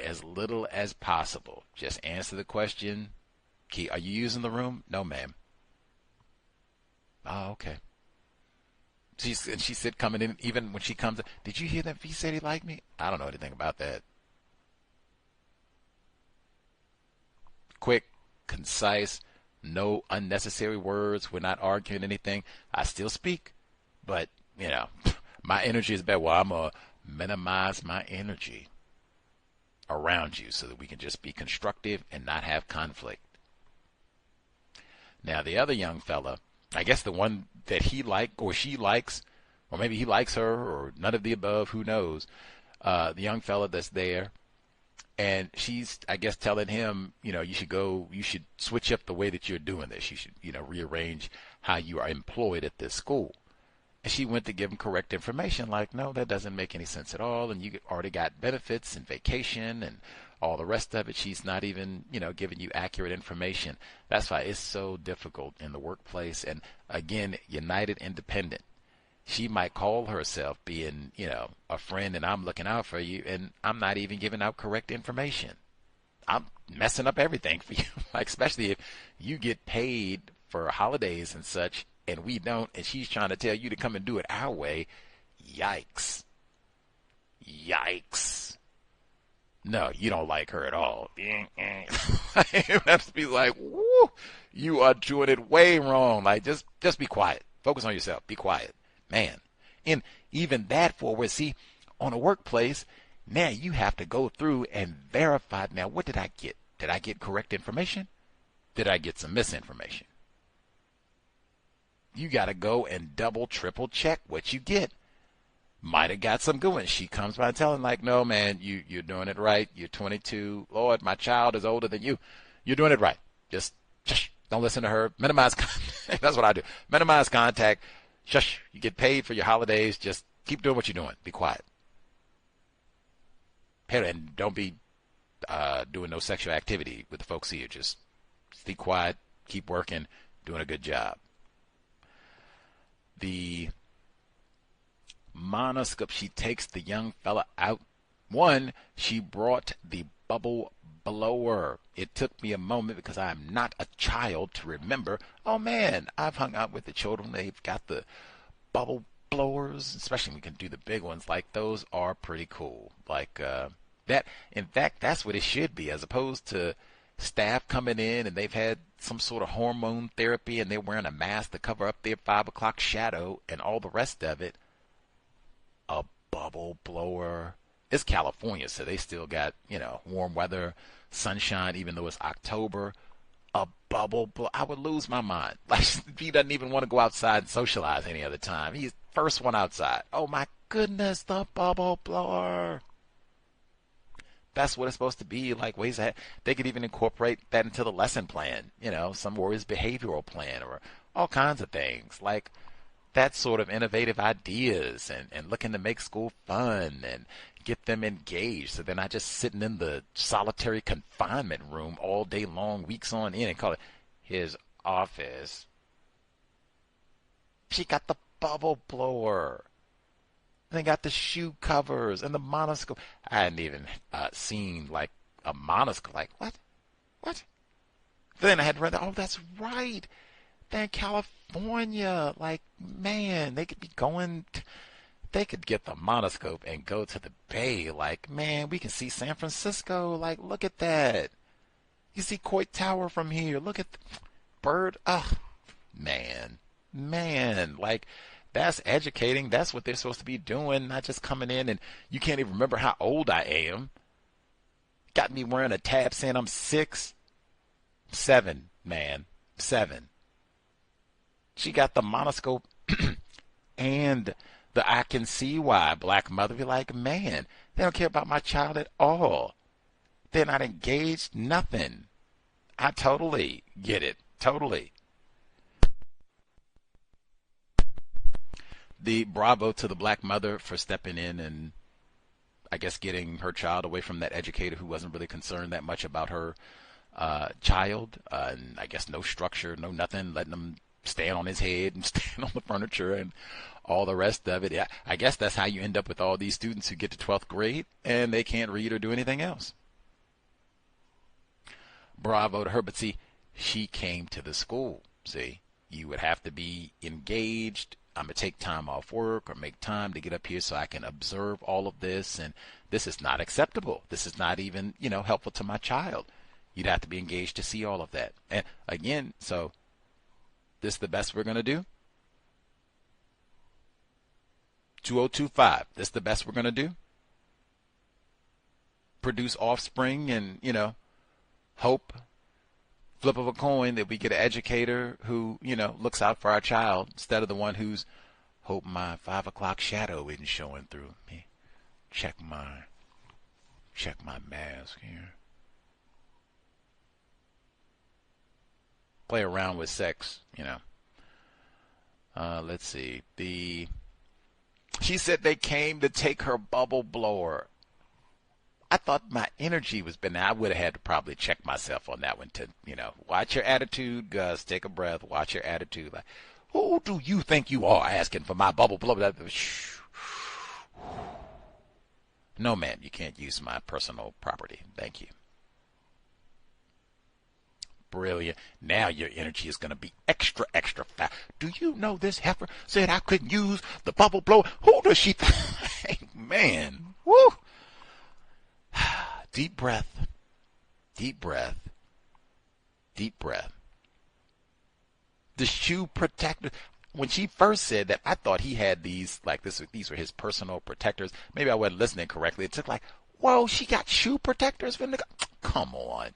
as little as possible. Just answer the question. Key, are you using the room? No, ma'am. Oh, okay. She said coming in, even when she comes, did you hear that he said he liked me? I don't know anything about that. Quick, concise, no unnecessary words. We're not arguing anything. I still speak, but, my energy is bad. Well, I'm going to minimize my energy around you so that we can just be constructive and not have conflict. Now, the other young fella, I guess the one that he liked or she likes, or maybe he likes her, or none of the above, who knows, the young fella that's there, and she's, I guess, telling him, you should switch up the way that you're doing this. You should, rearrange how you are employed at this school. And she went to give him correct information, like, no, that doesn't make any sense at all, and you already got benefits and vacation and all the rest of it. She's not even, giving you accurate information. That's why it's so difficult in the workplace. And again, United Independent. She might call herself being, a friend, and I'm looking out for you, and I'm not even giving out correct information. I'm messing up everything for you, like, especially if you get paid for holidays and such, and we don't, and she's trying to tell you to come and do it our way. Yikes. Yikes. No, you don't like her at all. You have to be like, woo, you are doing it way wrong. Like, just be quiet. Focus on yourself. Be quiet. Man. And even that forward, see, on a workplace, now you have to go through and verify. Now, what did I get? Did I get correct information? Did I get some misinformation? You got to go and double, triple check what you get. Might have got some good ones. She comes by and telling, like, no, man, you're doing it right. You're 22. Lord, my child is older than you. You're doing it right. Just shush. Don't listen to her. Minimize contact. That's what I do. Minimize contact. Shush. You get paid for your holidays. Just keep doing what you're doing. Be quiet. And don't be doing no sexual activity with the folks here. Just be quiet. Keep working. Doing a good job. The monoscope, she takes the young fella out. One, she brought the bubble blower. It took me a moment because I am not a child to remember. Oh man, I've hung out with the children. They've got the bubble blowers, especially when we can do the big ones. Like, those are pretty cool. Like that. In fact, that's what it should be, as opposed to staff coming in and they've had some sort of hormone therapy and they're wearing a mask to cover up their 5 o'clock shadow and all the rest of it. A bubble blower. It's California, so they still got, warm weather, sunshine, even though it's October. A bubble blower. I would lose my mind. Like, he doesn't even want to go outside and socialize any other time. He's first one outside. Oh my goodness, the bubble blower. That's what it's supposed to be. Like, ways that they could even incorporate that into the lesson plan, some Warriors behavioral plan or all kinds of things. Like, that sort of innovative ideas and looking to make school fun and get them engaged so they're not just sitting in the solitary confinement room all day long, weeks on end, and call it his office. She got the bubble blower. And they got the shoe covers and the monoscope. I hadn't even seen like a monoscope. Like, what? What? Then I had read that, oh, that's right. They're in California. Like, man, they could be going, they could get the monoscope and go to the Bay. Like, man, we can see San Francisco. Like, look at that. You see Coit Tower from here. Look at the bird. Oh, man. Like, that's educating. That's what they're supposed to be doing, not just coming in and you can't even remember how old I am. Got me wearing a tab saying I'm 6. 7, man. 7. She got the monoscope and the I can see why black mother be like, man, they don't care about my child at all. They're not engaged, nothing. I totally get it. Totally. The bravo to the black mother for stepping in and I guess getting her child away from that educator who wasn't really concerned that much about her child. And I guess no structure, no nothing, letting them stand on his head and stand on the furniture and all the rest of it. Yeah, I guess that's how you end up with all these students who get to 12th grade and they can't read or do anything else. Bravo to her, but see, she came to the school. See, you would have to be engaged. I'm going to take time off work or make time to get up here so I can observe all of this. And this is not acceptable. This is not even, helpful to my child. You'd have to be engaged to see all of that. And again, so this is the best we're going to do. 2025, this is the best we're going to do. Produce offspring and, hope, flip of a coin that we get an educator who, looks out for our child instead of the one who's, hope my 5 o'clock shadow isn't showing through me. Check my mask here. Play around with sex, let's see. She said they came to take her bubble blower. I thought my energy was been. I would have had to probably check myself on that one to, watch your attitude, Gus. Take a breath. Watch your attitude. Like, who do you think you are asking for my bubble blower? No, ma'am, you can't use my personal property. Thank you. Brilliant. Now your energy is going to be extra fast. Do you know this heifer said I couldn't use the bubble blower? Who does she think? Man, woo. Deep breath. Deep breath. Deep breath. The shoe protector. When she first said that, I thought he had these, like this. These were his personal protectors. Maybe I wasn't listening correctly. It took like, whoa, she got shoe protectors for the. Come on.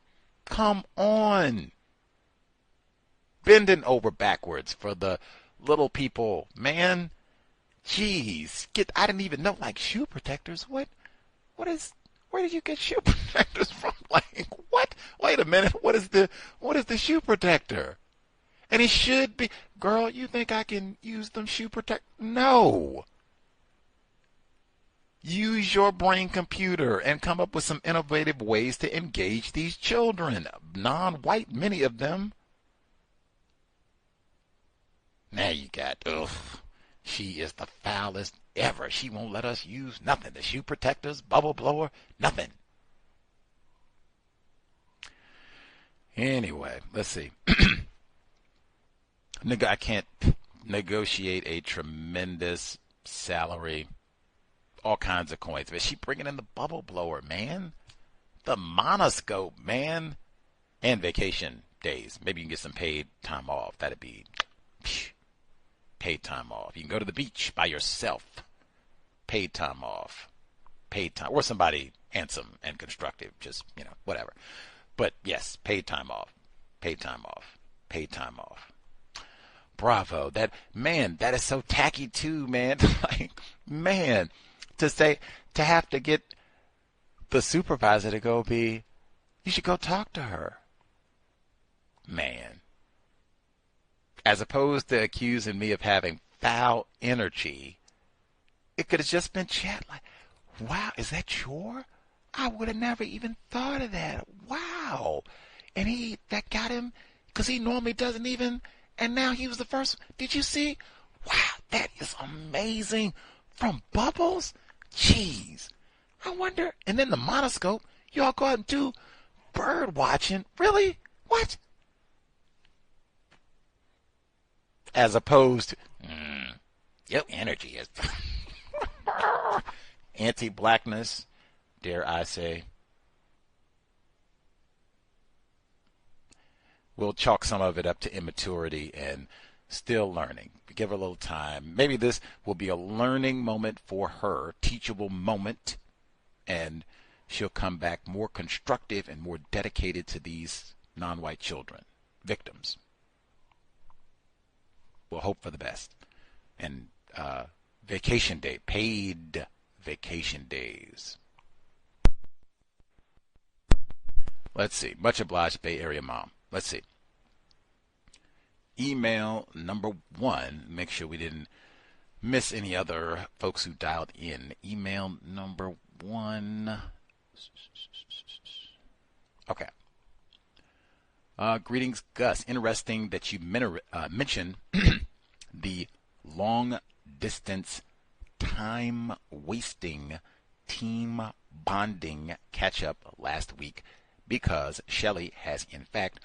Come on. Bending over backwards for the little people. Man, jeez. I didn't even know, like, shoe protectors. Where did you get shoe protectors from? Like, what? Wait a minute. What is the shoe protector? And it should be, girl, you think I can use them shoe protector? No. Use your brain computer and come up with some innovative ways to engage these children, non-white, many of them. Now you got, she is the foulest ever. She won't let us use nothing. The shoe protectors, bubble blower, nothing. Anyway, let's see. I can't negotiate a tremendous salary. All kinds of coins. But she bringing in the bubble blower, man. The monoscope, man. And vacation days. Maybe you can get some paid time off. That'd be paid time off. You can go to the beach by yourself. Paid time off. Paid time. Or somebody handsome and constructive. Just, whatever. But yes, paid time off. Paid time off. Paid time off. Bravo. That is so tacky too, man. Like, man. To have to get the supervisor to go you should go talk to her. Man. As opposed to accusing me of having foul energy, it could have just been chat like, wow, is that your? I would have never even thought of that. Wow. And that got him, because he normally doesn't even, and now he was the first. Did you see? Wow, That is amazing. From Bubbles? Jeez. I wonder, and then the monoscope, y'all go out and do bird watching. Really? What? As opposed to, your energy is anti-blackness, dare I say. We'll chalk some of it up to immaturity and still learning. Give her a little time. Maybe this will be a learning moment for her, teachable moment, and she'll come back more constructive and more dedicated to these non-white children, victims. We'll hope for the best. And vacation day, paid vacation days. Let's see. Much obliged, Bay Area Mom. Let's see. Email number 1. Make sure we didn't miss any other folks who dialed in. Email number 1. Okay. Greetings, Gus. Interesting that you mentioned the long-distance, time-wasting team bonding catch-up last week, because Shelley has, in fact,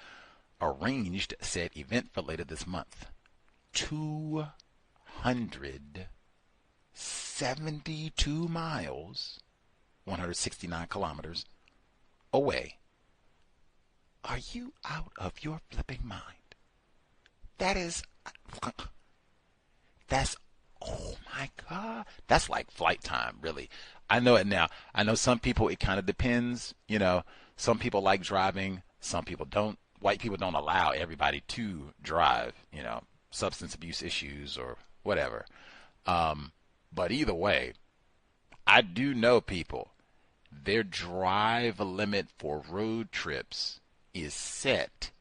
arranged said event for later this month. 272 miles, 169 kilometers away. Are you out of your flipping mind? That's, oh my God. That's like flight time, really. I know it now. I know some people, it kind of depends. You know, some people like driving, some people don't. White people don't allow everybody to drive, you know, substance abuse issues or whatever. But either way, I do know people, their drive limit for road trips is set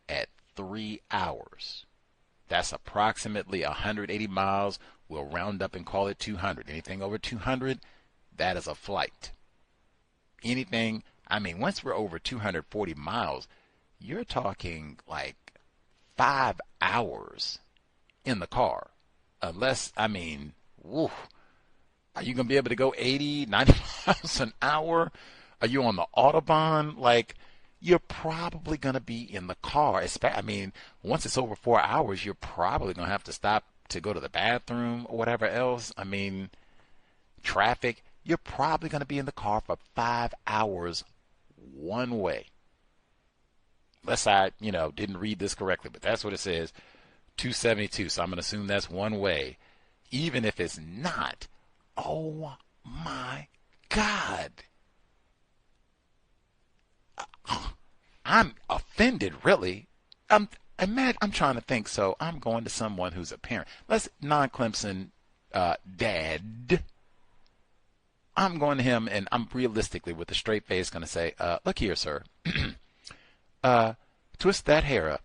at 3 hours. That's approximately 180 miles. We'll round up and call it 200. Anything over 200, that is a flight. Anything, I mean, once we're over 240 miles, you're talking like 5 hours in the car. Unless, I mean, woof, are you going to be able to go 80, 90 miles an hour? Are you on the Autobahn? Like, you're probably going to be in the car. I mean, once it's over 4 hours, you're probably going to have to stop to go to the bathroom or whatever else. I mean, traffic, you're probably going to be in the car for 5 hours one way. Unless I, didn't read this correctly, but that's what it says, 272. So I'm going to assume that's one way. Even if it's not, oh my God. I'm offended, really. I'm trying to think. So I'm going to someone who's a parent. Let's non-Clemson dad. I'm going to him, and I'm realistically, with a straight face, going to say, look here, sir. Twist that hair up.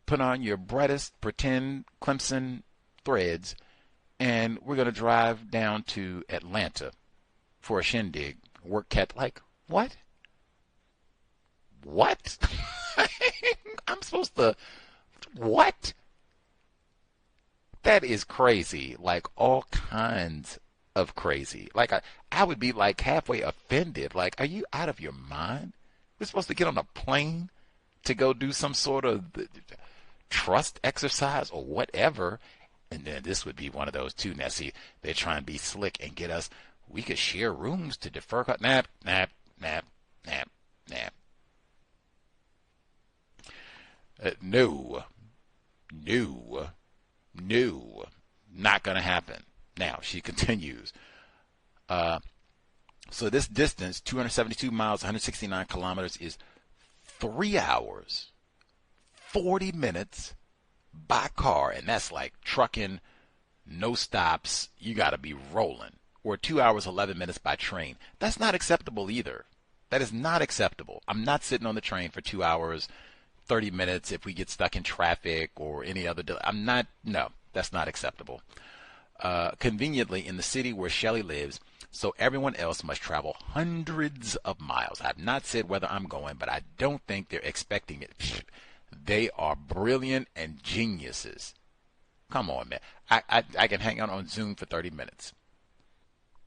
Put on your brightest pretend Clemson threads, and we're going to drive down to Atlanta for a shindig. Work cat, like, what? What? I'm supposed to, what? That is crazy. Like, all kinds of crazy. Like, I would be like halfway offended. Like, are you out of your mind? We're supposed to get on a plane to go do some sort of trust exercise or whatever. And then this would be one of those too. Now, see, they're trying to be slick and get us. We could share rooms to defer. Nap. No. Not going to happen. Now, she continues. So this distance, 272 miles, 169 kilometers, is 3 hours, 40 minutes by car. And that's like trucking, no stops. You got to be rolling. Or 2 hours, 11 minutes by train. That's not acceptable either. That is not acceptable. I'm not sitting on the train for 2 hours, 30 minutes if we get stuck in traffic or any other. No, that's not acceptable. Conveniently, in the city where Shelley lives, so everyone else must travel hundreds of miles. I've not said whether I'm going, but I don't think they're expecting it. They are brilliant and geniuses. Come on, man. I can hang out on Zoom for 30 minutes.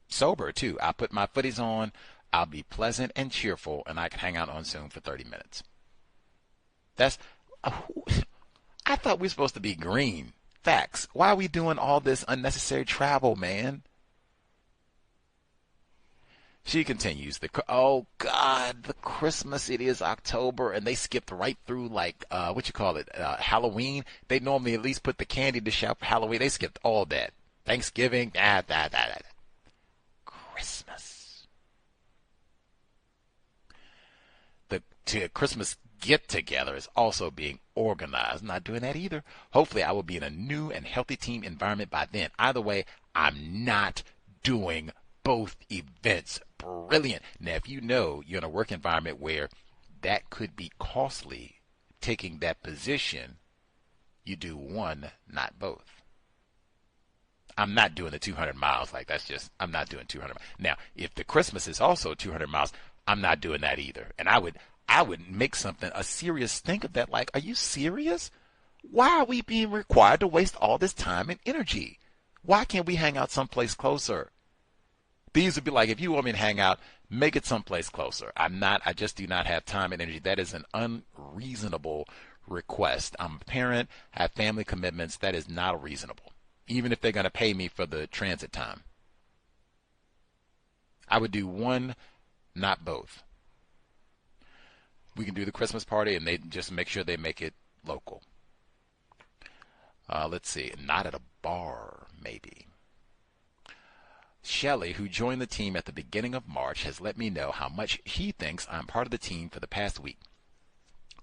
Sober, too. I'll put my footies on. I'll be pleasant and cheerful, and I can hang out on Zoom for 30 minutes. I thought we were supposed to be green. Facts. Why are we doing all this unnecessary travel, man? She continues, oh God, the Christmas, it is October, and they skipped right through Halloween. They normally at least put the candy dish out for Halloween. They skipped all that. Thanksgiving, Christmas. The Christmas get-together is also being organized. I'm not doing that either. Hopefully I will be in a new and healthy team environment by then. Either way, I'm not doing both events. Brilliant. Now, if you know you're in a work environment where that could be costly, taking that position, you do one, not both. I'm not doing the 200 miles. I'm not doing 200 miles. Now, if the Christmas is also 200 miles, I'm not doing that either. And I would make something a serious think of that. Like, are you serious? Why are we being required to waste all this time and energy? Why can't we hang out someplace closer? These would be like, if you want me to hang out, make it someplace closer. I just do not have time and energy. That is an unreasonable request. I'm a parent, I have family commitments. That is not reasonable, even if they're going to pay me for the transit time. I would do one, not both. We can do the Christmas party, and they just make sure they make it local. Let's see, not at a bar, maybe. Shelley, who joined the team at the beginning of March, has let me know how much she thinks I'm part of the team for the past week.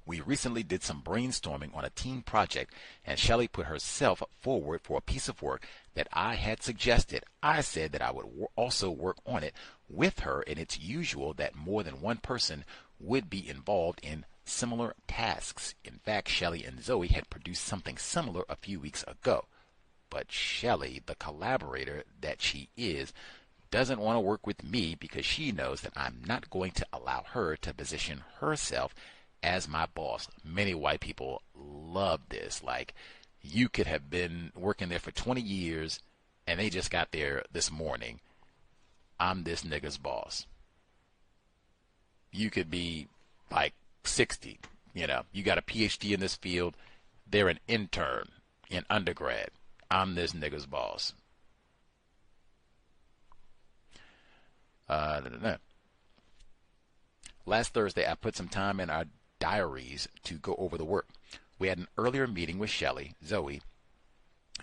We recently did some brainstorming on a team project, and Shelley put herself forward for a piece of work that I had suggested. I said that I would also work on it with her, and it's usual that more than one person would be involved in similar tasks. In fact, Shelley and Zoe had produced something similar a few weeks ago. But Shelley, the collaborator that she is, doesn't want to work with me because she knows that I'm not going to allow her to position herself as my boss. Many white people love this. Like, you could have been working there for 20 years and they just got there this morning. I'm this nigga's boss. You could be like 60, you got a PhD in this field. They're an intern in undergrad. I'm this nigga's boss. Last Thursday, I put some time in our diaries to go over the work. We had an earlier meeting with Shelley, Zoe,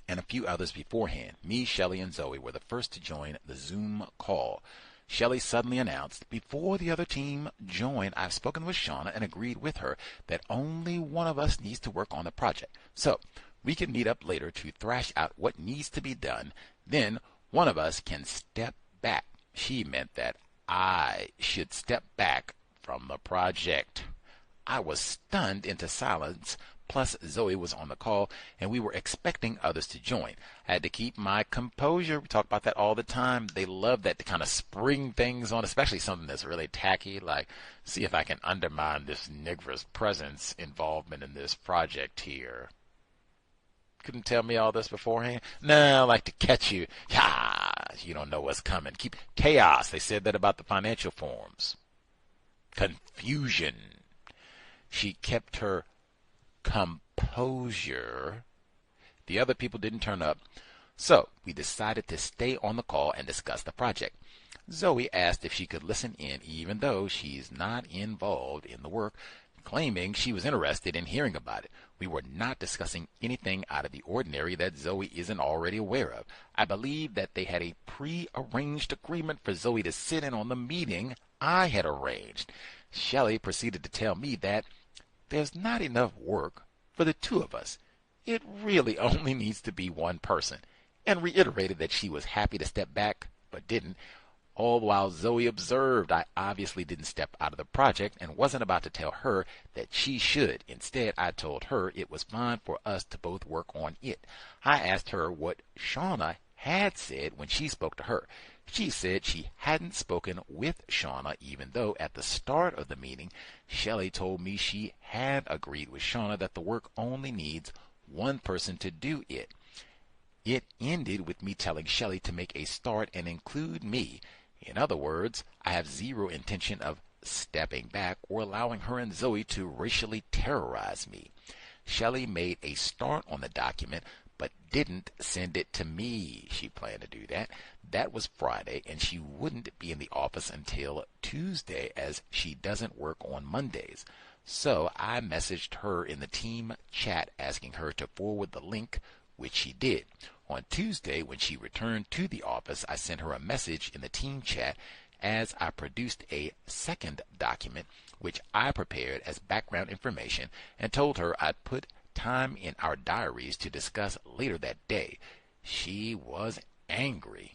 and a few others beforehand. Me, Shelley, and Zoe were the first to join the Zoom call. Shelley suddenly announced, before the other team joined, I've spoken with Shauna and agreed with her that only one of us needs to work on the project. So, we can meet up later to thrash out what needs to be done. Then one of us can step back. She meant that I should step back from the project. I was stunned into silence. Plus, Zoe was on the call, and we were expecting others to join. I had to keep my composure. We talk about that all the time. They love that to kind of spring things on, especially something that's really tacky, like, see if I can undermine this nigger's presence involvement in this project here. Couldn't tell me all this beforehand? No, I like to catch you. You don't know what's coming. Keep chaos. They said that about the financial forms. Confusion. She kept her composure. The other people didn't turn up, so we decided to stay on the call and discuss the project. Zoe asked if she could listen in even though she's not involved in the work, claiming she was interested in hearing about it. We were not discussing anything out of the ordinary that Zoe isn't already aware of. I believe that they had a pre-arranged agreement for Zoe to sit in on the meeting I had arranged. Shelley proceeded to tell me that there's not enough work for the two of us. It really only needs to be one person, and reiterated that she was happy to step back, but didn't. All while Zoe observed I obviously didn't step out of the project and wasn't about to tell her that she should. Instead, I told her it was fine for us to both work on it. I asked her what Shauna had said when she spoke to her. She said she hadn't spoken with Shauna, even though at the start of the meeting, Shelley told me she had agreed with Shauna that the work only needs one person to do it. It ended with me telling Shelley to make a start and include me. In other words, I have zero intention of stepping back or allowing her and Zoe to racially terrorize me. Shelley made a start on the document, but didn't send it to me. She planned to do that. That was Friday, and she wouldn't be in the office until Tuesday, as she doesn't work on Mondays. So I messaged her in the team chat asking her to forward the link, which she did. On Tuesday, when she returned to the office, I sent her a message in the team chat as I produced a second document, which I prepared as background information, and told her I'd put time in our diaries to discuss later that day. She was angry,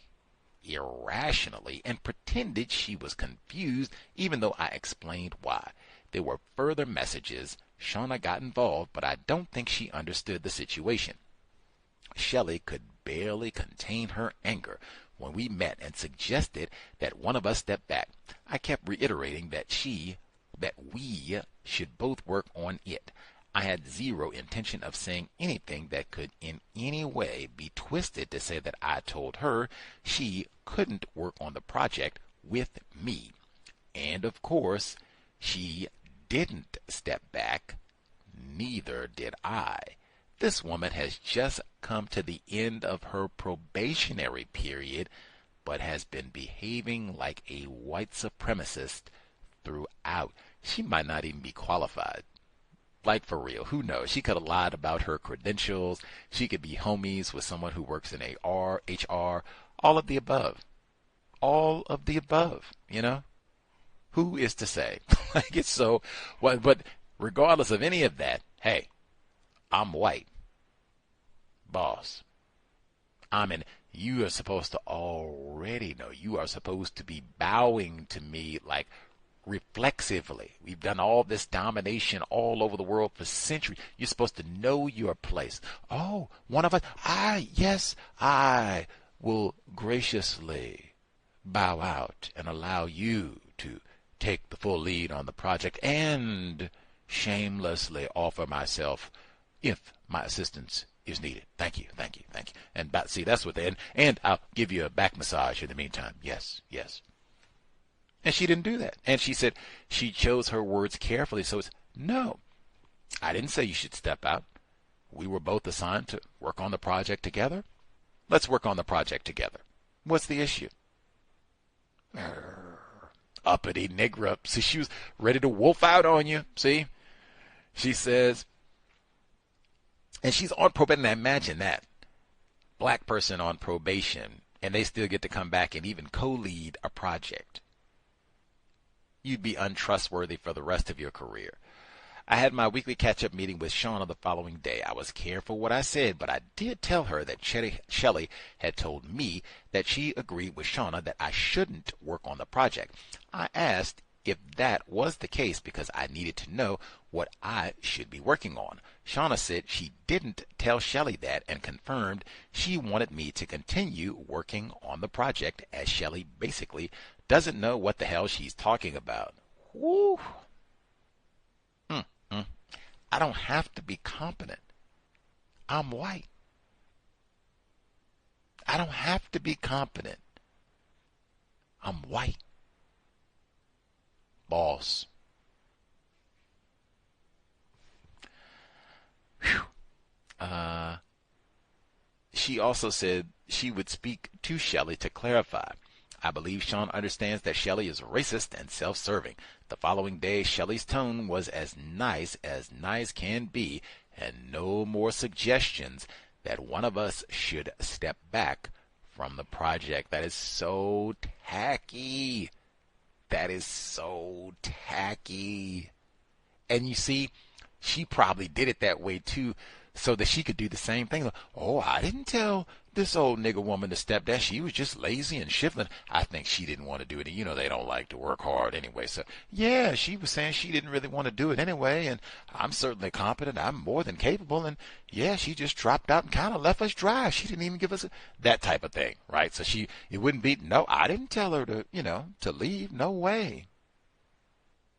irrationally, and pretended she was confused, even though I explained why. There were further messages. Shauna got involved, but I don't think she understood the situation. Shelley could barely contain her anger when we met and suggested that one of us step back. I kept reiterating that we should both work on it. I had zero intention of saying anything that could in any way be twisted to say that I told her she couldn't work on the project with me. And of course, she didn't step back. Neither did I. This woman has just come to the end of her probationary period, but has been behaving like a white supremacist throughout. She might not even be qualified. Like, for real, who knows? She could have lied about her credentials. She could be homies with someone who works in HR, all of the above. All of the above, you know? Who is to say? Like, it's so, but regardless of any of that, hey, I'm white. Boss. You are supposed to already know. You are supposed to be bowing to me like reflexively. We've done all this domination all over the world for centuries. You're supposed to know your place. Oh, one of us. Yes, I will graciously bow out and allow you to take the full lead on the project and shamelessly offer myself if my assistance is needed. Thank you. And see, that's what and I'll give you a back massage in the meantime. Yes. And she didn't do that. And she said she chose her words carefully. So it's no. I didn't say you should step out. We were both assigned to work on the project together. Let's work on the project together. What's the issue? Uppity nigger. See, she was ready to wolf out on you. See? She says, and she's on probation. Now imagine that. Black person on probation, and they still get to come back and even co-lead a project. You'd be untrustworthy for the rest of your career. I had my weekly catch-up meeting with Shauna the following day. I was careful what I said, but I did tell her that Shelley had told me that she agreed with Shauna that I shouldn't work on the project. I asked if that was the case because I needed to know what I should be working on. Shauna said she didn't tell Shelley that and confirmed she wanted me to continue working on the project, as Shelley basically doesn't know what the hell she's talking about. Woo! I don't have to be competent. I'm white. I don't have to be competent. I'm white. Boss. She also said she would speak to Shelley to clarify. I believe Sean understands that Shelley is racist and self-serving. The following day, Shelley's tone was as nice can be, and no more suggestions that one of us should step back from the project. That is so tacky. That is so tacky. And you see, she probably did it that way too, so that she could do the same thing. Oh, I didn't tell this old nigger woman to step down. She was just lazy and shifting. I think she didn't want to do it. You know, they don't like to work hard anyway. So, yeah, she was saying she didn't really want to do it anyway, and I'm certainly competent. I'm more than capable. And, yeah, she just dropped out and kind of left us dry. She didn't even give us that type of thing, right? So it wouldn't be, no, I didn't tell her to leave. No way.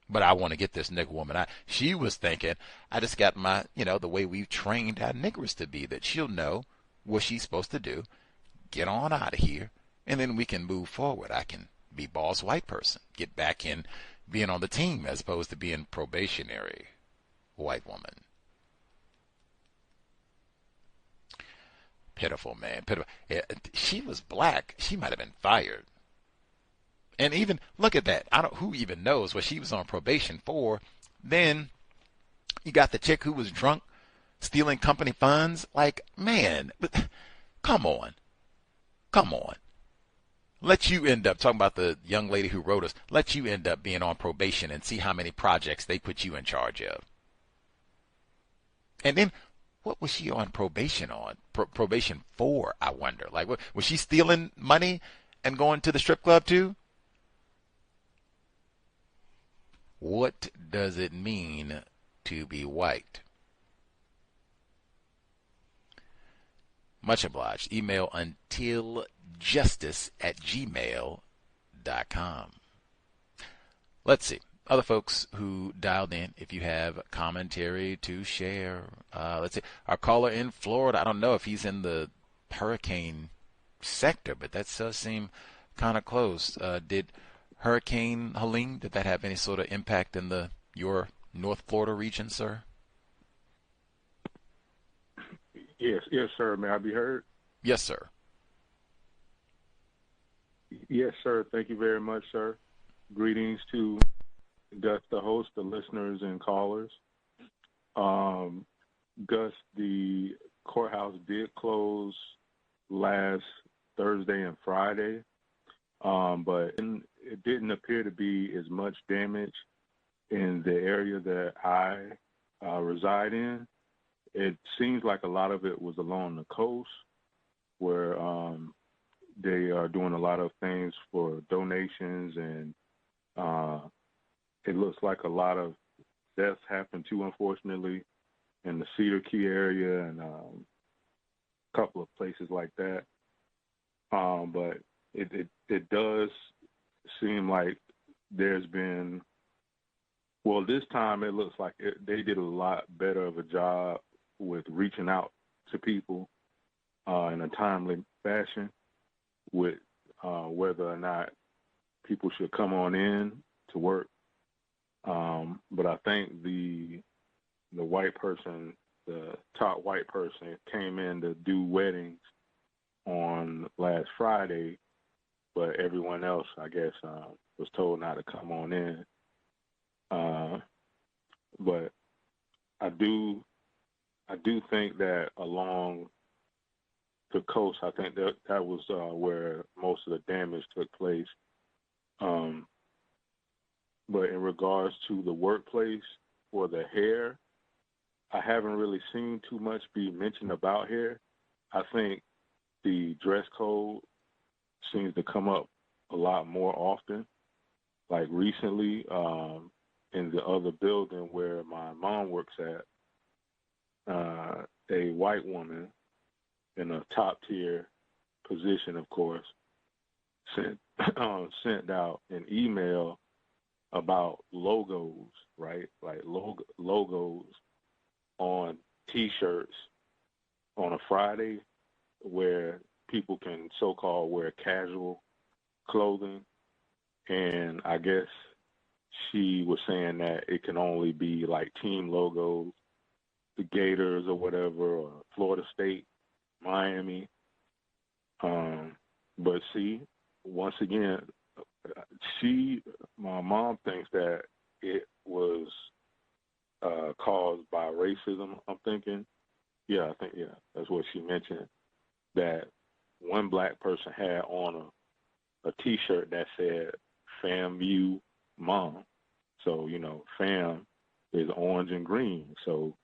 But I want to get this nigger woman. She was thinking, I just got my, the way we've trained our niggers to be, that she'll know what she's supposed to do, get on out of here, and then we can move forward. I can be boss white person, get back in being on the team as opposed to being probationary white woman. Pitiful, man. Pitiful. She was black. She might have been fired. And even look at that. Who even knows what she was on probation for? Then you got the chick who was drunk, stealing company funds. Like, man, come on. Come on. Let you end up, talking about the young lady who wrote us, let you end up being on probation and see how many projects they put you in charge of. And then, what was she on probation on? Probation for, I wonder. Like, was she stealing money and going to the strip club too? What does it mean to be white? Much obliged. Email untiljustice@gmail.com. Let's see. Other folks who dialed in, if you have commentary to share. Let's see. Our caller in Florida, I don't know if he's in the hurricane sector, but that does seem kind of close. Did Hurricane Helene, did that have any sort of impact in your North Florida region, sir? Yes, sir. May I be heard? Yes, sir. Yes, sir. Thank you very much, sir. Greetings to Gus, the host, the listeners, and callers. Gus, the courthouse did close last Thursday and Friday, but it didn't appear to be as much damage in the area that I reside in. It seems like a lot of it was along the coast where they are doing a lot of things for donations, and it looks like a lot of deaths happened too, unfortunately, in the Cedar Key area and a couple of places like that. But it does seem like there's been, well, this time it looks like they did a lot better of a job with reaching out to people in a timely fashion with whether or not people should come on in to work. But I think the white person, the top white person, came in to do weddings on last Friday, but everyone else, I guess, was told not to come on in. But I do think that along the coast, I think that was where most of the damage took place. But in regards to the workplace or the hair, I haven't really seen too much be mentioned about hair. I think the dress code seems to come up a lot more often. Like recently, in the other building where my mom works at, a white woman in a top tier position, of course, sent out an email about logos, right? Like logos on T-shirts on a Friday where people can so-called wear casual clothing. And I guess she was saying that it can only be like team logos, the Gators or whatever, or Florida State, Miami. But see, once again, my mom thinks that it was caused by racism, I'm thinking. Yeah, that's what she mentioned, that one black person had on a T-shirt that said FAMU Mom. So, FAM is orange and green. So,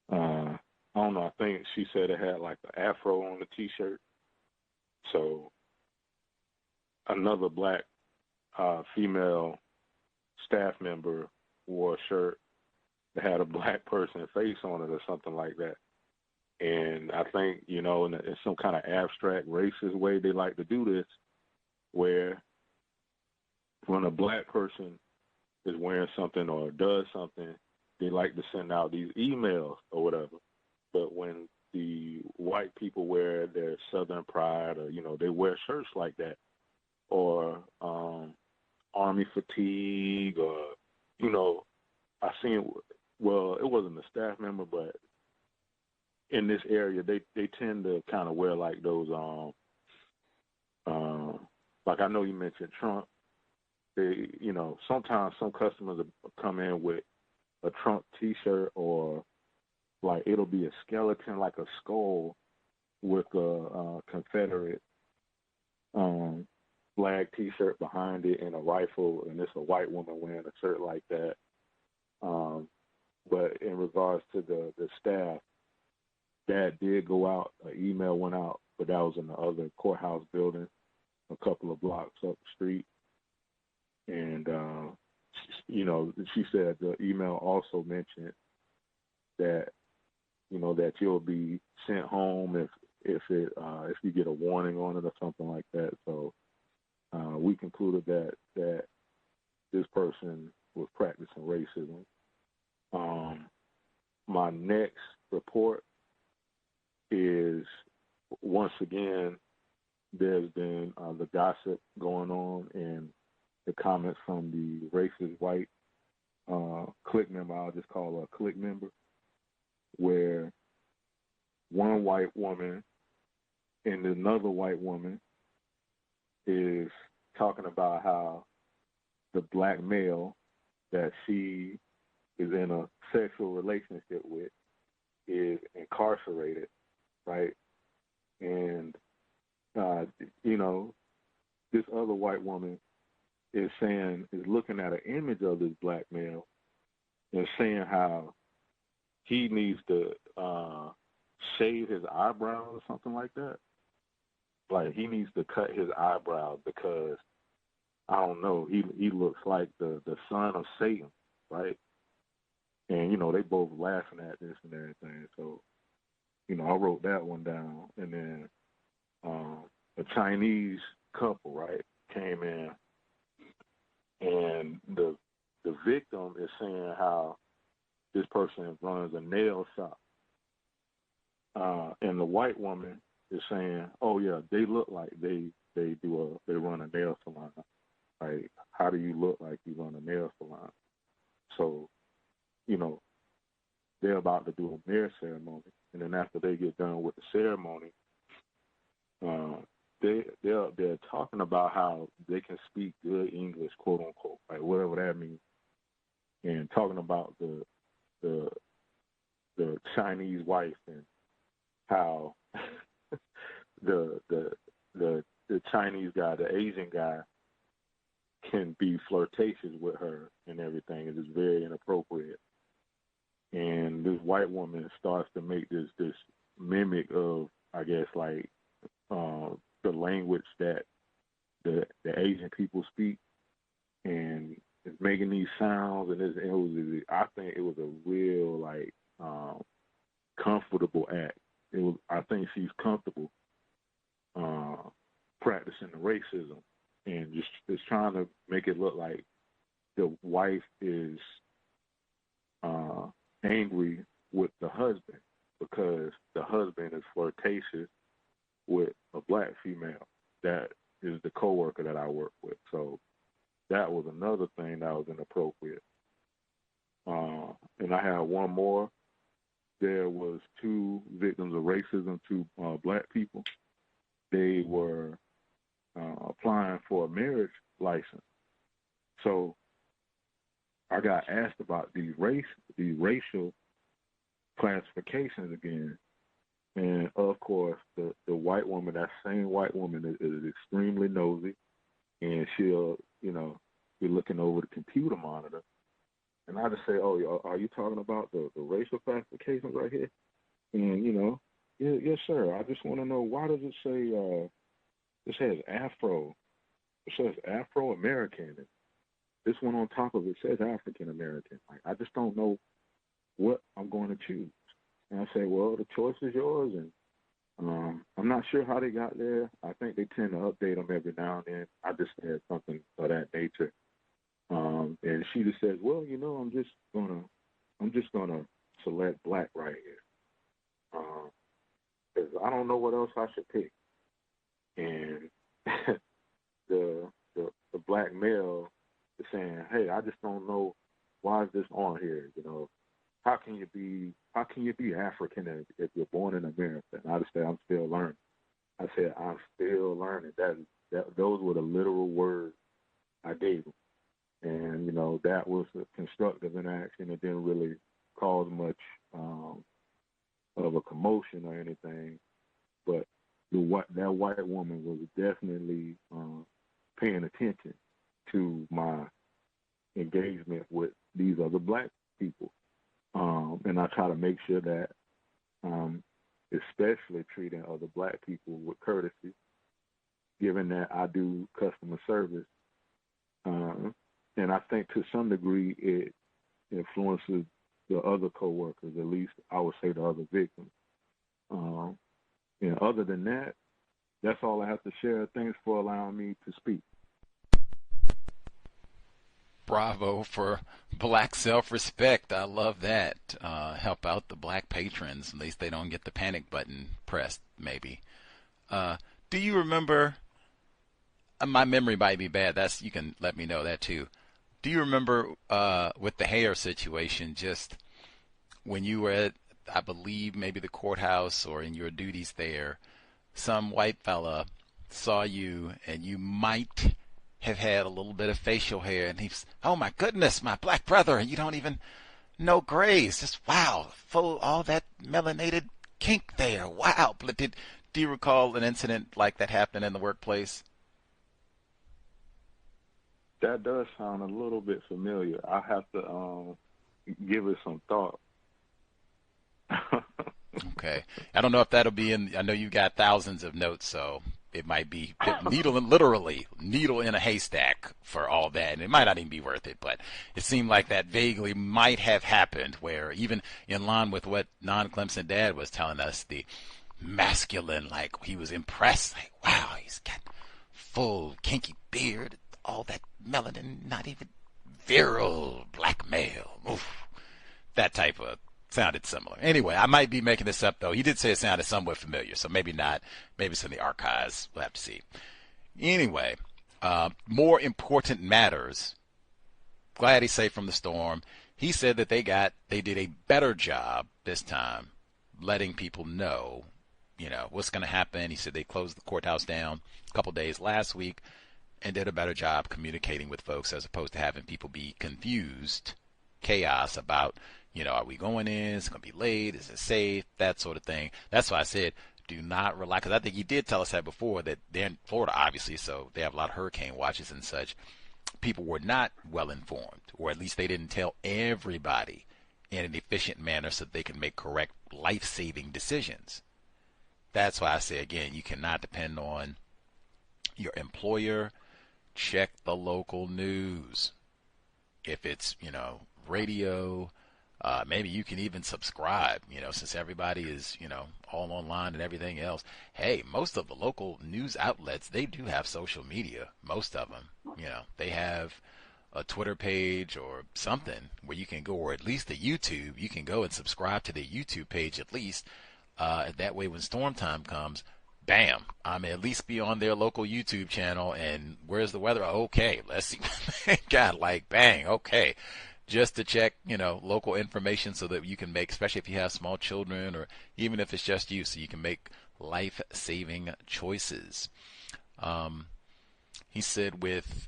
I don't know, I think she said it had like an afro on the T-shirt. So, another black female staff member wore a shirt that had a black person's face on it or something like that. And I think, in some kind of abstract racist way, they like to do this, where when a black person is wearing something or does something, they like to send out these emails or whatever. But when the white people wear their Southern pride, or they wear shirts like that, or army fatigue, or I seen. Well, it wasn't a staff member, but in this area, they tend to kind of wear like those like I know you mentioned Trump. They sometimes some customers come in with a Trump T-shirt, or like it'll be a skeleton, like a skull with a Confederate flag T-shirt behind it and a rifle, and it's a white woman wearing a shirt like that. But in regards to the staff, that did go out. An email went out, but that was in the other courthouse building, a couple of blocks up the street. And she said the email also mentioned that that you'll be sent home if you get a warning on it or something like that. So we concluded that this person was practicing racism. My next report is, once again, there's been the gossip going on and the comments from the racist white clique member, I'll just call her a clique member, where one white woman and another white woman is talking about how the black male that she is in a sexual relationship with is incarcerated, right? And, this other white woman is looking at an image of this black male and saying how he needs to shave his eyebrows or something like that. Like he needs to cut his eyebrows because, I don't know, he looks like the son of Satan, right? And, they both laughing at this and everything. So, I wrote that one down. And then a Chinese couple, right, came in, and the victim is saying how this person runs a nail shop. And the white woman is saying, oh, yeah, they look like they run a nail salon. Like, how do you look like you run a nail salon? So, they're about to do a marriage ceremony, and then after they get done with the ceremony, they're talking about how they can speak good English, quote unquote, like whatever that means, and talking about the Chinese wife and how the Chinese guy, the Asian guy, can be flirtatious with her and everything. It is very inappropriate. And this white woman starts to make this mimic of, I guess, like the language that the Asian people speak, and it's making these sounds. And I think it was a real comfortable act. I think she's comfortable practicing the racism, and just trying to make it look like the wife is angry with the husband because the husband is flirtatious with a black female that is the coworker that I work with. So that was another thing that was inappropriate. And I have one more. There was 2 victims of racism, 2 black people. They were applying for a marriage license. So I got asked about these racial classifications again. And of course, the white woman, that same white woman is extremely nosy, and she'll, be looking over the computer monitor. And I just say, oh, are you talking about the racial classifications right here? And, yes, sir. I just want to know, why does it say, it says Afro? It says Afro-American. And this one on top of it says African-American. Like, I just don't know what I'm going to choose. And I say, well, the choice is yours. And I'm not sure how they got there. I think they tend to update them every now and then. I just said something of that nature. And she just says, well, I'm just gonna select black right here. black male is saying, hey, I just don't know why is this on here, you know. How can you be African if you're born in America? And I just say I'm still learning. I said I'm still learning. Those were the literal words I gave him. And, you know, that was a constructive interaction. It didn't really cause much of a commotion or anything. But that white woman was definitely paying attention to my engagement with these other black people. And I try to make sure that especially treating other black people with courtesy, given that I do customer service. And I think to some degree it influences the other coworkers, at least I would say the other victims. And other than that, that's all I have to share. Thanks for allowing me to speak. Bravo for black self-respect. I love that. Help out the black patrons. At least they don't get the panic button pressed, maybe. Do you remember, my memory might be bad. You can let me know that too. Do you remember with the hair situation, just when you were at, I believe, maybe the courthouse or in your duties there, some white fella saw you and you might have had a little bit of facial hair, and he's, oh my goodness, my black brother, and you don't even know grays. Just wow, full all that melanated kink there. Wow. But do you recall an incident like that happened in the workplace? That does sound a little bit familiar. I have to give it some thought. Okay. I don't know if that'll be in, I know you got thousands of notes, so it might be literally needle in a haystack for all that. And it might not even be worth it, but it seemed like that vaguely might have happened, where even in line with what non-Clemson dad was telling us, the masculine, like he was impressed, like, wow, he's got full kinky beard, all that melanin, not even virile black male. Oof. That type of sounded similar. Anyway, I might be making this up, though. He did say it sounded somewhat familiar, so maybe not. Maybe it's in the archives. We'll have to see. Anyway, more important matters. Glad he's safe from the storm. He said that they did a better job this time letting people know, what's going to happen. He said they closed the courthouse down a couple days last week and did a better job communicating with folks, as opposed to having people be confused, chaos about, are we going in? Is it going to be late? Is it safe? That sort of thing. That's why I said do not rely, because I think he did tell us that before, that they're in Florida, obviously, so they have a lot of hurricane watches and such. People were not well informed, or at least they didn't tell everybody in an efficient manner so that they can make correct life-saving decisions. That's why I say, again, you cannot depend on your employer. Check the local news. If it's, radio, maybe you can even subscribe, since everybody is, all online and everything else. Hey, most of the local news outlets, they do have social media. Most of them, they have a Twitter page or something where you can go, or at least a YouTube. You can go and subscribe to the YouTube page at least. That way when storm time comes, bam, I may at least be on their local YouTube channel. And where's the weather? Okay, let's see. God, like, bang, okay. Just to check, local information so that you can make, especially if you have small children or even if it's just you, so you can make life-saving choices. He said with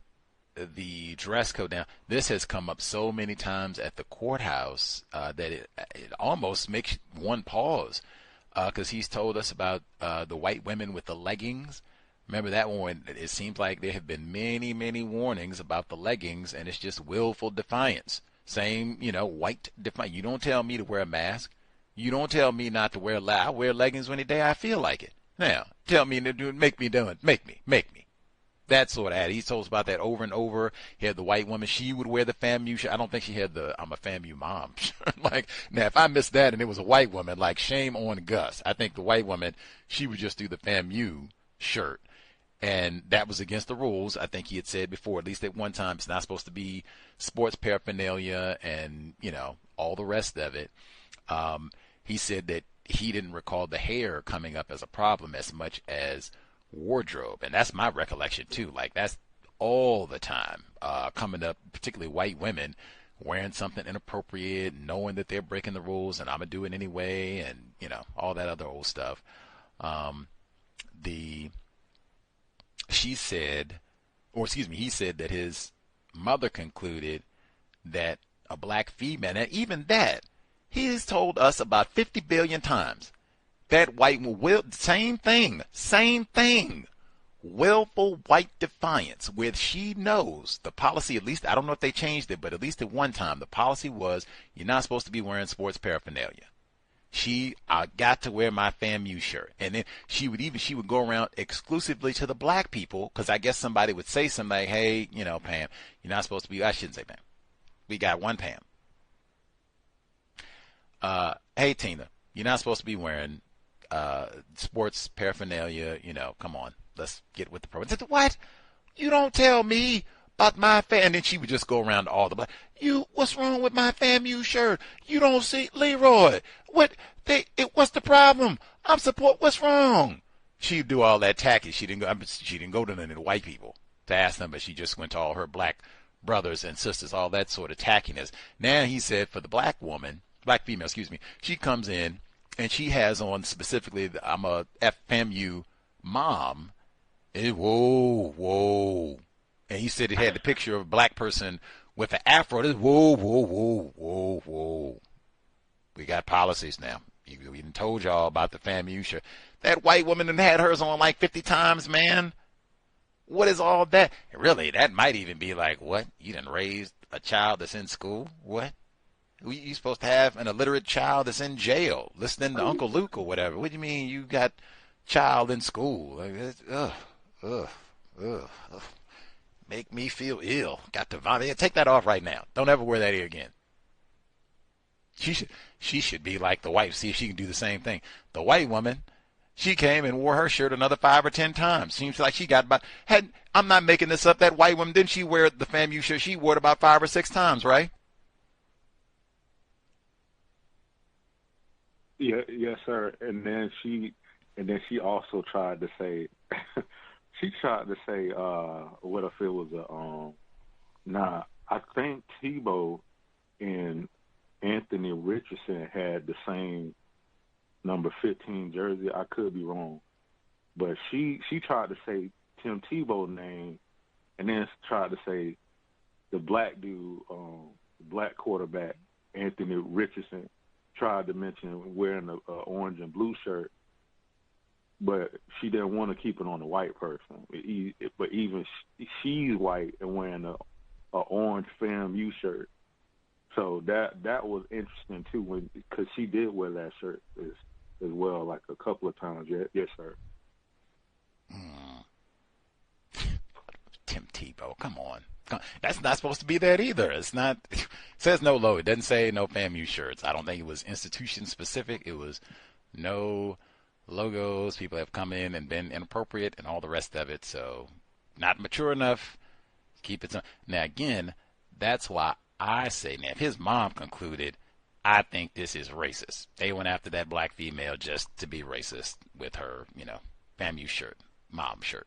the dress code now, this has come up so many times at the courthouse that it almost makes one pause, because he's told us about the white women with the leggings. Remember that one? It seems like there have been many, many warnings about the leggings, and it's just willful defiance. Same, white defiance. You don't tell me to wear a mask. You don't tell me not to wear I wear leggings any day I feel like it. Now, tell me to do it, make me do it, make me. That sort of ad. He told us about that over and over. He had the white woman. She would wear the FAMU shirt. I don't think she had the I'm a FAMU mom shirt. Like, now, if I missed that and it was a white woman, like, shame on Gus. I think the white woman, she would just do the FAMU shirt. And that was against the rules. I think he had said before, at least at one time, it's not supposed to be sports paraphernalia and, all the rest of it. He said that he didn't recall the hair coming up as a problem as much as wardrobe. And that's my recollection, too. Like, that's all the time, coming up, particularly white women, wearing something inappropriate, knowing that they're breaking the rules, and I'm going to do it anyway, and, you know, all that other old stuff. He said that his mother concluded that a black female, and even that, he has told us about 50 billion times that white will, same thing, willful white defiance, where she knows the policy, at least, I don't know if they changed it, but at least at one time, the policy was you're not supposed to be wearing sports paraphernalia. I got to wear my FAMU shirt. And then she would go around exclusively to the black people, because I guess somebody would say something like, hey, you know, Pam, you're not supposed to be, I shouldn't say Pam. We got one Pam. Hey, Tina, you're not supposed to be wearing sports paraphernalia, you know, come on, let's get with the program. What? You don't tell me about my and then she would just go around to all the black. What's wrong with my FAMU shirt? You don't see Leroy. What's the problem? What's wrong? She'd do all that tacky. She didn't go to none of the white people to ask them, but she just went to all her black brothers and sisters, all that sort of tackiness. Now he said for the black female, she comes in and she has on specifically, I'm a FAMU mom. Whoa. And he said it had the picture of a black person with an afro. Whoa. We got policies now. We done told y'all about the FAMU shirt. That white woman done had hers on like 50 times, man. What is all that? Really, that might even be like, what? You done raised a child that's in school? What? You supposed to have an illiterate child that's in jail listening to Uncle Luke or whatever. What do you mean you got child in school? Like, make me feel ill. Got to vomit. Take that off right now. Don't ever wear that here again. She should be like the wife. See if she can do the same thing. The white woman, she came and wore her shirt another 5 or 10 times. Seems like she got about. I'm not making this up. That white woman, didn't she wear the FAMU shirt? She wore it about 5 or 6 times, right? Yeah, yes, sir. And then she also tried to say, what if it was I think Tebow and Anthony Richardson had the same number 15 jersey. I could be wrong, but she tried to say Tim Tebow's name, and then tried to say the black dude, black quarterback Anthony Richardson. Tried to mention wearing an orange and blue shirt, but she didn't want to keep it on the white person. But even she's white and wearing a orange FAMU shirt. So that was interesting too, because she did wear that shirt as well, like a couple of times. Yes, sir. Tim Tebow, come on. That's not supposed to be that either. It's not. It says no logo. It doesn't say no FAMU shirts. I don't think it was institution specific. It was no logos. People have come in and been inappropriate and all the rest of it. So not mature enough. Keep it. Now again, that's why I say now if his mom concluded, I think this is racist. They went after that black female just to be racist with her, FAMU shirt, mom shirt.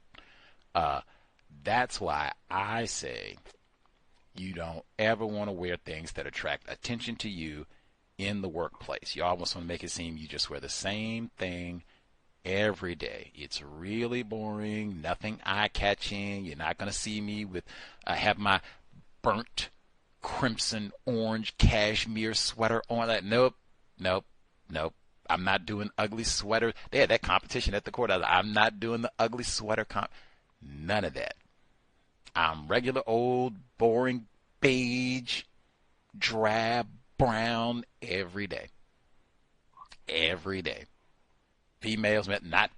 That's why I say you don't ever want to wear things that attract attention to you in the workplace. You almost want to make it seem you just wear the same thing every day. It's really boring, nothing eye-catching. You're not going to see me with have my burnt crimson orange cashmere sweater on. That nope. I'm not doing ugly sweater. They had that competition at the court. I'm not doing the ugly sweater none of that. I'm regular old boring beige, drab brown every day. Every day. Females, not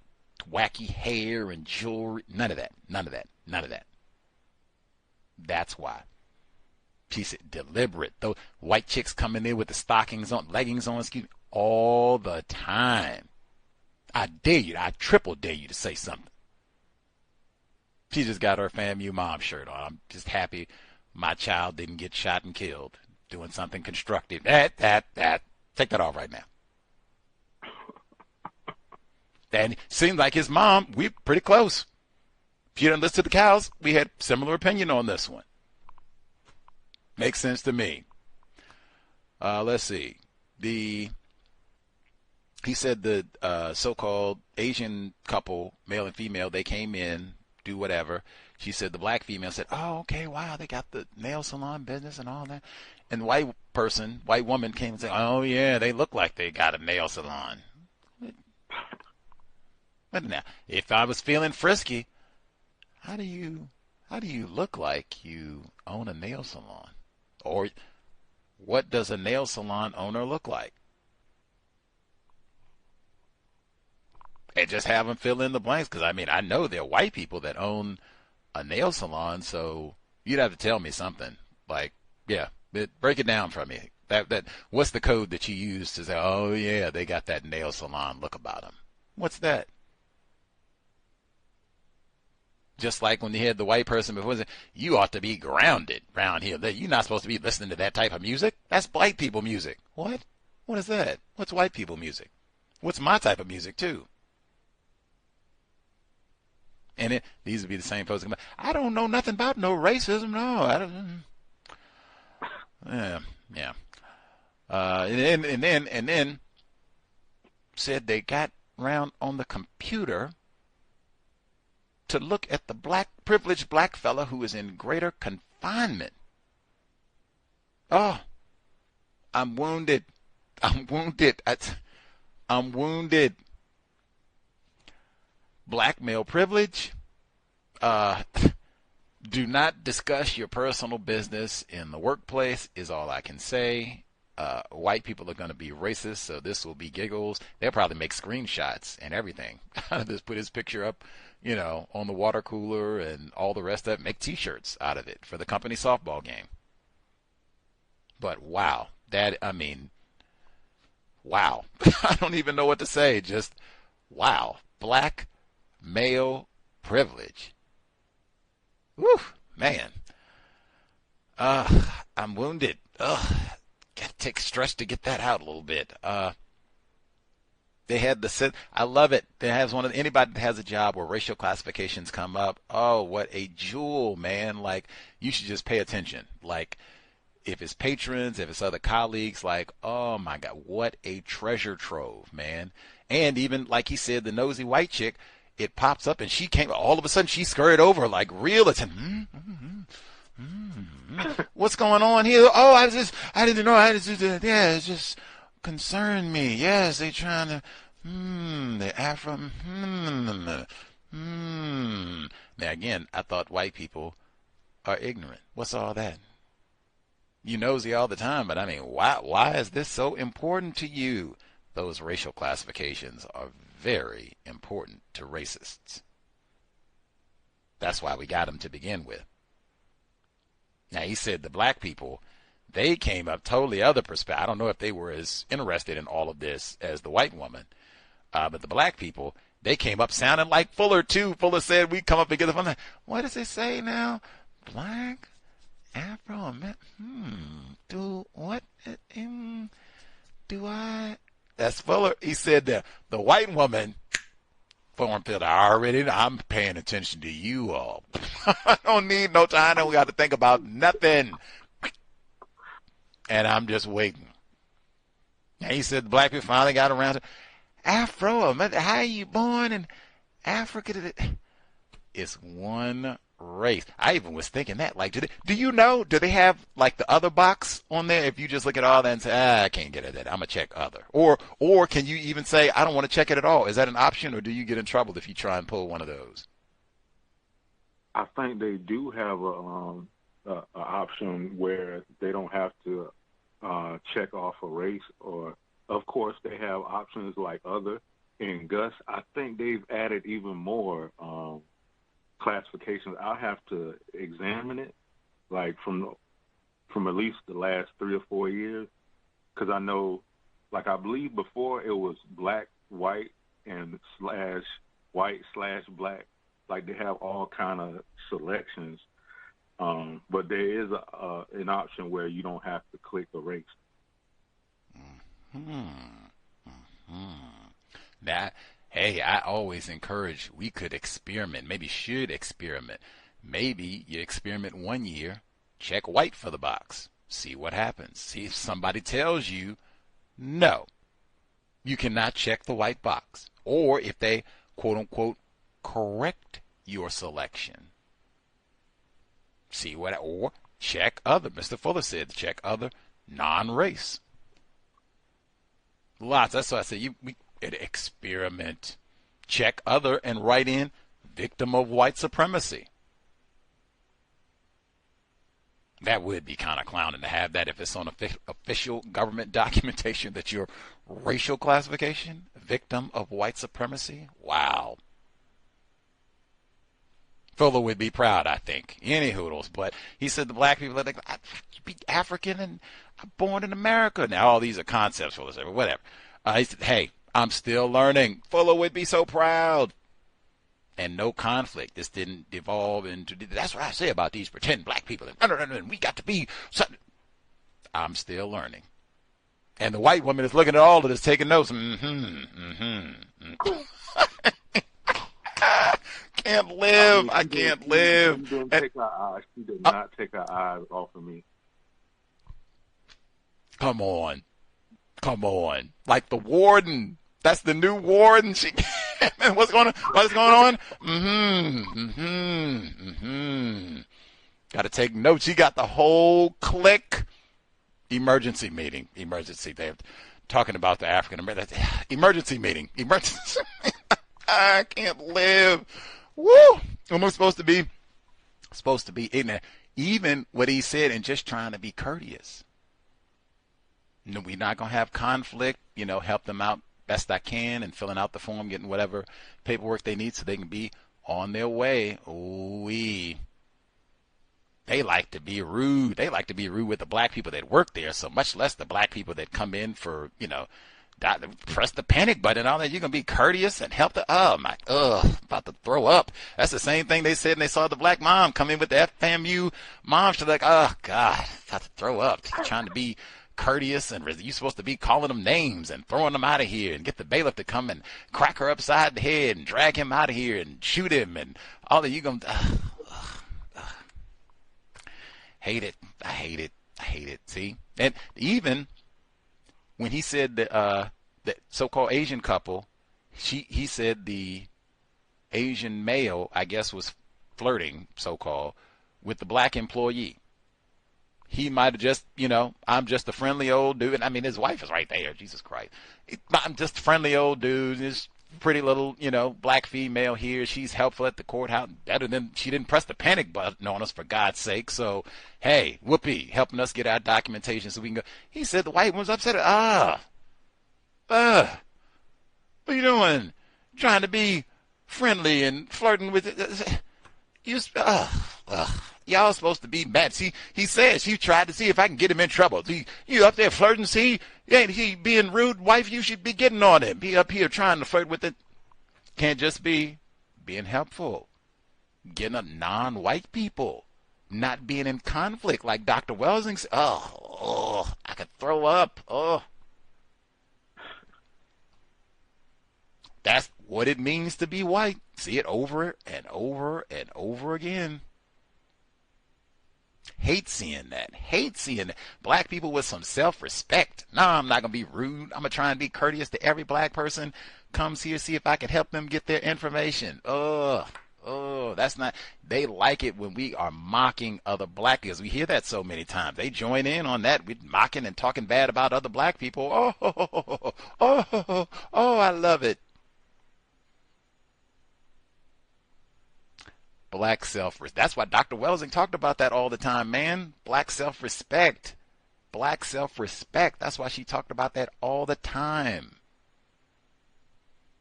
wacky hair and jewelry. None of that. That's why. She said deliberate. Those white chicks coming in with the stockings on, leggings on, all the time. I dare you. I triple dare you to say something. She just got her FAMU mom shirt on. I'm just happy my child didn't get shot and killed doing something constructive. That. Take that off right now. And it seemed like his mom, we're pretty close. If you didn't listen to the cows, we had similar opinion on this one. Makes sense to me. Let's see. He said the so-called Asian couple, male and female, they came in, do whatever. She said the black female said, oh, okay, wow, they got the nail salon business and all that. And the white woman came and said, oh, yeah, they look like they got a nail salon. But now, if I was feeling frisky, how do you look like you own a nail salon? Or what does a nail salon owner look like? And just have them fill in the blanks, because, I mean, I know there are white people that own a nail salon, so you'd have to tell me something. Like, yeah, break it down for me. That what's the code that you use to say, oh, yeah, they got that nail salon look about them? What's that? Just like when you had the white person before, you ought to be grounded around here. You're not supposed to be listening to that type of music. That's white people music. What? What is that? What's white people music? What's my type of music, too? And these would be the same folks. I don't know nothing about no racism. No, I don't. Yeah. And then said they got around on the computer to look at the privileged black fella who is in greater confinement. Oh, I'm wounded. I'm wounded. Black male privilege. Do not discuss your personal business in the workplace is all I can say. White people are going to be racist, so this will be giggles. They'll probably make screenshots and everything. Just put his picture up, on the water cooler and all the rest of it. Make T-shirts out of it for the company softball game. But wow, wow. I don't even know what to say. Just wow. Black male privilege. Whew, man. I'm wounded. Gotta take stress to get that out a little bit. They had I love it. They has anybody that has a job where racial classifications come up. Oh, what a jewel, man. Like, you should just pay attention. Like, if it's patrons, if it's other colleagues, like, oh my God, what a treasure trove, man. And even, like he said, the nosy white chick, it pops up and she came, all of a sudden she scurried over like real attention. What's going on here? Oh, I didn't know. It just concerned me. Yes, they trying to, the Afro, Now again, I thought white people are ignorant. What's all that? You nosy all the time, but I mean, why is this so important to you? Those racial classifications are very important to racists. That's why we got them to begin with. Now, he said the black people, they came up totally other perspective. I don't know if they were as interested in all of this as the white woman, but the black people, they came up sounding like Fuller, too. Fuller said, we come up together. I'm like, what does it say now? Black, Afro, do what? Do I? That's Fuller. He said the white woman, form filter, I'm paying attention to you all. I don't need no time. I don't got to think about nothing. And I'm just waiting. And he said the black people finally got around to Afro. How are you born in Africa? It's one race. I even was thinking that. Like, do they have like the other box on there? If you just look at all that and say, I can't get at that, I'm gonna check other. Or can you even say, I don't want to check it at all? Is that an option, or do you get in trouble if you try and pull one of those? I think they do have a option where they don't have to check off a race, or of course they have options like other. In Gus, I think they've added even more classifications. I'll have to examine it, like from at least the last 3 or 4 years, because I know, like, I believe before it was black, white, and /white/black. Like, they have all kind of selections, but there is an option where you don't have to click a race. Now, Hey, I always encourage we could experiment, maybe should experiment. Maybe you experiment 1 year, check white for the box, see what happens. See if somebody tells you no, you cannot check the white box. Or if they, quote unquote, correct your selection. See what, or check other, Mr. Fuller said, check other non-race. Lots, that's why I say we experiment. Check other and write in victim of white supremacy. That would be kind of clowning to have that if it's on official government documentation that your racial classification, victim of white supremacy. Wow. Fuller would be proud, I think. Any hoodles, but he said the black people are like, I be African and I'm born in America. Now all these are concepts, Fuller said, whatever. He said, hey, I'm still learning. Fuller would be so proud. And no conflict. This didn't devolve into, that's what I say about these pretend black people. And we got to be something. I'm still learning. And the white woman is looking at all of this, taking notes. Can't live. I can't live. She did not take her eyes off of me. Come on. Like the warden. That's the new warden. She what's going on? What's going on? Got to take notes. She got the whole clique. Emergency meeting. They're talking about the African American. Emergency meeting. I can't live. Woo! I'm supposed to be ignorant. Even what he said and just trying to be courteous. No, we're not going to have conflict, help them out best I can and filling out the form, getting whatever paperwork they need so they can be on their way. They like to be rude. They like to be rude with the black people that work there, so much less the black people that come in for, press the panic button and all that. You're going to be courteous and help the, about to throw up. That's the same thing they said when they saw the black mom come in with the FAMU mom. She's like, oh, God, about to throw up. Trying to be courteous, and you're supposed to be calling them names and throwing them out of here and get the bailiff to come and crack her upside the head and drag him out of here and shoot him and all that. You're going to hate it. I hate it. See? And even when he said that so-called Asian couple, he said the Asian male, I guess, was flirting, so-called, with the black employee. He might have just, I'm just a friendly old dude. I mean, his wife is right there. Jesus Christ. I'm just a friendly old dude. This pretty little, black female here. She's helpful at the courthouse. Better than she didn't press the panic button on us, for God's sake. So, hey, whoopee, helping us get our documentation so we can go. He said the white woman's upset. What are you doing? Trying to be friendly and flirting with it. Y'all supposed to be mad. See, he says he tried to see if I can get him in trouble. See, you up there flirting, see? Ain't he being rude? Wife, you should be getting on him. He up here trying to flirt with it. Can't just be being helpful. Getting a non-white people. Not being in conflict like Dr. Welsing said. I could throw up. That's what it means to be white. See it over and over and over again. Hate seeing that. Black people with some self-respect. No, I'm not going to be rude. I'm going to try and be courteous to every black person comes here, see if I can help them get their information. That's not, they like it when we are mocking other black people. We hear that so many times. They join in on that. We're mocking and talking bad about other black people. I love it. Black self-respect. That's why Dr. Welsing talked about that all the time, man. Black self-respect. That's why she talked about that all the time.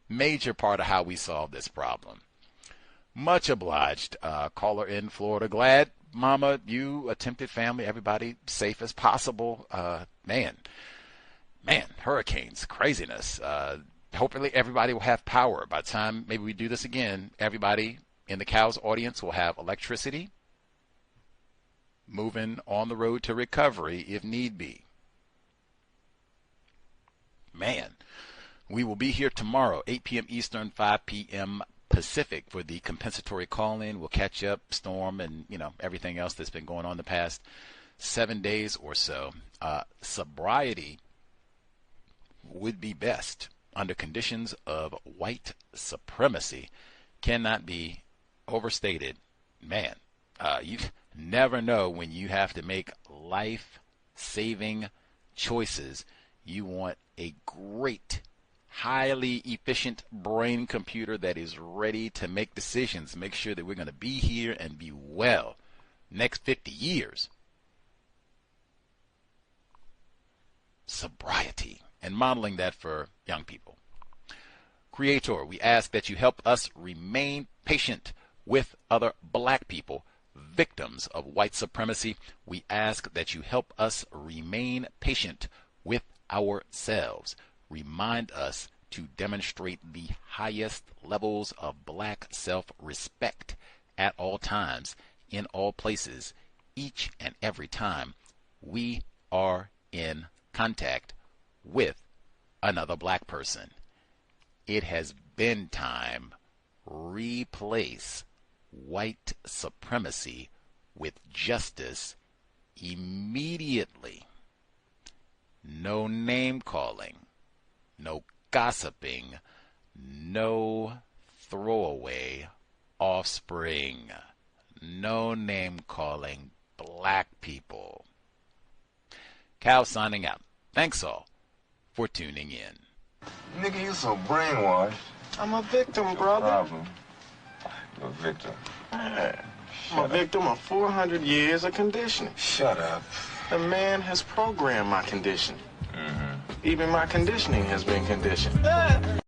Major part of how we solve this problem. Much obliged. Caller in Florida. Glad, Mama, you, attempted family, everybody safe as possible. Man, hurricanes, craziness. Hopefully everybody will have power. By the time maybe we do this again, everybody in the COWS audience will have electricity, moving on the road to recovery if need be. Man, We will be here tomorrow, 8 p.m. Eastern, 5 p.m. Pacific for the compensatory call-in. We'll catch up, Storm, and everything else that's been going on the past 7 days or so. Sobriety would be best under conditions of white supremacy. Cannot be overstated. Man, you never know when you have to make life-saving choices. You want a great, highly efficient brain computer that is ready to make decisions, make sure that we're going to be here and be well next 50 years. Sobriety, and modeling that for young people. Creator, we ask that you help us remain patient with other black people, victims of white supremacy. We ask that you help us remain patient with ourselves. Remind us to demonstrate the highest levels of black self-respect at all times, in all places, each and every time we are in contact with another black person. It has been time. Replace white supremacy with justice immediately. No name calling, no gossiping, no throwaway offspring, no name calling black people. Cal signing out. Thanks all for tuning in. Nigga, you so brainwashed. I'm a victim, brother. Problem. You're a victim. I'm a victim of 400 years of conditioning. Shut up. The man has programmed my conditioning. Even my conditioning has been conditioned.